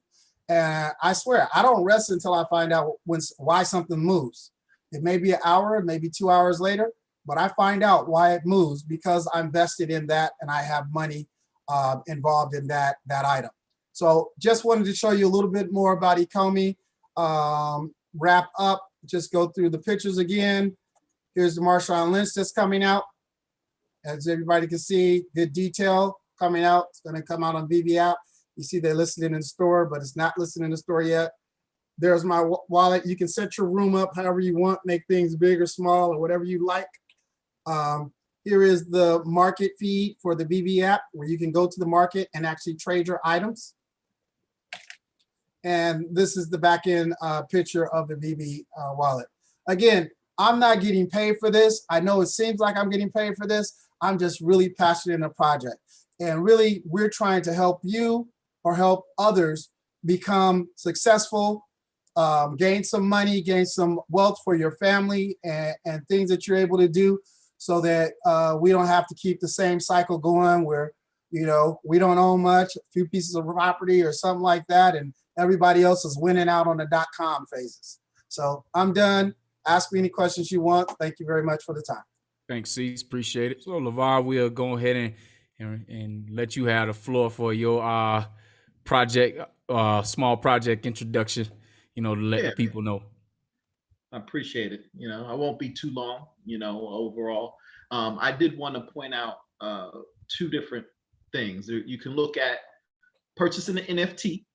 And I swear, I don't rest until I find out why something moves. It may be an hour, maybe 2 hours later, but I find out why it moves because I'm vested in that and I have money involved in that item. So just wanted to show you a little bit more about Ecomi. Wrap up, just go through the pictures again. Here's the Marshawn Lynch that's coming out. As everybody can see, good detail coming out. It's going to come out on BB app. You see they're listed in the store, but it's not listed in the store yet. There's my wallet. You can set your room up however you want, make things big or small or whatever you like. Here is the market feed for the BB app where you can go to the market and actually trade your items. And this is the back end picture of the BB wallet. Again, I'm not getting paid for this. I know it seems like I'm getting paid for this. I'm just really passionate in the project. And really, we're trying to help you or help others become successful, gain some money, gain some wealth for your family and things that you're able to do so that we don't have to keep the same cycle going where, we don't own much, a few pieces of property or something like that, and everybody else is winning out on the .com phases. So I'm done. Ask me any questions you want. Thank you very much for the time. Thanks, Cease. Appreciate it. So, LeVar, we'll go ahead and let you have the floor for your project, small project introduction, to let the people know. I appreciate it. I won't be too long, overall. I did want to point out two different things. You can look at purchasing an NFT,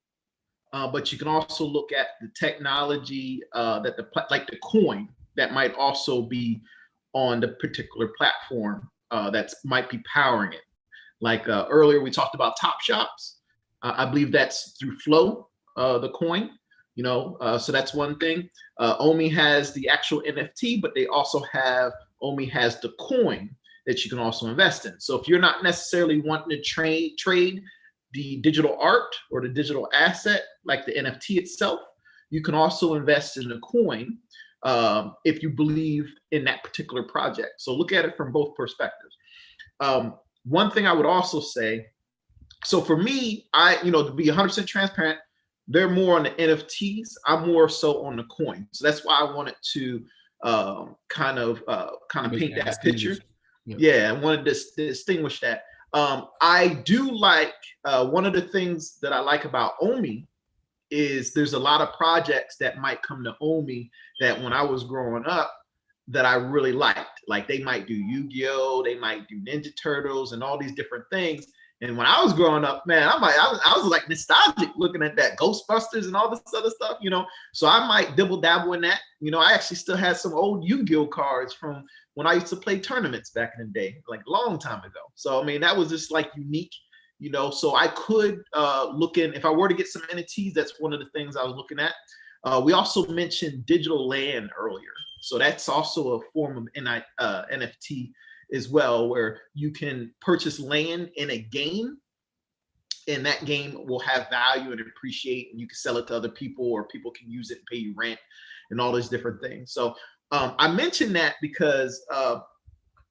but you can also look at the technology that the coin that might also be on the particular platform that might be powering it. Like earlier, we talked about Top Shops. I believe that's through Flow, the coin. So that's one thing. Omi has the actual NFT, but they also Omi has the coin that you can also invest in. So if you're not necessarily wanting to trade the digital art or the digital asset, like the NFT itself, you can also invest in the coin if you believe in that particular project. So look at it from both perspectives. One thing I would also say, so for me, to be 100% transparent, they're more on the NFTs. I'm more so on the coin. So that's why I wanted to kind of paint that picture. Yep. Yeah, I wanted to distinguish that. I do like, one of the things that I like about Omi is there's a lot of projects that might come to Omi that when I was growing up that I really liked. Like they might do Yu-Gi-Oh, they might do Ninja Turtles and all these different things. And when I was growing up, man, I was like nostalgic looking at that Ghostbusters and all this other stuff, So I might dabble in that. I actually still had some old Yu-Gi-Oh cards from when I used to play tournaments back in the day, like a long time ago. So I mean, that was just like unique, So I could look in if I were to get some NFTs. That's one of the things I was looking at. We also mentioned digital land earlier, so that's also a form of NFT as well, where you can purchase land in a game and that game will have value and appreciate, and you can sell it to other people or people can use it and pay you rent and all these different things. So I mentioned that because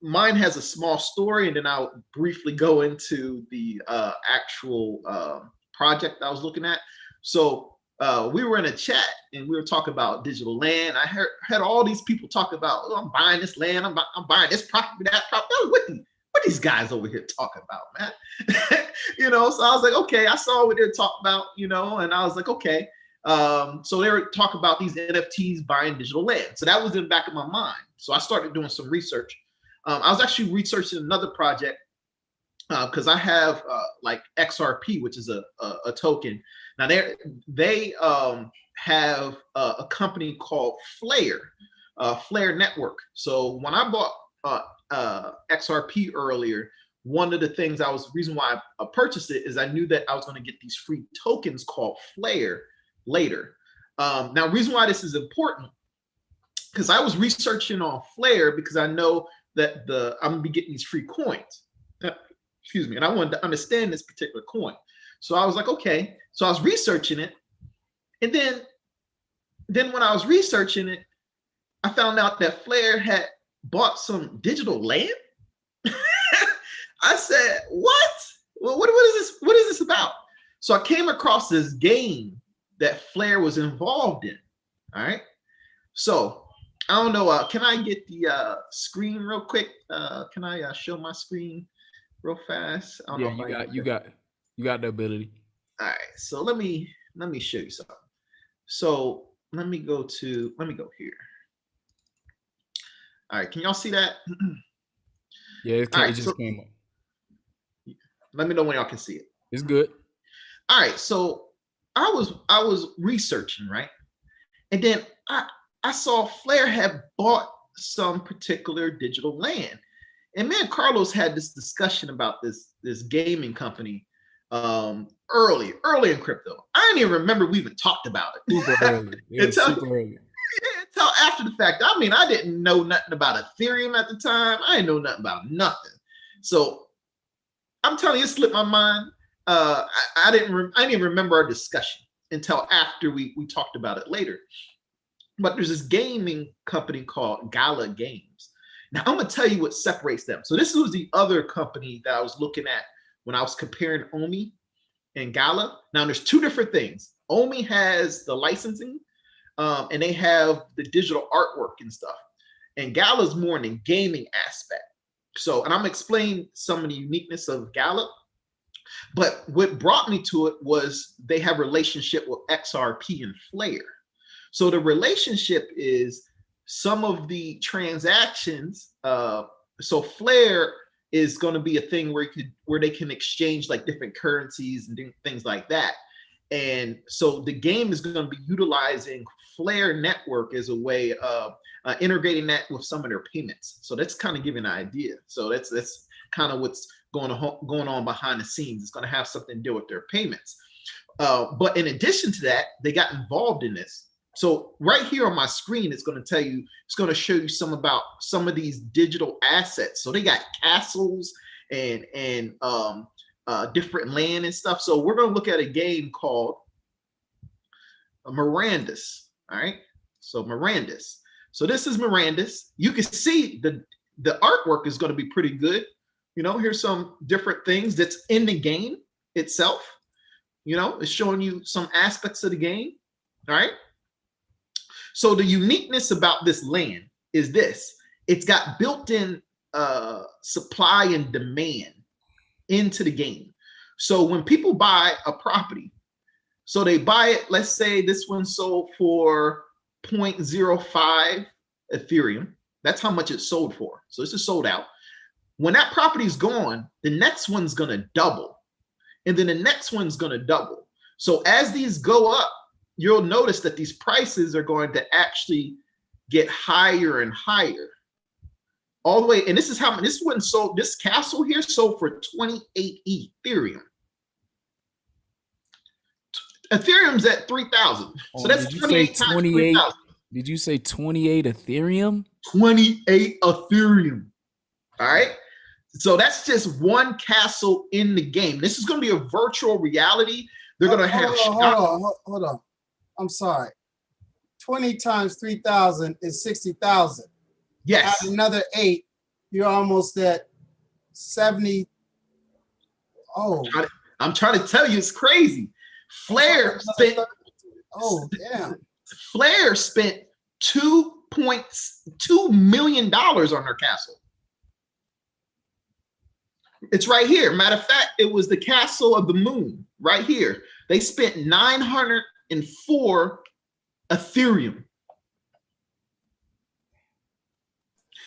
mine has a small story, and then I'll briefly go into the actual project I was looking at. So we were in a chat and we were talking about digital land. I heard all these people talk about, I'm buying this land, I'm buying this property, that property. What these guys over here talking about, man? So I was like, okay, I saw what they're talking about, and I was like, okay. So they were talking about these NFTs buying digital land. So that was in the back of my mind. So I started doing some research. I was actually researching another project because I have like XRP, which is a token. Now they have a company called Flare Network. So when I bought XRP earlier, one of the things reason why I purchased it is I knew that I was going to get these free tokens called Flare later. Now, reason why this is important, because I was researching on Flare because I know that I'm gonna be getting these free coins. Excuse me, and I wanted to understand this particular coin. So I was like, okay. So I was researching it, and then when I was researching it, I found out that Flare had bought some digital land. I said, what? Well, what is this? What is this about? So I came across this game that Flare was involved in. All right. So I don't know. Can I get the screen real quick? Can I show my screen real fast? I don't know if you got the ability. All right. So let me show you something. So let me go here. All right. Can y'all see that? Yeah, it just came up. Let me know when y'all can see it. It's good. All right. So I was researching, right? And then I saw Flare had bought some particular digital land. And me and Carlos had this discussion about this gaming company early in crypto. I didn't even remember we even talked about it. Super early. Super early. Until after the fact. I mean, I didn't know nothing about Ethereum at the time. I didn't know nothing about nothing. So I'm telling you, it slipped my mind. I didn't even remember our discussion until after we talked about it later. But there's this gaming company called Gala Games. Now I'm gonna tell you what separates them. So this was the other company that I was looking at when I was comparing Omi and Gala. Now there's two different things. Omi has the licensing, and they have the digital artwork and stuff. And Gala's more in the gaming aspect. So, and I'm gonna explain some of the uniqueness of Gala. But what brought me to it was they have a relationship with XRP and Flare. So the relationship is some of the transactions. So Flare is going to be a thing where they can exchange like different currencies and things like that. And so the game is going to be utilizing Flare network as a way of integrating that with some of their payments. So that's kind of giving an idea. So that's kind of what's going on behind the scenes. It's going to have something to do with their payments. But in addition to that, they got involved in this. So right here on my screen, it's going to tell you, it's going to show you some of these digital assets. So they got castles and different land and stuff. So we're going to look at a game called Mirandus. All right. So Mirandus. So this is Mirandus. You can see the artwork is going to be pretty good. You know, here's some different things that's in the game itself. You know, it's showing you some aspects of the game. All right. So the uniqueness about this land is this. It's got built-in supply and demand into the game. So when people buy a property, so they buy it, let's say this one sold for 0.05 Ethereum. That's how much it's sold for. So this is sold out. When that property is gone, the next one's going to double. And then the next one's going to double. So as these go up, you'll notice that these prices are going to actually get higher and higher. All the way, and this is how this one sold, this castle here sold for 28 Ethereum. Ethereum's at 3,000. So that's 28 times 3,000. Did you say 28 Ethereum? 28 Ethereum. All right. So that's just one castle in the game. This is going to be a virtual reality. They're going to have. Hold on. I'm sorry. 20 times 3,000 is 60,000. Yes. Add another 8, you're almost at 70. Oh. I'm trying to tell you, it's crazy. Flare spent. Oh, damn. Flare spent $2.2 million on their castle. It's right here. Matter of fact, it was the Castle of the Moon right here. They spent 904 Ethereum.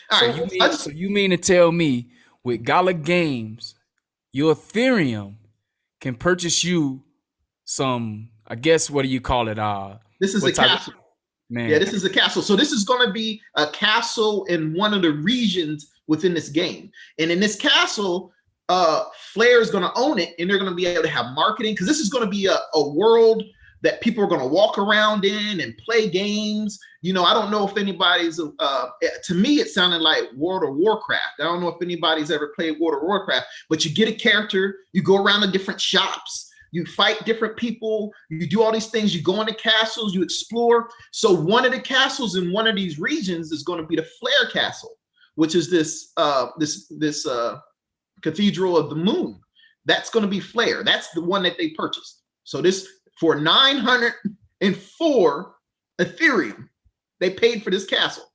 All right. So you mean to tell me with Gala Games, your Ethereum can purchase you some, I guess, what do you call it? This is a castle. Man. Yeah, this is a castle. So this is going to be a castle in one of the regions within this game. And in this castle, Flair is going to own it, and they're going to be able to have marketing, because this is going to be a world that people are going to walk around in and play games. You know, I don't know if anybody's, to me, it sounded like World of Warcraft. I don't know if anybody's ever played World of Warcraft, but you get a character, you go around to different shops, you fight different people, you do all these things, you go into castles, you explore. So one of the castles in one of these regions is going to be the Flair Castle, which is this Cathedral of the Moon. That's going to be Flair. That's the one that they purchased. So this, for 904 Ethereum, they paid for this castle.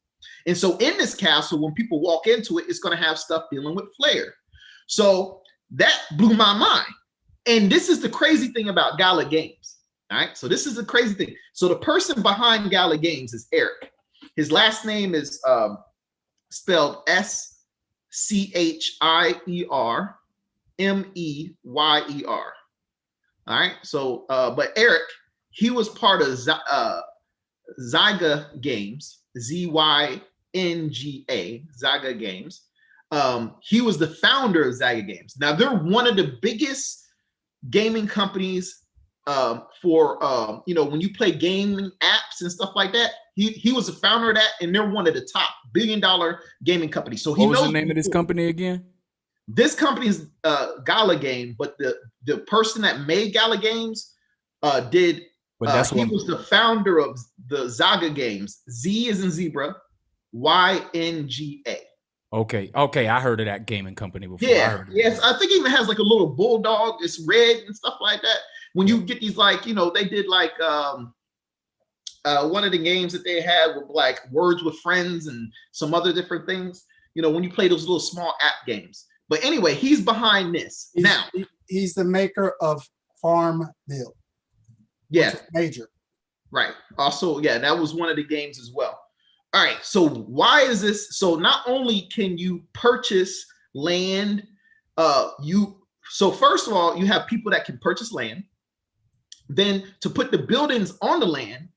And so in this castle, when people walk into it, it's going to have stuff dealing with Flair. So that blew my mind. And this is the crazy thing about Gala Games. All right. So this is the crazy thing. So the person behind Gala Games is Eric. His last name is spelled SCHIERMEYER. All right. So, but Eric, he was part of Zyga Games, ZYNGA, Zyga Games. He was the founder of Zyga Games. Now, they're one of the biggest gaming companies for, you know, when you play gaming apps and stuff like that. He was the founder of that, and they're one of the top billion-dollar gaming companies. So he knows. What was the name of this company again? This company is Gala Game, but the person that made Gala Games he was the founder of the Zyga Games. Z is in zebra, YNGA. Okay, I heard of that gaming company before. Yeah, yes, I think it even has like a little bulldog. It's red and stuff like that. When you get these, like, you know, they did like one of the games that they had with like Words with Friends and some other different things. You know, when you play those little small app games. But anyway, he's behind this. He's the maker of Farmville. Yeah. Major. Right. Also, yeah, that was one of the games as well. All right. So why is this? So not only can you purchase land, so first of all, you have people that can purchase land. Then to put the buildings on the land,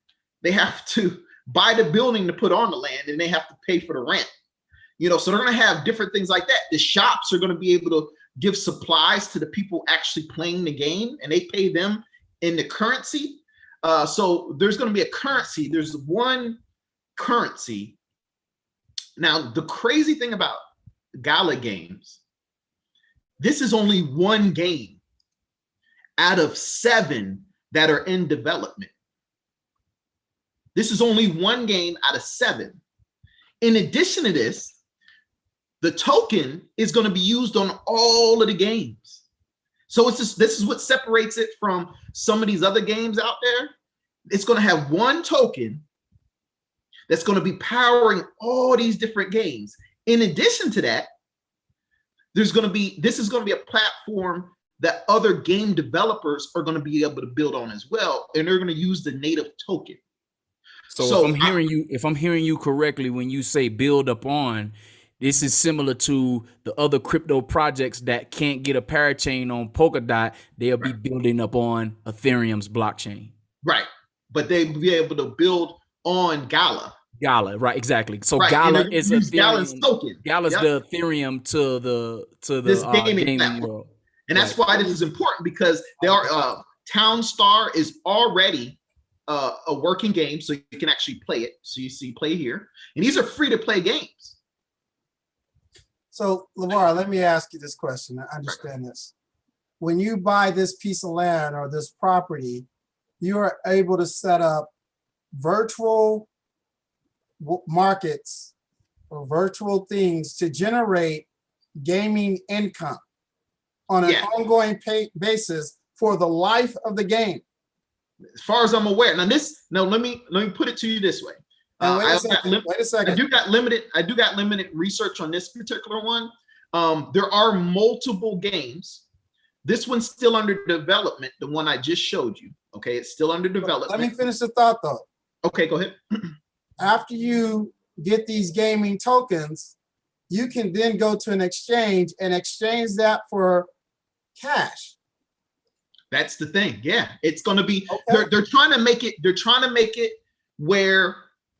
they have to buy the building to put on the land, and they have to pay for the rent. You know, so they're going to have different things like that. The shops are going to be able to give supplies to the people actually playing the game, and they pay them in the currency. So there's going to be a currency. There's one currency. Now, the crazy thing about Gala Games, this is only one game out of 7 that are in development. This is only one game out of 7. In addition to this, the token is going to be used on all of the games. So it's just, this is what separates it from some of these other games out there. It's going to have one token that's going to be powering all these different games. In addition to that, this is going to be a platform that other game developers are going to be able to build on as well, and they're going to use the native token. So if I'm hearing you correctly, when you say build up on, this is similar to the other crypto projects that can't get a parachain on Polkadot. They'll be building up on Ethereum's blockchain. Right. But they'll be able to build on Gala. Right, exactly. So right. Gala is Gala's token. Gala's the Ethereum to the gaming world. And that's why this is important, because there are Townstar is already a working game, so you can actually play it. So you see play here. And these are free to play games. So, LeVar, let me ask you this question. I understand this. When you buy this piece of land or this property, you are able to set up virtual markets or virtual things to generate gaming income on an ongoing basis for the life of the game. As far as I'm aware. Now let me put it to you this way. Wait a second. I do got limited research on this particular one. There are multiple games. This one's still under development, the one I just showed you. Okay, it's still under development. Let me finish the thought though. Okay, go ahead. After you get these gaming tokens, you can then go to an exchange and exchange that for cash. That's the thing. Yeah, it's going to be. Okay. They're trying to make it. They're trying to make it where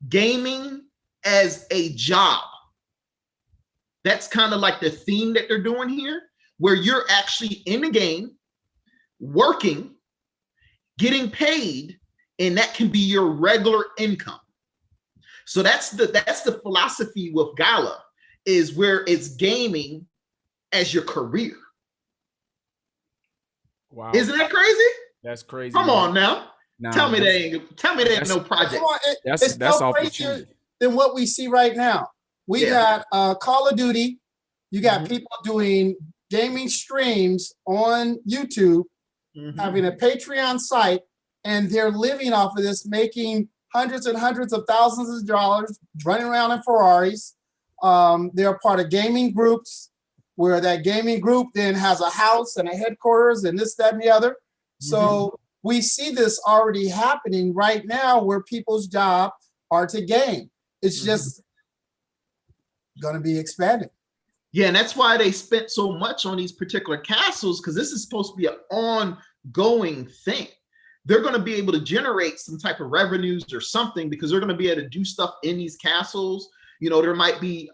gaming as a job That's kind of like the theme that they're doing here, where you're actually in the game, working, getting paid, and that can be your regular income. So that's the philosophy with Gala, is where it's gaming as your career. Wow. Isn't that crazy? That's crazy. Come on now. Nah, tell me they ain't no project. Come on, That's no off the crazier chain. than what we see right now. We got Call of Duty. You got people doing gaming streams on YouTube, having a Patreon site, and they're living off of this, making hundreds and hundreds of thousands of dollars, running around in Ferraris. They're part of gaming groups, where that gaming group then has a house and a headquarters and this, that, and the other. So we see this already happening right now, where people's job are to game. It's just going to be expanded. Yeah, and that's why they spent so much on these particular castles, because this is supposed to be an ongoing thing. They're going to be able to generate some type of revenues or something, because they're going to be able to do stuff in these castles. You know, there might be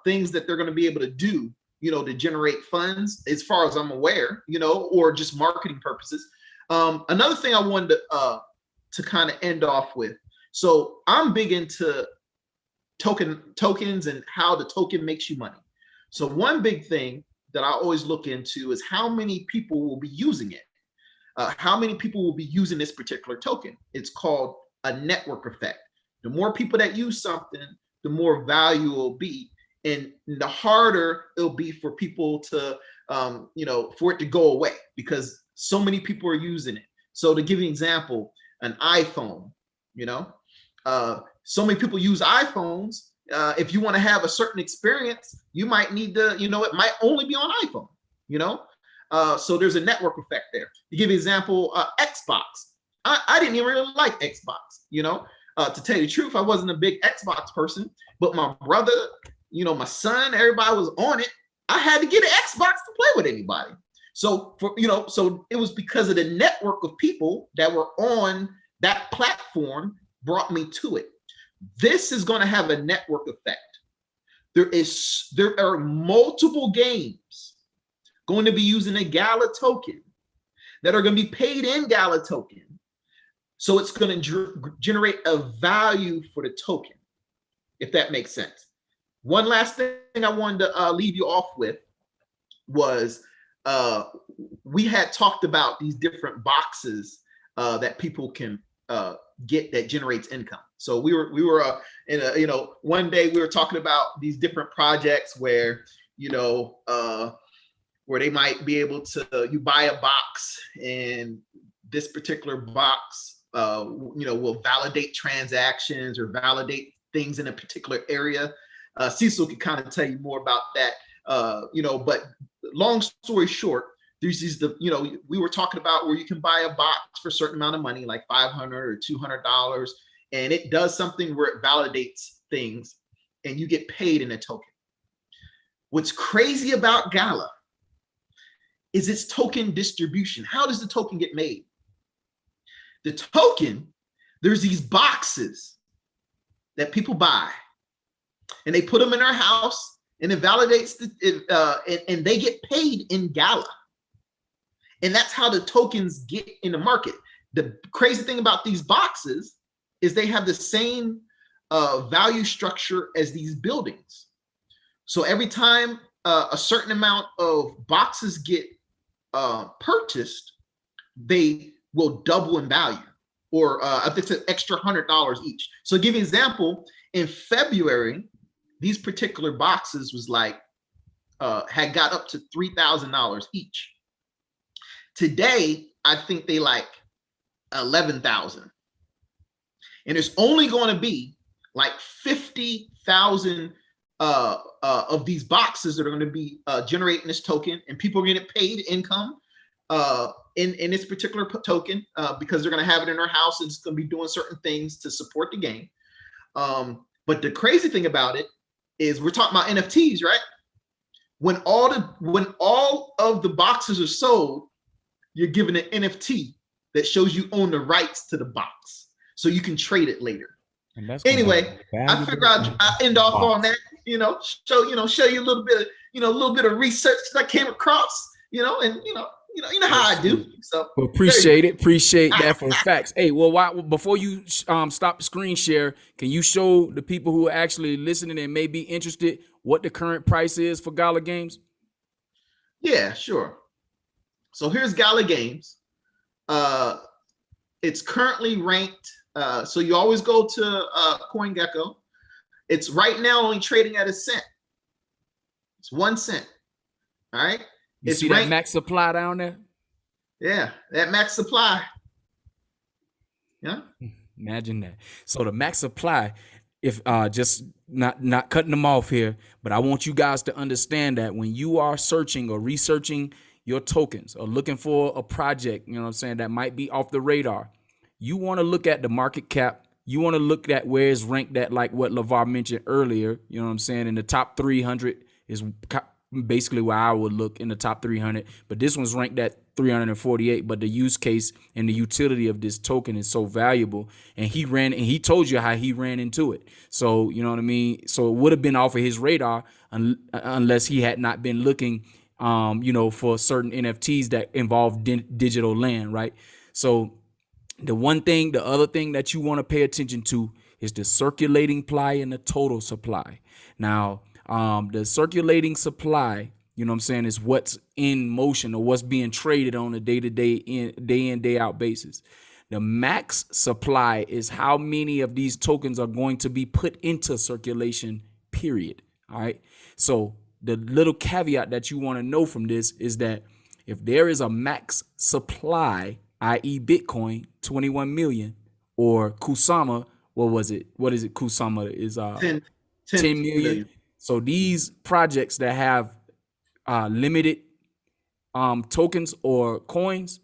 things that they're going to be able to do, you know, to generate funds, as far as I'm aware, you know, or just marketing purposes. Another thing I wanted to kind of end off with. So I'm big into tokens and how the token makes you money. So one big thing that I always look into is how many people will be using it. How many people will be using this particular token? It's called a network effect. The more people that use something, the more value it will be, and the harder it'll be for people to, you know, for it to go away, because so many people are using it. So to give you an example, an iPhone, you know, so many people use iPhones. If you want to have a certain experience, you might need to, you know, it might only be on iPhone, you know. So there's a network effect there. To give you an example, Xbox. I didn't even really like Xbox, you know. To tell you the truth, I wasn't a big Xbox person, but my brother, you know, my son, everybody was on it. I had to get an Xbox to play with anybody. So so it was because of the network of people that were on that platform brought me to it. This is going to have a network effect. There are multiple games going to be using a Gala token that are going to be paid in Gala token. So it's going to generate a value for the token, if that makes sense. One last thing I wanted to leave you off with was we had talked about these different boxes that people can get that generates income. So we were in a, you know, one day we were talking about these different projects where, you know, where they might be able to, you buy a box, and this particular box, you know, will validate transactions or validate things in a particular area. Cecil could kind of tell you more about that, you know, but long story short, there's these, you know, we were talking about where you can buy a box for a certain amount of money, like $500 or $200, and it does something where it validates things and you get paid in a token. What's crazy about Gala is its token distribution. How does the token get made? The token, there's these boxes that people buy, and they put them in their house, and it validates and they get paid in Gala. And that's how the tokens get in the market. The crazy thing about these boxes is they have the same value structure as these buildings. So every time a certain amount of boxes get purchased, they will double in value, or I think it's an extra $100 each. So to give you an example, in February, these particular boxes was like, had got up to $3,000 each. Today, I think they like 11,000. And there's only going to be like 50,000 of these boxes that are going to be generating this token, and people are going to get paid income in this particular token because they're going to have it in their house, and it's going to be doing certain things to support the game. But the crazy thing about it is we're talking about NFTs, right? When all of the boxes are sold, you're given an NFT that shows you own the rights to the box, so you can trade it later. And that's gonna be Anyway, I figure valuable. I end off on that. Show you a little bit of a little bit of research that I came across. And how I do. So well, appreciate that for facts. Hey, well, before you stop the screen share, can you show the people who are actually listening and may be interested what the current price is for Gala Games? Yeah, sure. So here's Gala Games. It's currently ranked. So you always go to CoinGecko. It's right now only trading at a cent. It's 1 cent. All right. You see that max supply down there? Yeah, that max supply. Yeah. Imagine that. So the max supply, if just not cutting them off here, but I want you guys to understand that when you are searching or researching your tokens or looking for a project, you know what I'm saying, that might be off the radar, you want to look at the market cap. You want to look at where it's ranked at, like what LeVar mentioned earlier. You know what I'm saying? In the top 300 is basically where I would look, in the top 300. But this one's ranked at 348. But the use case and the utility of this token is so valuable. And he told you how he ran into it. So, you know what I mean? So it would have been off of his radar unless he had not been looking, for certain NFTs that involve digital land, right? So the other thing that you want to pay attention to is the circulating supply and the total supply. Now, the circulating supply, you know what I'm saying, is what's in motion or what's being traded on a day-to-day, day in, day out basis. The max supply is how many of these tokens are going to be put into circulation, period. All right. So the little caveat that you want to know from this is that if there is a max supply, i.e. Bitcoin, 21 million, or Kusama, what is it? Kusama is 10 million. So these projects that have limited tokens or coins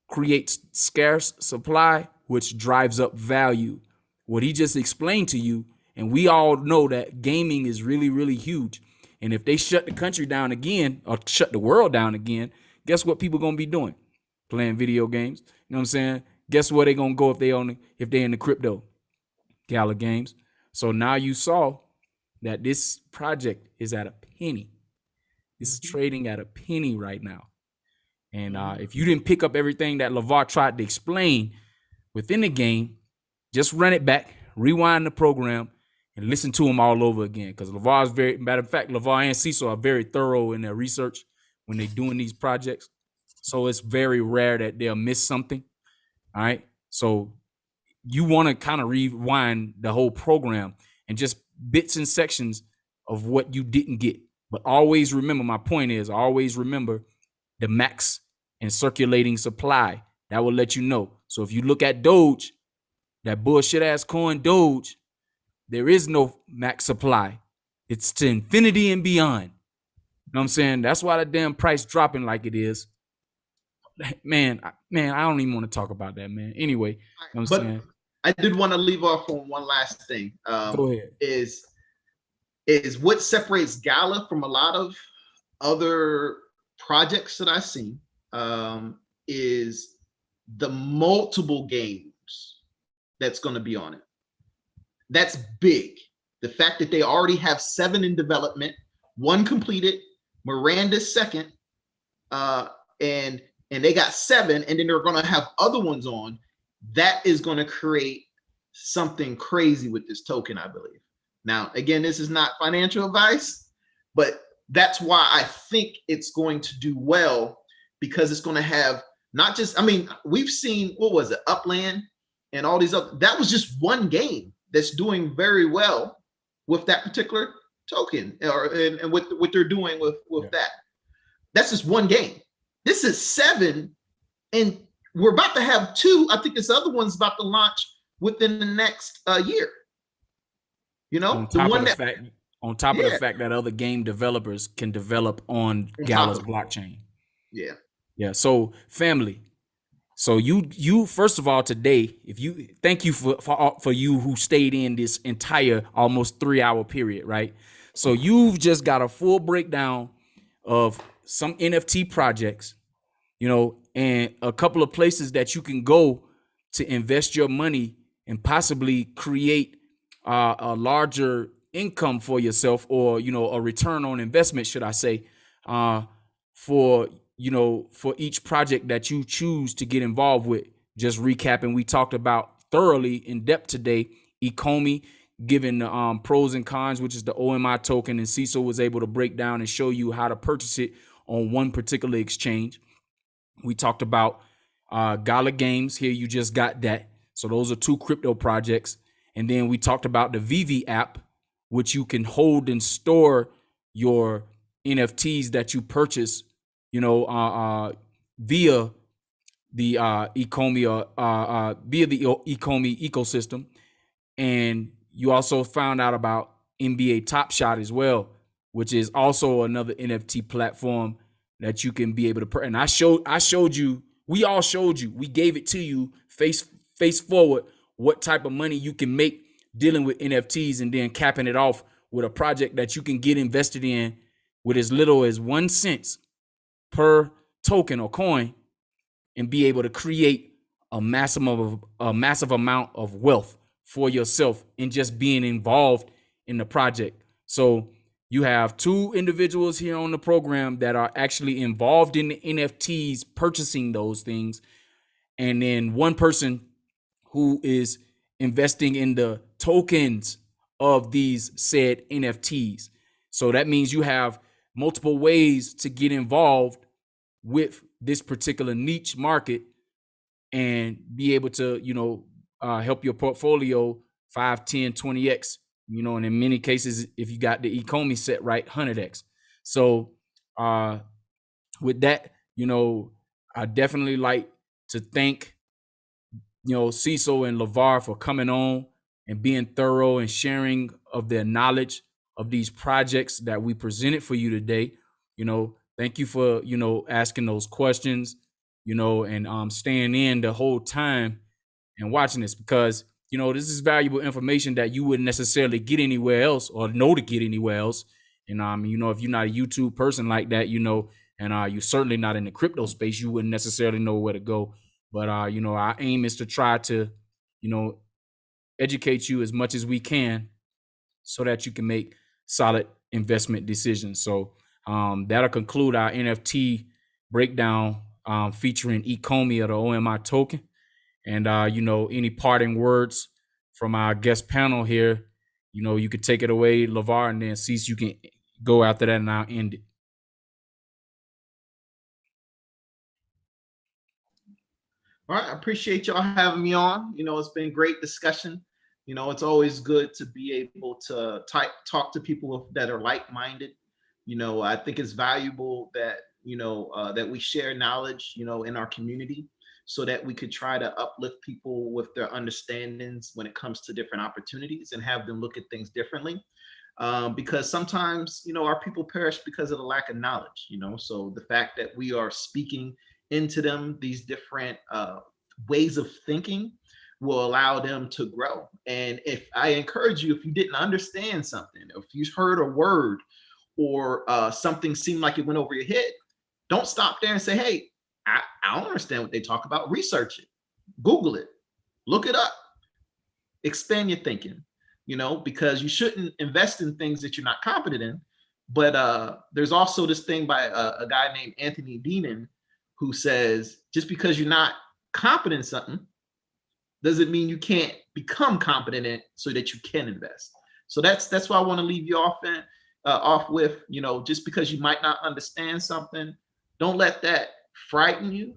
creates scarce supply, which drives up value. What he just explained to you, and we all know that gaming is really, really huge. And if they shut the country down again or shut the world down again, guess what people gonna be doing? Playing video games. You know what I'm saying? Guess where they gonna go if they're in the crypto? Gala Games. So now you saw that this project is at a penny. It's trading at a penny right now. And if you didn't pick up everything that LeVar tried to explain within the game, just run it back, rewind the program, and listen to them all over again. Because matter of fact, LeVar and Cecil are very thorough in their research when they're doing these projects. So it's very rare that they'll miss something. All right. So you want to kind of rewind the whole program and just bits and sections of what you didn't get. But always remember, my point is, always remember the max and circulating supply. That will let you know. So if you look at Doge, that bullshit ass coin Doge, there is no max supply. It's to infinity and beyond. You know what I'm saying? That's why the damn price dropping like it is. Man, I don't even want to talk about that, man. Anyway, you know what I'm saying? I did want to leave off on one last thing. Go ahead. Is what separates Gala from a lot of other projects that I've seen is the multiple games that's going to be on it. That's big. The fact that they already have 7 in development, 1 completed, Miranda's second, and they got 7, and then they're going to have other ones on. That is going to create something crazy with this token, I believe. Now, again, this is not financial advice, but that's why I think it's going to do well, because it's going to have not just, we've seen, what was it, Upland and all these other, that was just one game that's doing very well with that particular token, and what they're doing with that. That's just one game. This is 7, and we're about to have 2. I think this other one's about to launch within the next year. On top of the fact that other game developers can develop on Gala's blockchain. Yeah. So family. So you first of all today, thank you for you who stayed in this entire almost 3-hour period, right? So you've just got a full breakdown of some NFT projects, and a couple of places that you can go to invest your money and possibly create a larger income for yourself, or a return on investment, should I say, for for each project that you choose to get involved with. Just recapping, we talked about thoroughly in depth today Ecomi, given the pros and cons, which is the OMI token, and Cecil was able to break down and show you how to purchase it on one particular exchange. We talked about Gala Games. Here you just got that. So those are 2 crypto projects. And then we talked about the VV app, which you can hold and store your NFTs that you purchase, via the Ecomi, via the Ecomi ecosystem. And you also found out about NBA Top Shot as well, which is also another NFT platform that you can be able to. And I showed you, we all showed you, we gave it to you face forward, what type of money you can make dealing with NFTs, and then capping it off with a project that you can get invested in with as little as 1 cent per token or coin, and be able to create a massive amount of wealth for yourself in just being involved in the project. So you have 2 individuals here on the program that are actually involved in the NFTs, purchasing those things, and then 1 person who is investing in the tokens of these said NFTs. So that means you have multiple ways to get involved with this particular niche market and be able to, help your portfolio 5, 10, 20x, and in many cases, if you got the Ecomi set right, 100x. So with that, I definitely like to thank, Cecil and LeVar for coming on and being thorough and sharing of their knowledge of these projects that we presented for you today. Thank you for, asking those questions, and staying in the whole time and watching this, because, this is valuable information that you wouldn't necessarily get anywhere else or know to get anywhere else. And, if you're not a YouTube person like that, and you're certainly not in the crypto space, you wouldn't necessarily know where to go. But, our aim is to try to, educate you as much as we can so that you can make solid investment decisions. So that'll conclude our NFT breakdown featuring Ecomi, or the OMI token. And, any parting words from our guest panel here, you could take it away, LeVar, and then Cease, you can go after that, and I'll end it. All right, I appreciate y'all having me on. It's been great discussion. It's always good to be able to talk to people that are like-minded. I think it's valuable that, that we share knowledge, in our community, so that we could try to uplift people with their understandings when it comes to different opportunities and have them look at things differently. Because sometimes, our people perish because of the lack of knowledge, so the fact that we are speaking into them these different ways of thinking will allow them to grow. And if I encourage you, if you didn't understand something, if you heard a word or something seemed like it went over your head, don't stop there and say, hey, I don't understand what they talk about. Research it, Google it, look it up, expand your thinking, because you shouldn't invest in things that you're not competent in. But there's also this thing by a guy named Anthony Deanon, who says, just because you're not competent in something doesn't mean you can't become competent in it so that you can invest. So that's why I want to leave you off with, just because you might not understand something, don't let that frighten you.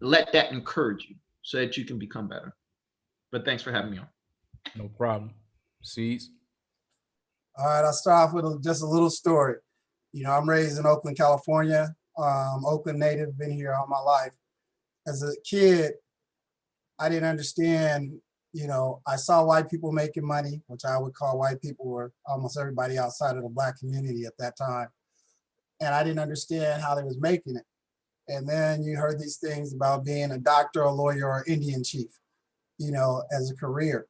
Let that encourage you so that you can become better. But thanks for having me on. No problem. Cease. All right, I'll start off with just a little story. I'm raised in Oakland, California. Oakland native, been here all my life. As a kid, I didn't understand, I saw white people making money, which I would call white people, or almost everybody outside of the Black community at that time. And I didn't understand how they was making it. And then you heard these things about being a doctor, a lawyer, or Indian chief, as a career.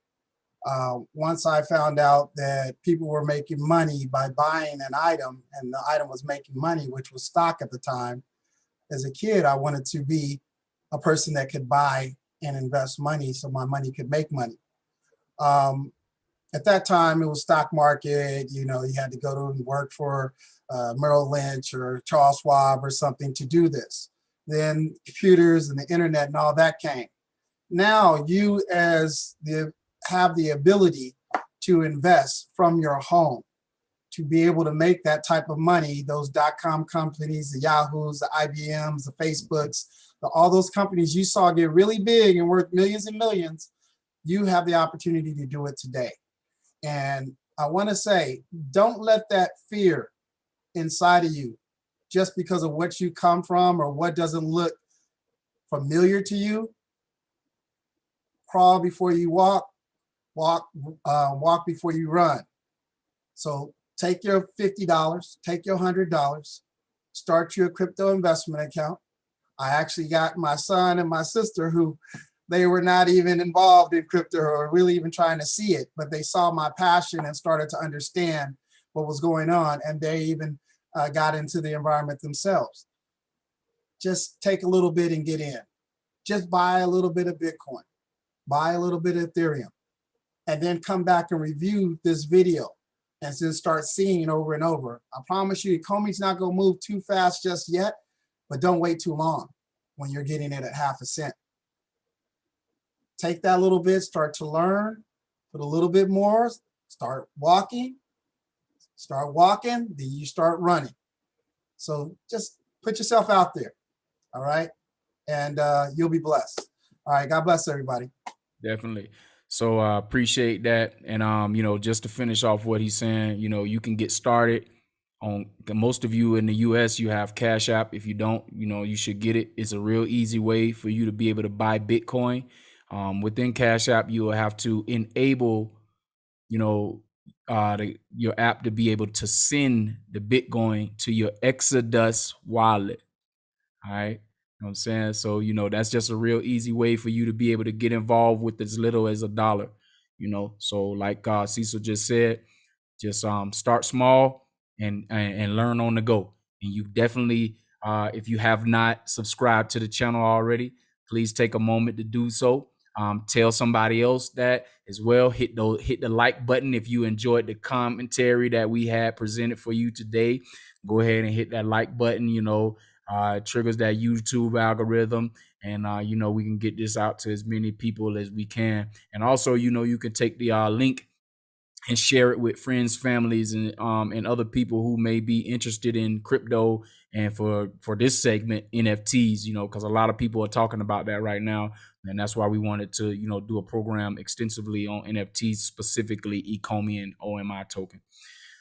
Once I found out that people were making money by buying an item, and the item was making money, which was stock at the time, as a kid, I wanted to be a person that could buy and invest money so my money could make money. At that time, it was stock market. You know, you had to go to and work for Merrill Lynch or Charles Schwab or something to do this. Then computers and the internet and all that came. Now you have the ability to invest from your home, to be able to make that type of money. Those .com companies, the Yahoos, the IBMs, the Facebooks, all those companies you saw get really big and worth millions and millions, you have the opportunity to do it today. And I want to say, don't let that fear inside of you, just because of what you come from or what doesn't look familiar to you. Crawl before you walk, walk before you run. So take your $50, take your $100, start your crypto investment account. I actually got my son and my sister who they were not even involved in crypto or really even trying to see it, but they saw my passion and started to understand what was going on, and they even got into the environment themselves. Just take a little bit and get in. Just buy a little bit of Bitcoin, buy a little bit of Ethereum, and then come back and review this video and then start seeing it over and over. I promise you, Comey's not gonna move too fast just yet, but don't wait too long when you're getting it at half a cent. Take that little bit, start to learn, put a little bit more, start walking, then you start running. So just put yourself out there, all right? And you'll be blessed. All right, God bless everybody. Definitely. So I appreciate that. And, you know, just to finish off what he's saying, you know, you can get started on, most of you in the US, you have CashApp. If you don't, you know, you should get it. It's a real easy way for you to be able to buy Bitcoin. Within CashApp, you will have to enable, you know, your app to be able to send the Bitcoin to your Exodus wallet. All right. You know what I'm saying? So, you know, that's just a real easy way for you to be able to get involved with as little as $1, you know. So like Cecil just said, just start small and learn on the go. And you definitely, if you have not subscribed to the channel already, please take a moment to do so. Tell somebody else that as well. Hit the like button if you enjoyed the commentary that we had presented for you today. Go ahead and hit that like button. You know, it triggers that YouTube algorithm, and you know, we can get this out to as many people as we can. And also, you know, you can take the link and share it with friends, families, and other people who may be interested in crypto, and for this segment, NFTs, you know, because a lot of people are talking about that right now. And that's why we wanted to, you know, do a program extensively on NFTs, specifically Ecomi and OMI token.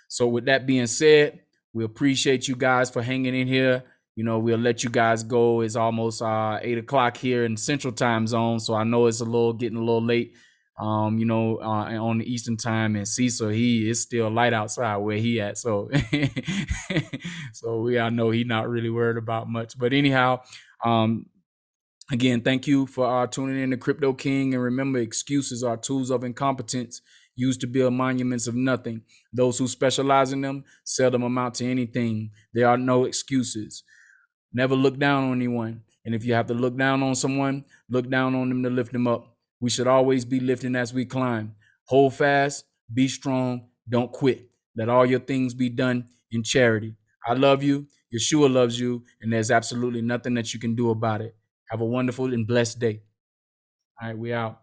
So with that being said, we appreciate you guys for hanging in here. You know, we'll let you guys go. It's almost 8 o'clock here in Central Time Zone, so I know it's getting a little late. You know, on the Eastern Time, and Cecil, he is still light outside where he at. So, so I know he's not really worried about much. But anyhow, again, thank you for tuning in to Crypto King. And remember, excuses are tools of incompetence used to build monuments of nothing. Those who specialize in them seldom amount to anything. There are no excuses. Never look down on anyone. And if you have to look down on someone, look down on them to lift them up. We should always be lifting as we climb. Hold fast, be strong, don't quit. Let all your things be done in charity. I love you. Yeshua loves you. And there's absolutely nothing that you can do about it. Have a wonderful and blessed day. All right, we out.